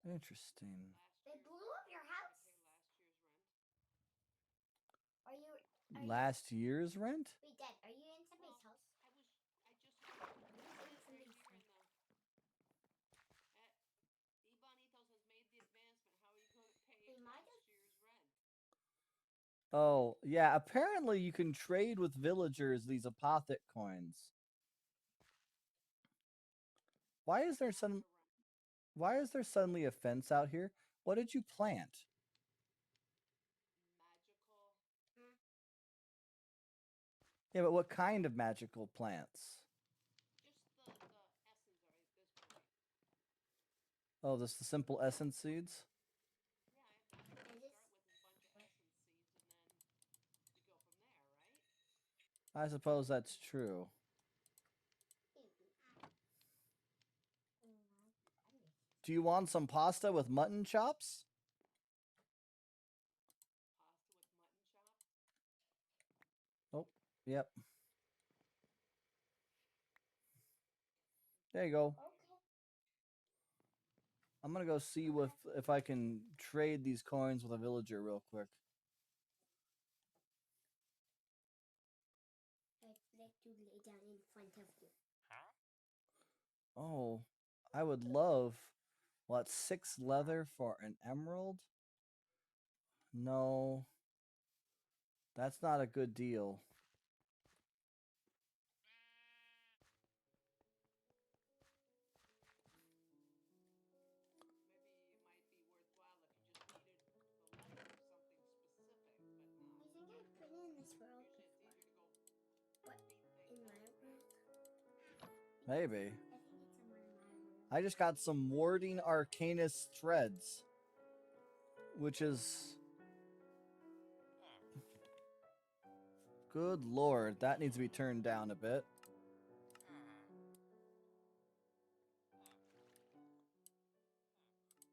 Interesting. They blew up your house. Are you Last year's rent? Wait, Dad, are you in somebody's house? They might have. Oh, yeah, apparently you can trade with villagers these apothic coins. Why is there suddenly a fence out here? What did you plant? Yeah, but what kind of magical plants? Oh, this the simple essence seeds? I suppose that's true. Do you want some pasta with mutton chops? Oh, yep. There you go. Okay. I'm gonna go see if I can trade these coins with a villager real quick. I'd like to lay down in front of you. Oh, I would love, what, 6 leather for an emerald? No, that's not a good deal. Maybe. I think it's somewhere in my room. I just got some warding arcanus threads, which is good lord, that needs to be turned down a bit.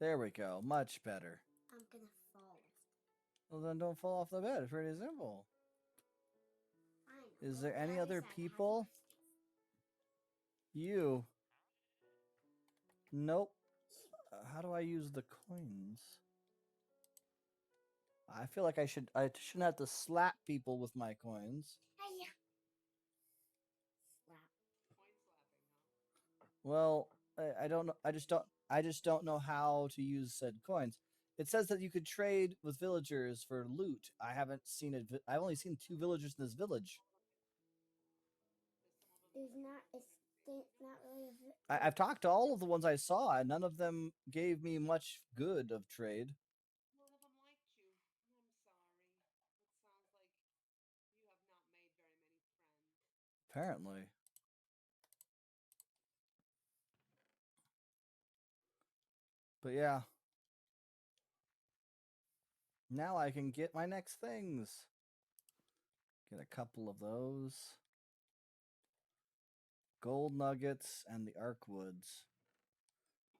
There we go, much better. I'm gonna fall. Well, then don't fall off the bed. It's pretty simple. Fine. Is Go there to the any other other side, have people? more space. You. Nope. How do I use the coins? I feel like I shouldn't have to slap people with my coins. Hiya. Slap. Well, I don't know. I just don't know how to use said coins. It says that you could trade with villagers for loot. I haven't seen it. I've only seen 2 villagers in this village. There's not. It's not really a. I've talked to all of the ones I saw, and none of them gave me much good of trade. None of them liked you. I'm sorry. It sounds like you have not made very many friends. Apparently. But yeah. Now I can get my next things. Get a couple of those. Gold nuggets and the arc woods.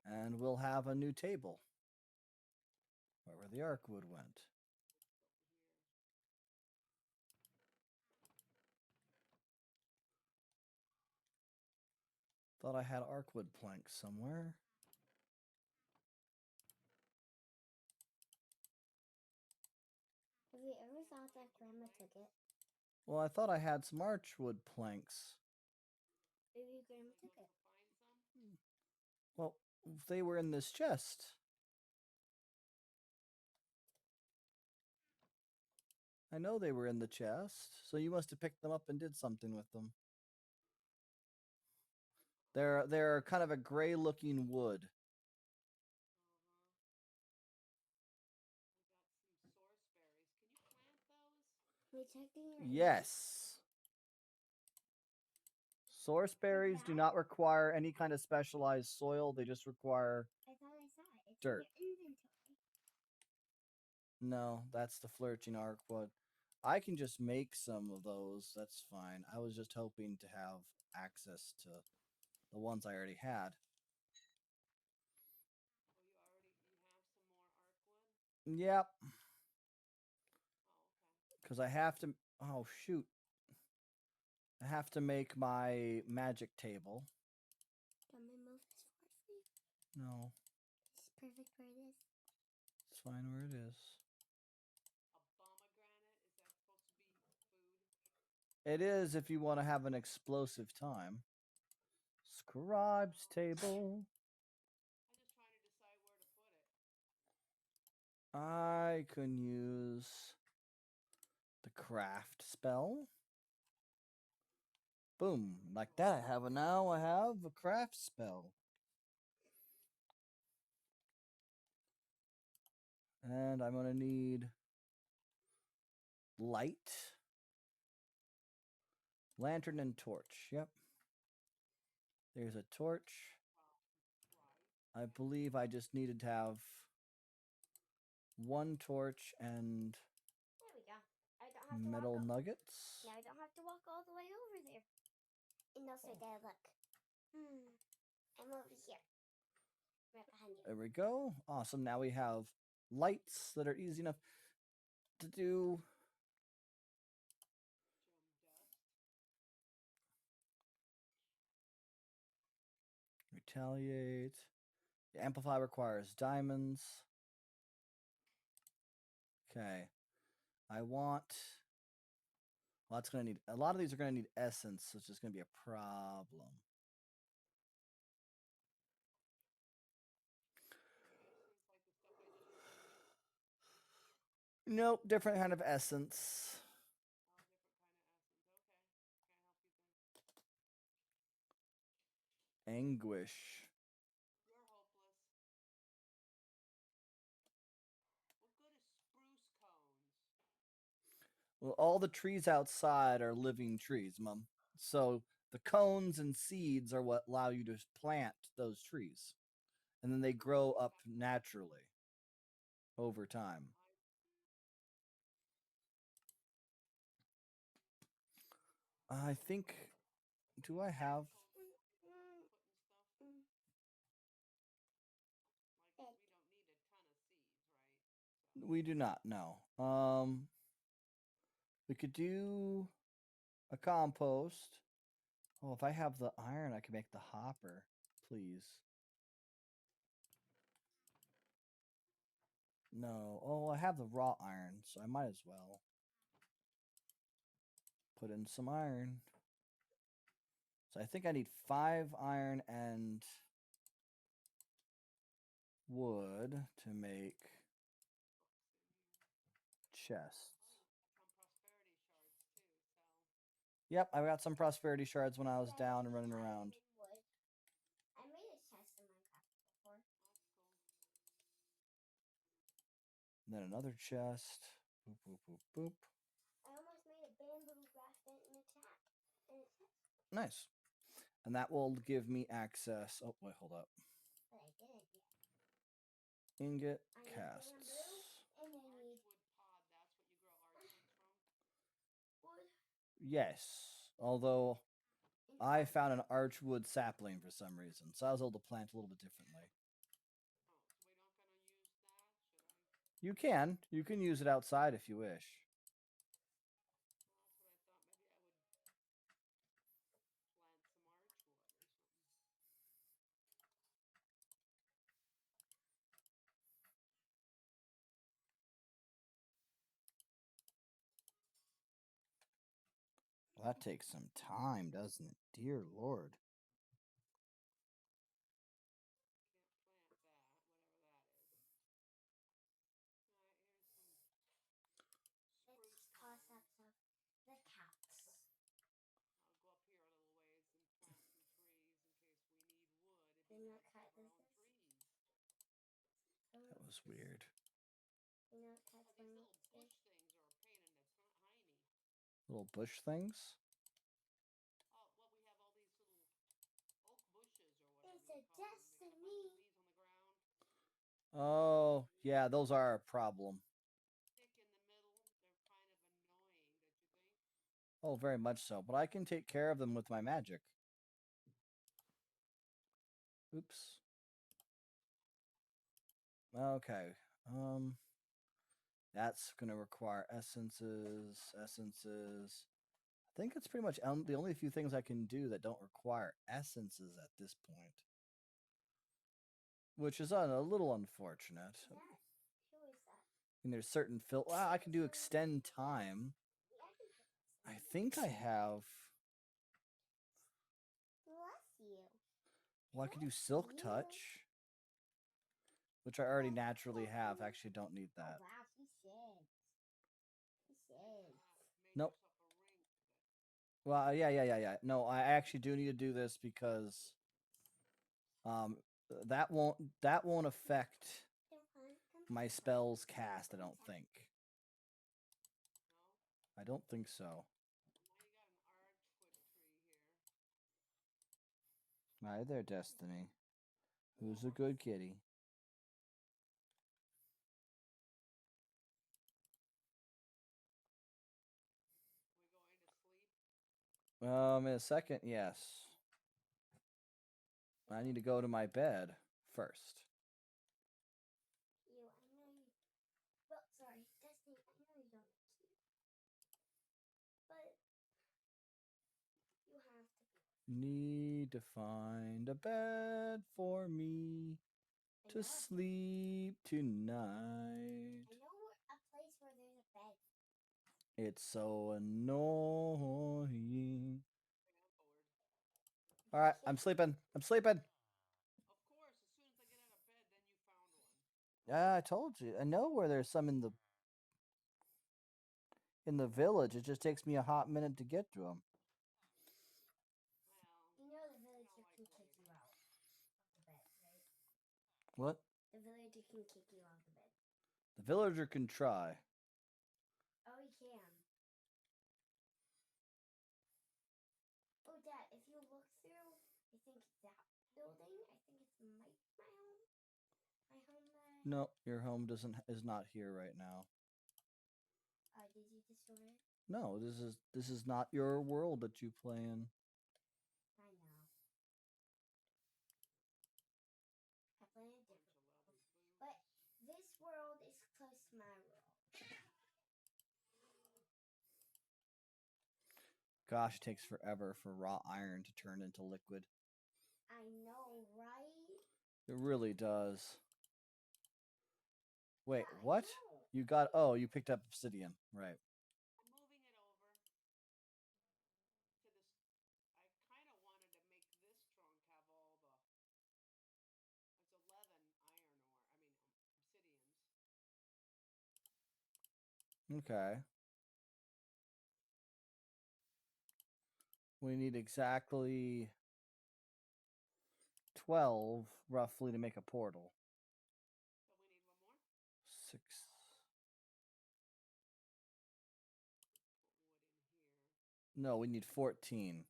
And we'll have a new table. Where the arc wood went. Thought I had arcwood planks somewhere. Have you ever thought that Grandma took it? Well, I thought I had some archwood planks. Maybe Grandma took it. Find some? Well, they were in this chest. I know they were in the chest, so you must have picked them up and did something with them. They're kind of a gray-looking wood. We got some source berries. Can you plant those? Are we checking right now? Yes. Source berries do not require any kind of specialized soil. They just require I thought I saw it. It's dirt. in your inventory. No, that's the flirting arcwood. I can just make some of those. That's fine. I was just hoping to have access to the ones I already had. Oh, you have some more arc wood? Yep, Oh, okay. because I have to. Oh, shoot. I have to make my magic table. Do you want me to move this forward for you? No, It's perfect where it is. it's fine where it is. A pomegranate? Is that supposed to be food? It is if you want to have an explosive time. Scribe's table. I'm just trying to decide where to put it. I can use the craft spell. Boom, like that. I have a craft spell. And I'm gonna need light, lantern, and torch. Yep. There's a torch. I believe I just needed to have one torch and There we go. I don't have to metal walk. nuggets. Now I don't have to walk all the way over there. And also, Dad, look. I'm over here. Right behind you. There we go. Awesome. Now we have lights that are easy enough to do. Gem dust. Retaliate. The amplify requires diamonds. Okay. I want. Well, that's gonna need. A lot of these are gonna need essence, so it's just gonna be a problem. Nope, different kind of essence. Oh, different kind of essence. Okay. Can't help you then. Anguish. You're hopeless. What good is spruce cones? Well, all the trees outside are living trees, Mum. So The cones and seeds are what allow you to plant those trees, and then they grow up naturally over time. I think. Do I have? Putting stuff. Like, we don't need a ton of seeds, right? So We do not know. We could do a compost. Oh, if I have the iron, I can make the hopper. Please. No. Oh, I have the raw iron, so I might as well put in some iron. So I think I need 5 iron and wood to make chests. Some prosperity shards too. So Yep, I got some prosperity shards when I was down and running around. Wood. I made a chest in Minecraft before. that's cool. And then another chest. Boop, boop, boop, boop. I almost made a bamboo grafted in a chest. Nice. And that will give me access. Oh, wait, hold up. But I didn't yet. Ingot I need casts. bamboo and I need Archwood pod, that's what you grow archwood from? wood. Yes. Although And I found an archwood sapling for some reason, so I was able to plant a little bit differently. Oh, so we don't gonna use that, should I? You can use it outside if you wish. Well, that takes some time, doesn't it? Dear Lord. let's toss up some the caps. I'll go up here a little ways and plant some trees in case we need wood. It'd be nice to have our own trees. That was weird. You know what cats Well, want these to little bush things are a pain in the hiney. Little bush things? Oh, well, we have all these little oak bushes or whatever It's a you call them. They got a bunch of destiny. leaves on the ground. Oh, yeah, those are a problem. Thick in the middle. They're kind of annoying, don't you think? Oh, very much so. But I can take care of them with my magic. Oops. Okay. That's gonna require essences. I think it's pretty much the only few things I can do that don't require essences at this point, which is a little unfortunate. Yeah. Who is that? And there's certain I can do extend time. I think I have. Bless you. Well, I could do silk touch, which I already naturally have. Actually, don't need that. Oh, wow, he said. He said. Nope. Well, yeah. No, I actually do need to do this because that won't affect my spells cast, I don't think. No? I don't think so. Now you got an archwood tree here. Hi there, Destiny. Who's a good kitty? We going to sleep? In a second, yes. I need to go to my bed first. I know you. Well, sorry, Destiny, I know you don't sleep. But you have to. Need to find a bed for me to sleep tonight. I know a place where there's a bed. It's so annoying. All right, I'm sleeping. Of course, as soon as I get out of bed, then you found one. Yeah, I told you. I know where there's some in the village. It just takes me a hot minute to get to them. You know the villager can kick you out of the bed, right? What? The villager can kick you out of the bed. The villager can try. Oh, he can. Oh, Dad, if you No, your home is not here right now. Did you destroy it? No, this is not your world that you play in. I know. I play in a different world. But this world is close to my world. Gosh, it takes forever for raw iron to turn into liquid. I know, right? It really does. Wait, Yeah, I what? know. You got, oh, you picked up obsidian, right. Moving it over to this. I kind of wanted to make this trunk have all the. It's 11 iron ore. Obsidians. Okay. We need exactly 12 roughly to make a portal. So we need one more. 6. Put wood in here. No, we need 14.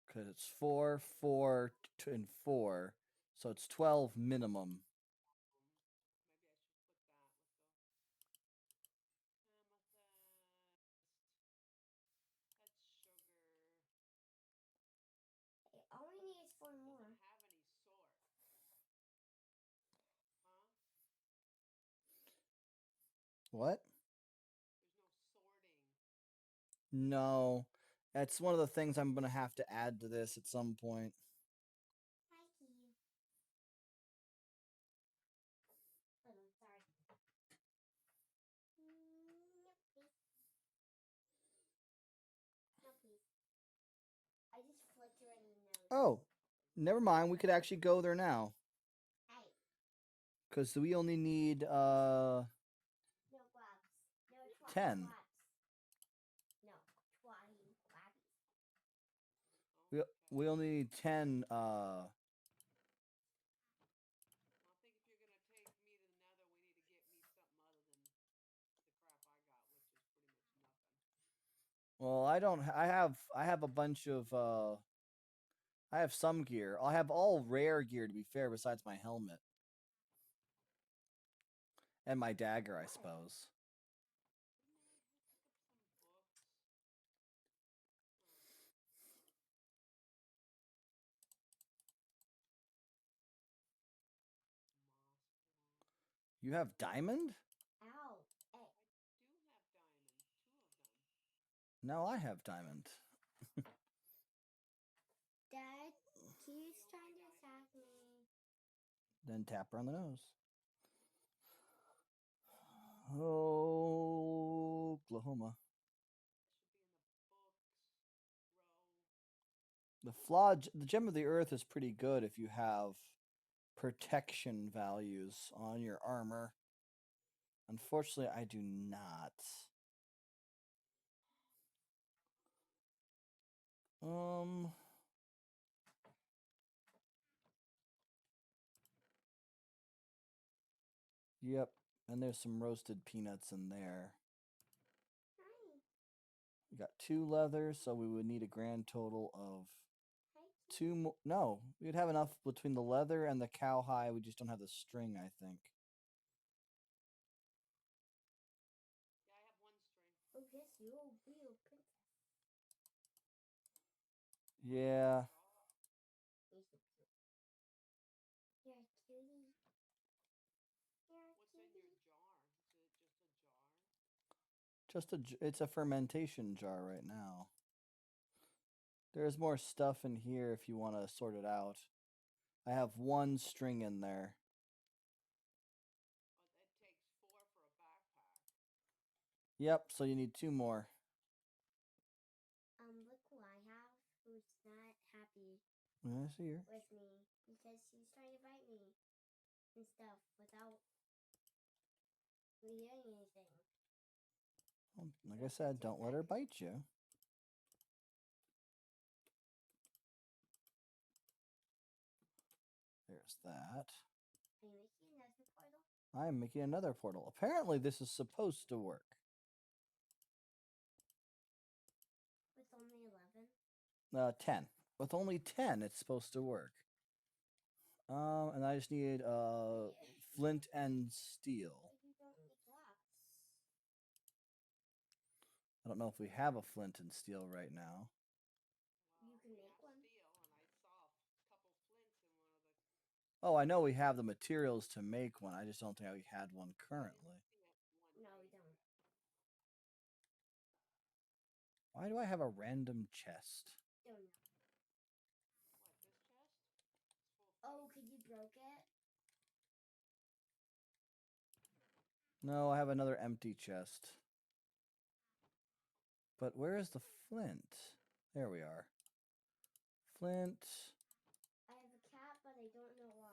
Because it's 4, 4, and 4. So it's 12 minimum. Maybe I should put that with the amethyst. That's sugar. It only needs 4 more. Doesn't have any sort. Huh? What? There's no sorting. No. That's one of the things I'm going to have to add to this at some point. Hi, Key. Oh, I'm sorry. No, please. No, please. I just flicked her in the nose. Oh, never mind. We could actually go there now. Hey. Because we only need No globs. No 10. globs. No, 20 globs. We only need 10 Well, I think if you're gonna take me to the nether, we need to get me something other than the crap I got, which is pretty much nothing. well, I have a bunch of I have some gear. I have all rare gear to be fair besides my helmet. And my dagger, I suppose. You have diamond? Ow. Hey. I do have diamond, 2 of them. Now I have diamond. Dad, he's trying to attack me. Then tap her on the nose. Oklahoma. The gem of the earth is pretty good if you have protection values on your armor. Unfortunately, I do not. Yep, and there's some roasted peanuts in there. Hi. We got 2 leather, so we would need a grand total of Hi, 2 more. No, we'd have enough between the leather and the cowhide. We just don't have the string, I think. Yeah, I have 1 string. Oh, yes, you'll be a princess. Yeah. You're so cute. You're a cutie. You're a What's in cutie. your jar? Is it just a jar? It's a fermentation jar right now. There's more stuff in here if you want to sort it out. I have 1 string in there. Oh, it takes 4 for a backpack. Yep, so you need 2 more. Look who I have who's not happy I see her. with me because she's trying to bite me and stuff without me doing anything. Well, like I said, don't let her bite you. There's that. Are you making another portal? I'm making another portal. Apparently, this is supposed to work. With only 11? 10. With only 10, it's supposed to work. And I just need flint and steel. If you don't need glass. I don't know if we have a flint and steel right now. You can we make have one. steel, and I saw a couple flints in one of the. Oh, I know we have the materials to make one. I just don't think we had one I currently. didn't see it one No, we day. don't. Why do I have a random chest? Don't know. What, this chest? It's full of Oh, flint. because you broke it? No, I have another empty chest. But where is the flint? There we are. Flint. I have a cat, but I don't know why.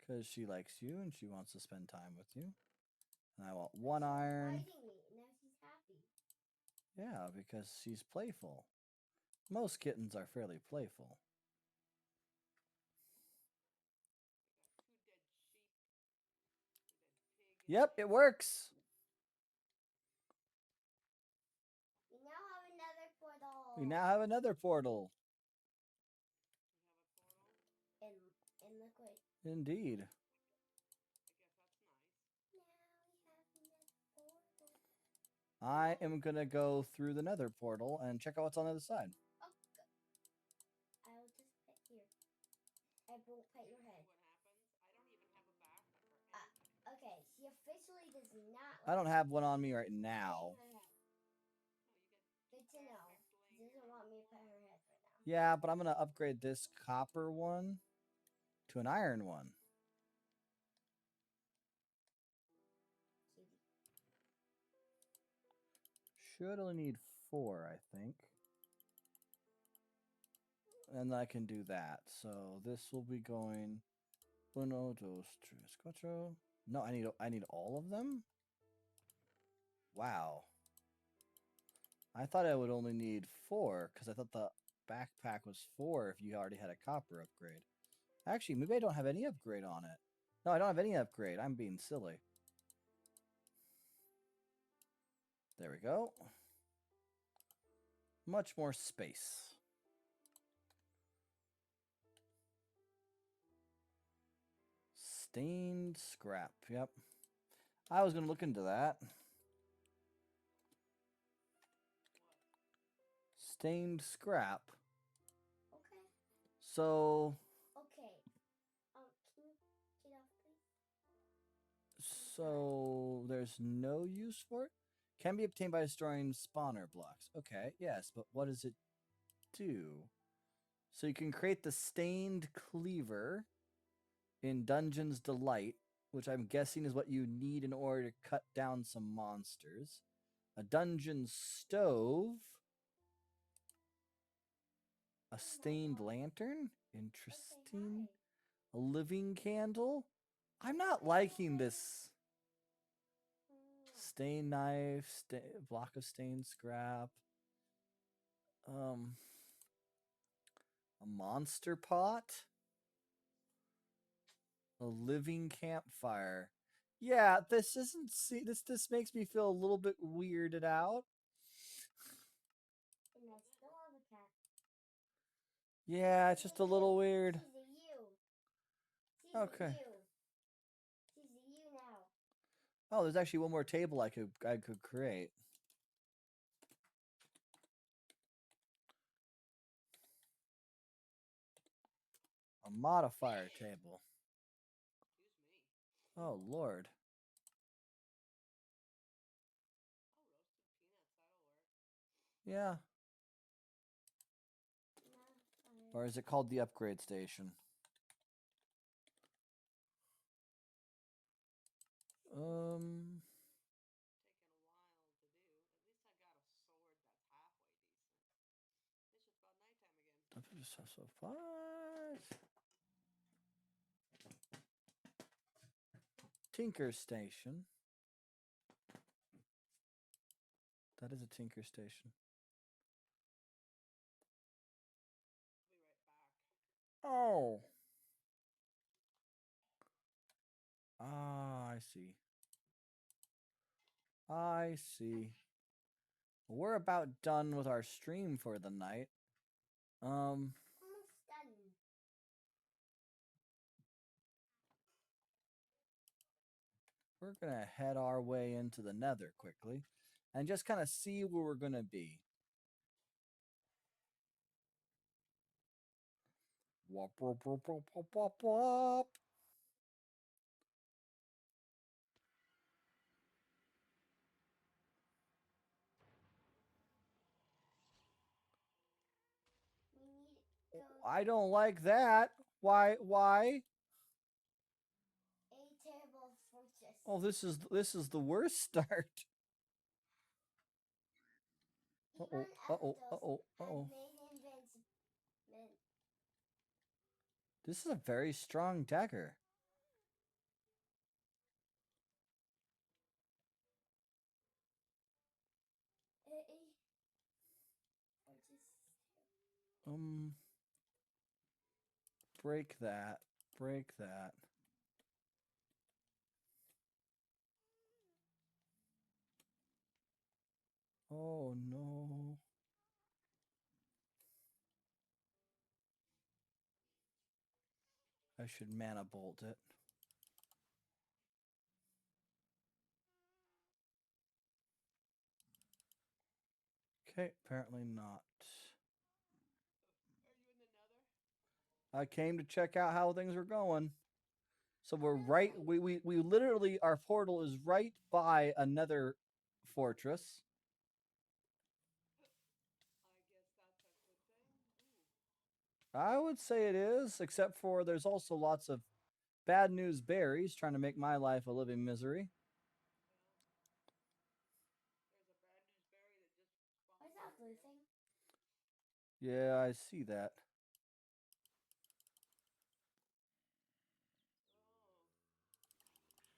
Because she likes you and she wants to spend time with you. And I want one She was iron. biting me, and now she's happy. Yeah, because she's playful. Most kittens are fairly playful. We got 2 dead sheep. 2 dead pig. Yep, it works. We now have another portal. We now have another portal. We have a portal. in liquid. Indeed. I guess that's nice. Now we have another portal. I am going to go through the nether portal and check out what's on the other side. Oh, I'll just pet here. I won't pet your See head. what happens. I don't even have a back or anything. Okay, she officially does not. I don't have one on me right now. Petting her head. No, you get Good to know. She doesn't want me to pet her head right now. Yeah, but I'm going to upgrade this copper one to an iron one. Cutie. Should only need 4, I think. And I can do that. So this will be going uno, dos, tres, cuatro. No, I need all of them? Wow. I thought I would only need 4 because I thought the backpack was 4 if you already had a copper upgrade. Actually, maybe I don't have any upgrade on it. No, I don't have any upgrade. I'm being silly. There we go. Much more space. Stained scrap. Yep. I was going to look into that. Stained scrap. Okay. So, Okay. Can you get off, please? so there's no use for it? Can be obtained by destroying spawner blocks. Okay, yes, but what does it do? So you can create the stained cleaver in Dungeon's Delight, which I'm guessing is what you need in order to cut down some monsters. A dungeon stove. A stained lantern? Interesting. A living candle? I'm not liking this. Stained knife, block of stained scrap. A monster pot. A living campfire. Yeah, this isn't. See, this makes me feel a little bit weirded out. And I still have a cat. Yeah, it's just a little weird. She's a you. She's Okay. a you. She's a you now. Oh, there's actually one more table I could create. A modifier table. Excuse me. Oh Lord. Oh, roasted peanuts. That'll work. Yeah. Or is it called the upgrade station? Taking a while to do. At least I got a sword that's halfway decent. It's just about nighttime again. So far. Tinker Station. That is a Tinker Station. I'll be right back. Oh. Ah, I see. I see. We're about done with our stream for the night. Almost done. we're gonna head our way into the Nether quickly, and just kind of see where we're gonna be. Wop, wop, wop, wop, wop, wop, wop. We need to go I don't like that. Why? Why? a terrible fortress. Oh, this is the worst start. Uh Even oh. Uh oh. Uh Avatos oh. Uh had oh. made invincible. This is a very strong dagger. Um, break that. Break that. Oh no. I should mana bolt it. Okay, apparently not. Are you in the Nether? I came to check out how things are going. So we're that's right. fine. We literally, our portal is right by another fortress. I guess that's a good thing. Ooh. I would say it is, except for there's also lots of bad news berries trying to make my life a living misery. There's a bad news berry that just spawned. What's that blue thing? Yeah, I see that.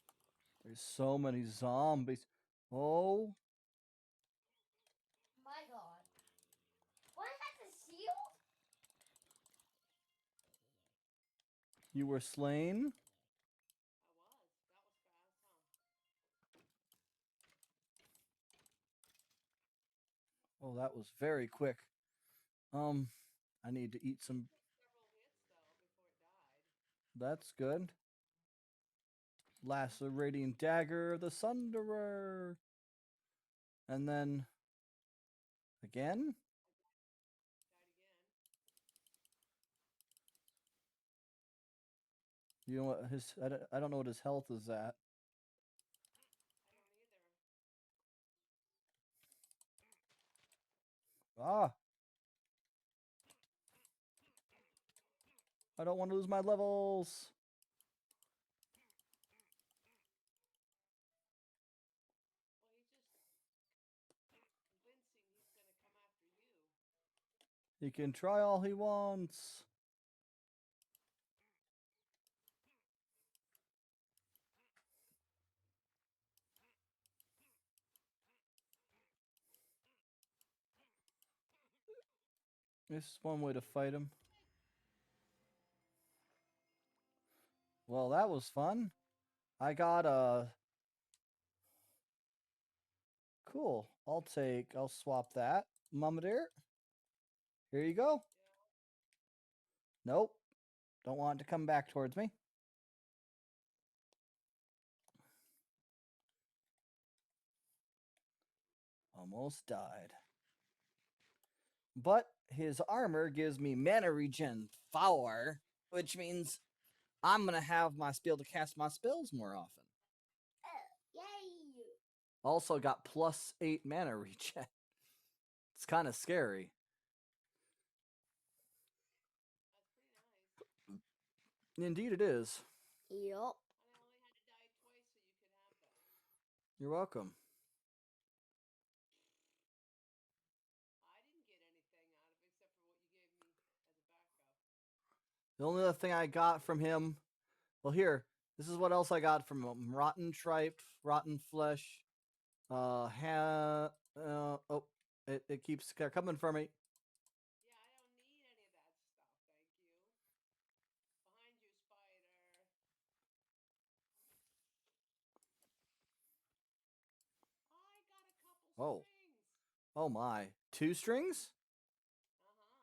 Oh. There's so many zombies. Oh, My God. What has a shield? you were slain? I was. That was fast, huh? Oh, that was very quick. I need to eat some. Took several hits though before it died. That's good. Lacerating dagger of the Sunderer. And then again. Died again. You know what his? I don't know what his health is at. I don't either. Ah, I don't want to lose my levels. Well, he's just convincing he's gonna come after you. He can try all he wants. This is one way to fight him. Well, that was fun. I got a cool. I'll swap that. Mama dear. Here you go. Nope. Don't want it to come back towards me. Almost died. But his armor gives me mana regen 4, which means I'm gonna have my be able to cast my spells more often. Yay! Also got +8 mana regen. It's kind of scary. That's pretty nice. Indeed, it is. Yup. And I only had to die twice so you could have that. You're welcome. I didn't get anything out of it except for what you gave me as a backup. The only other thing I got from him, well, here, this is what else I got from him: rotten tripe, rotten flesh. Oh, it keeps coming for me. Yeah, I don't need any of that stuff, thank you. Behind you, spider. I got a couple Oh, strings. oh my, 2 strings? Uh-huh.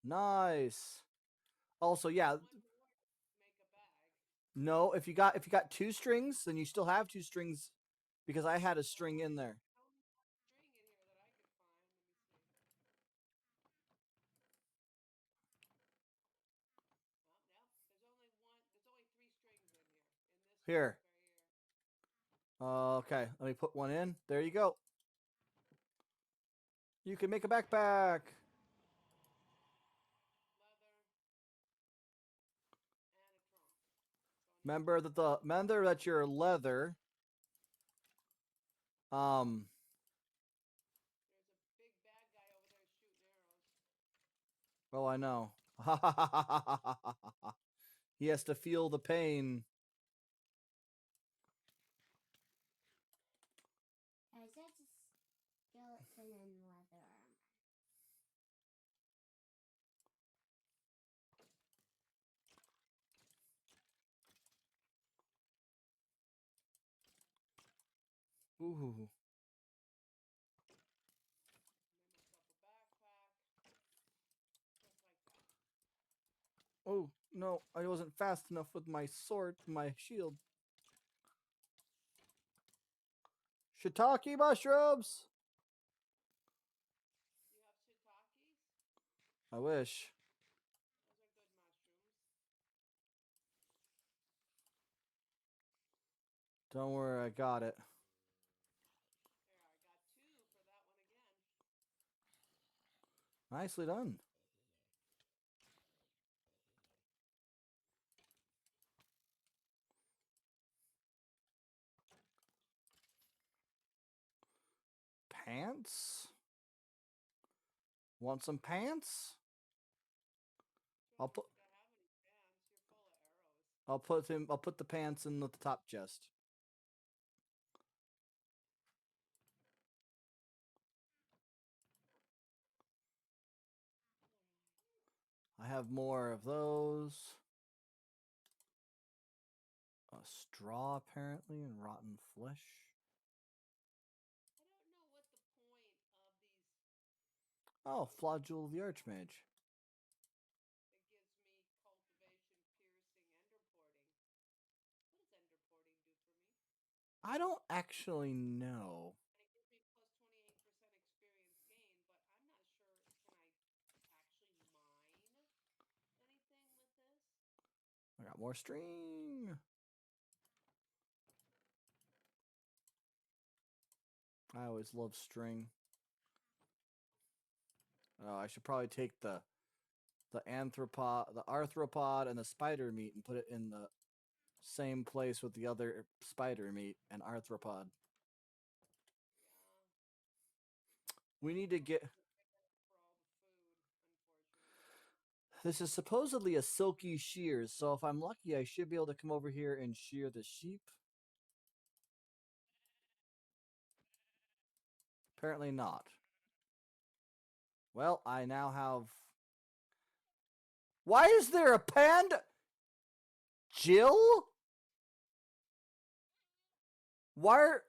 Nice. Also, yeah, One more to make a bag. No, if you got 2 strings, then you still have 2 strings because I had a string in there. Only one string in here that I could find. Let me see. Oh, no, there's only one. There's only 3 strings in here. In this Here. box right here. Okay, let me put one in. There you go. You can make a backpack. Leather and a trunk. So Remember that your leather. Um. there's a big bad guy over there shooting arrows. Oh, I know. He has to feel the pain. Guys, that's a skeleton and leather armor. Ooh. Made myself a backpack. Just like that. Oh no, I wasn't fast enough with my sword, my shield. Shiitake mushrooms. You have shiitakes? I wish. Those are good mushrooms. Don't worry, I got it. There, I got 2 for that one again. Nicely done. Pants? Want some pants? Don't I'll put think I have any pants. You're full of arrows. I'll put the pants in the top chest. I have more of those. A straw apparently and rotten flesh. I don't know what the point of these. Oh, Flagel the Archmage. It gives me cultivation, piercing, ender porting. What does ender porting do for me? I don't actually know. And it gives me plus 28% experience gain, but I'm not sure. Can I actually mine anything with this? I got more string. I always love string. Oh, I should probably take the arthropod and the spider meat and put it in the same place with the other spider meat and arthropod. Yeah. We need to get. For all the food, unfortunately. This is supposedly a silky shears, so if I'm lucky, I should be able to come over here and shear the sheep. Apparently not. Well, I now have. Why is there a panda? Jill? Where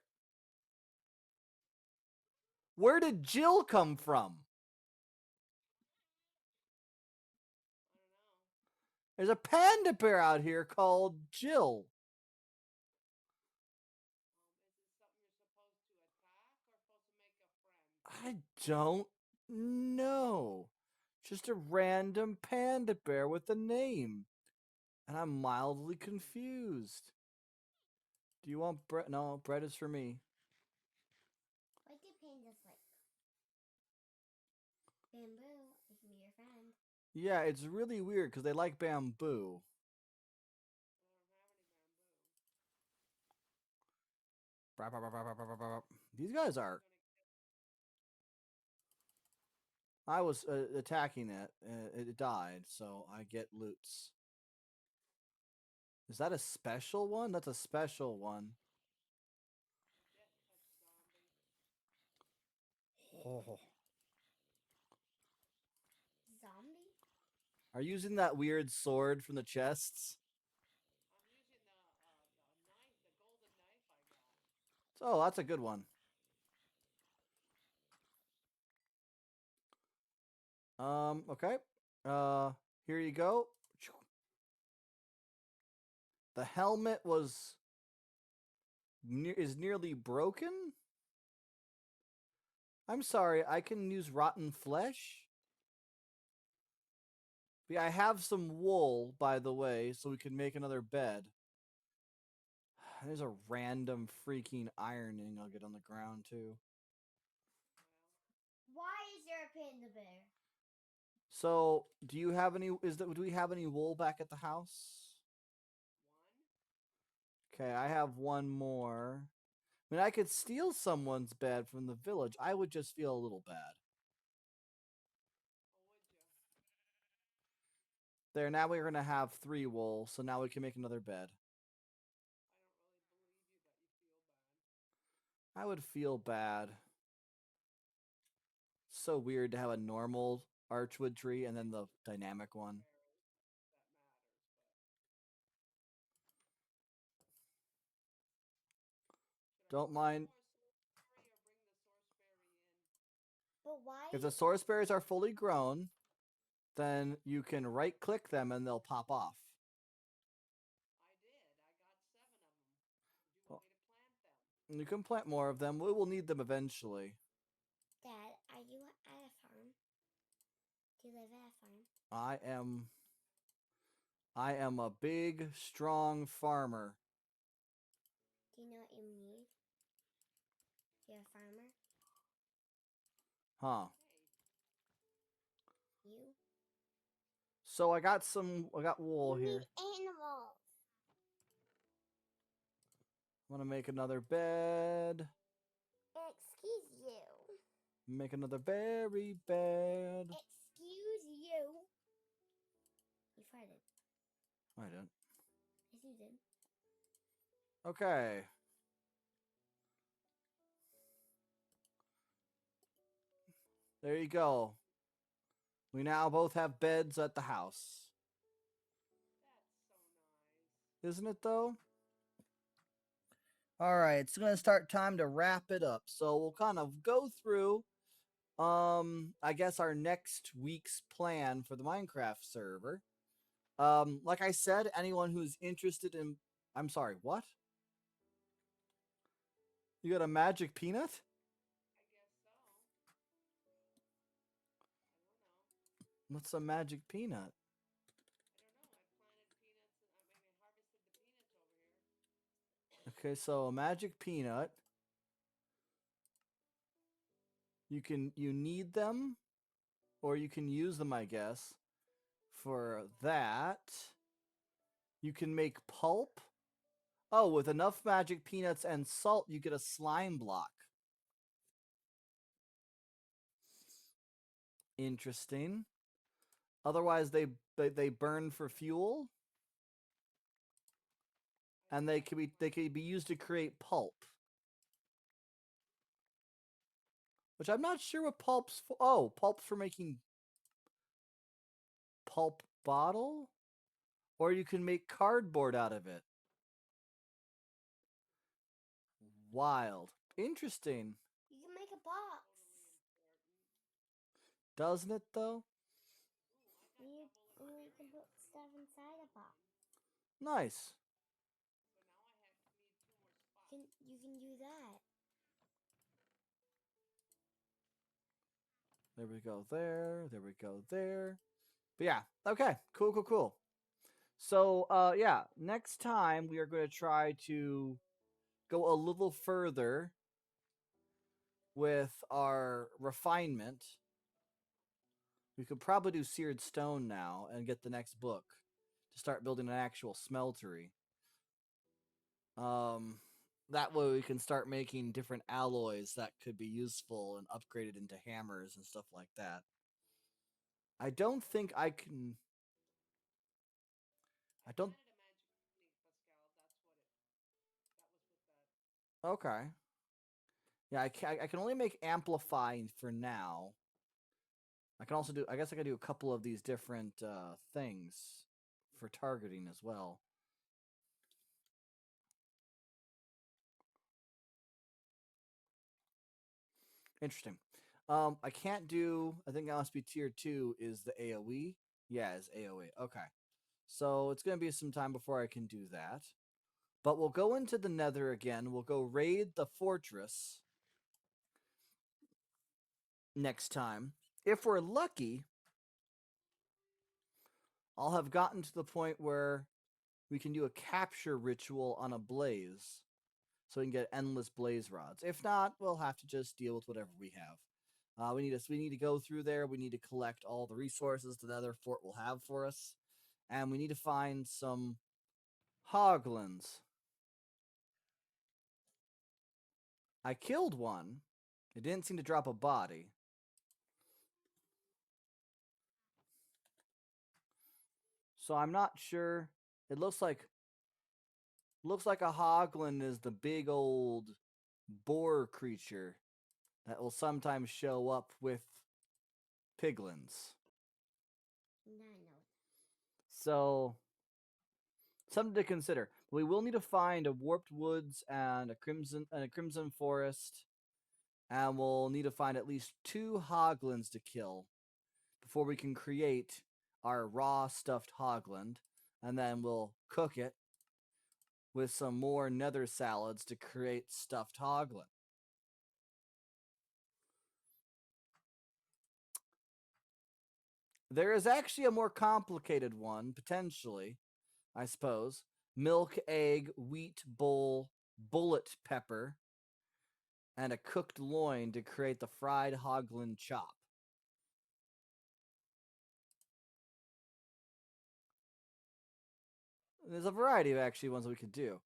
did Jill come from? I don't know. There's a panda bear out here called Jill. Is it something you're supposed to attack or supposed to make a friend? I don't know. Just a random panda bear with a name. And I'm mildly confused. Do you want bread? No, bread is for me. What do pandas like? Bamboo, they can be your friend. Yeah, it's really weird because they like bamboo. I don't have any bamboo. These guys are. I was attacking it. It died, so I get loots. Is that a special one? That's a special one. Shit, that's zombie. Oh. Zombie? Are you using that weird sword from the chests? I'm using the knife, the golden knife I got. Oh, that's a good one. Okay. Here you go. The helmet is nearly broken. I'm sorry, I can use rotten flesh? Yeah, I have some wool, by the way, so we can make another bed. There's a random freaking ironing nugget on the ground, too. Why is there a panda bear? So, do you have any, do we have any wool back at the house? Okay, I have one more. I mean, I could steal someone's bed from the village. I would just feel a little bad. There, now we're going to have 3 wool, so now we can make another bed. I would feel bad. So weird to have a normal archwood tree and then the dynamic one. Don't mind. But why? If the source berries are fully grown, then you can right click them and they'll pop off. You can plant more of them. We will need them eventually. Dad, are you at a farm? Do you live at a farm? I am a big, strong farmer. Do you know what you need? You're a farmer? Huh. You? So I got wool You here. need animals. I'm gonna make another bed. Excuse you. Make another berry bed. Excuse you. You farted. I didn't. Yes, you did. Okay. There you go. We now both have beds at the house. Isn't it though? All right, it's going to start time to wrap it up. So we'll kind of go through I guess our next week's plan for the Minecraft server. Like I said, anyone who's interested in I'm sorry, what? You got a magic peanut? What's a magic peanut? Okay, so a magic peanut. You need them or you can use them, I guess. For that, you can make pulp. Oh, with enough magic peanuts and salt, you get a slime block. Interesting. Otherwise, they burn for fuel, and they could be used to create pulp. Which I'm not sure what pulp's for. Oh, pulp's for making pulp bottle, or you can make cardboard out of it. Wild, interesting, You can make a box. doesn't it though? You can put stuff inside a box. Nice. You can do that. There we go there. There we go there. But yeah, okay. Cool. So, yeah, next time we are going to try to go a little further with our refinement. We could probably do seared stone now and get the next book to start building an actual smeltery. That way we can start making different alloys that could be useful and upgraded into hammers and stuff like that. I don't think I can. I don't. Okay. Yeah, I can only make amplify for now. I can also do. I guess I can do a couple of these different things for targeting as well. Interesting. I can't do. I think that must be tier 2. Is the AOE? Yeah, it's AOE. Okay. So it's going to be some time before I can do that. But we'll go into the Nether again. We'll go raid the fortress next time. If we're lucky, I'll have gotten to the point where we can do a capture ritual on a blaze. So we can get endless blaze rods. If not, we'll have to just deal with whatever we have. We need to go through there. We need to collect all the resources the Nether Fort will have for us. And we need to find some hoglins. I killed one. It didn't seem to drop a body. So I'm not sure. It looks like a hoglin is the big old boar creature that will sometimes show up with piglins. Now I know. So something to consider. We will need to find a warped woods and a crimson forest, and we'll need to find at least 2 hoglins to kill before we can create our raw stuffed hoglin, and then we'll cook it with some more nether salads to create stuffed hoglin. There is actually a more complicated one, potentially, I suppose. Milk, egg, wheat bowl, bullet pepper, and a cooked loin to create the fried hoglin chop. There's a variety of actually ones that we could do.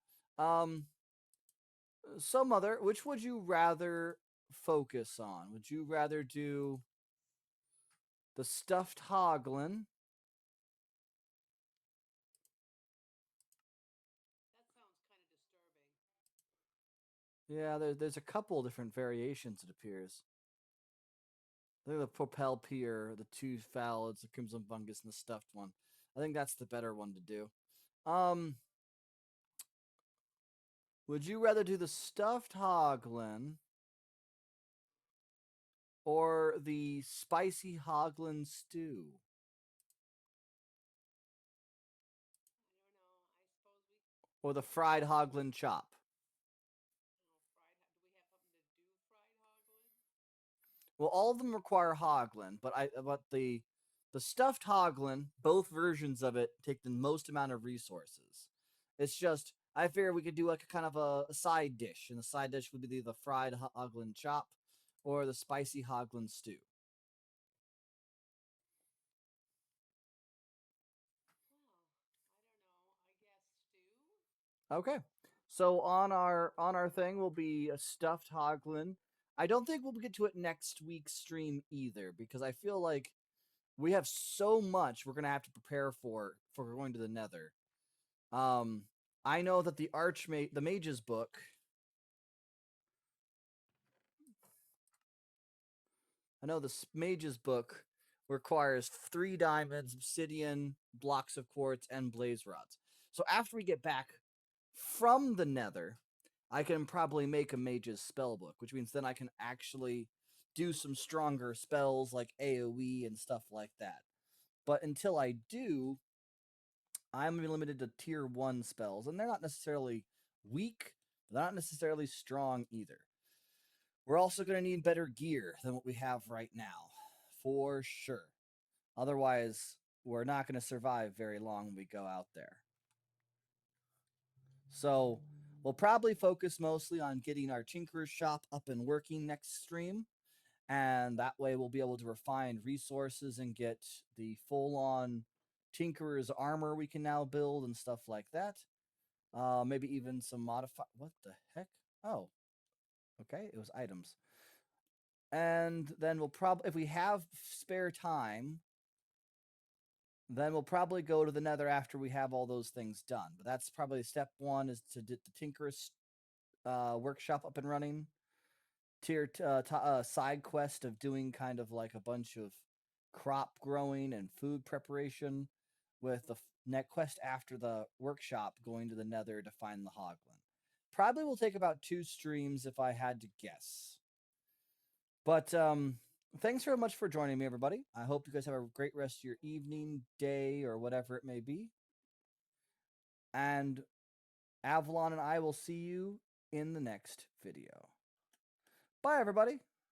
So, Mother, which would you rather focus on? Would you rather do the stuffed hoglin? That sounds kind of disturbing. Yeah, there's a couple different variations, it appears. I think the propel pier, the 2 phthalates, the crimson fungus, and the stuffed one. I think that's the better one to do. Would you rather do the stuffed hoglin or the spicy hoglin stew? I don't know. I suppose we. Or the fried hoglin chop? Do we have something to do fried hoglin? Well, all of them require hoglin, but the stuffed hoglin, both versions of it take the most amount of resources. It's just I figure we could do like a kind of a side dish, and the side dish would be the fried hoglin chop or the spicy hoglin stew. Well, I don't know. I guess stew. Okay. So on our thing will be a stuffed hoglin. I don't think we'll get to it next week's stream either because I feel like we have so much we're gonna have to prepare for going to the Nether. Um, I know that the Mage's book. I know the Mage's book requires 3 diamonds, obsidian, blocks of quartz, and blaze rods. So after we get back from the Nether, I can probably make a Mage's spell book, which means then I can actually do some stronger spells like AoE and stuff like that. But until I do, I'm limited to tier 1 spells, and they're not necessarily weak, but they're not necessarily strong either. We're also going to need better gear than what we have right now, for sure. Otherwise, we're not going to survive very long when we go out there. So, we'll probably focus mostly on getting our Tinkerer's shop up and working next stream, and that way we'll be able to refine resources and get the full-on Tinkerer's armor we can now build and stuff like that. Maybe even some modify. What the heck? Oh, okay. It was items. And then we'll probably, if we have spare time, then we'll probably go to the Nether after we have all those things done. But that's probably step 1 is to get the Tinker's workshop up and running. Side quest of doing kind of like a bunch of crop growing and food preparation, with the net quest after the workshop going to the Nether to find the hoglin. Probably will take about 2 streams if I had to guess. But thanks very much for joining me, everybody. I hope you guys have a great rest of your evening, day, or whatever it may be. And Avalon and I will see you in the next video. Bye, everybody.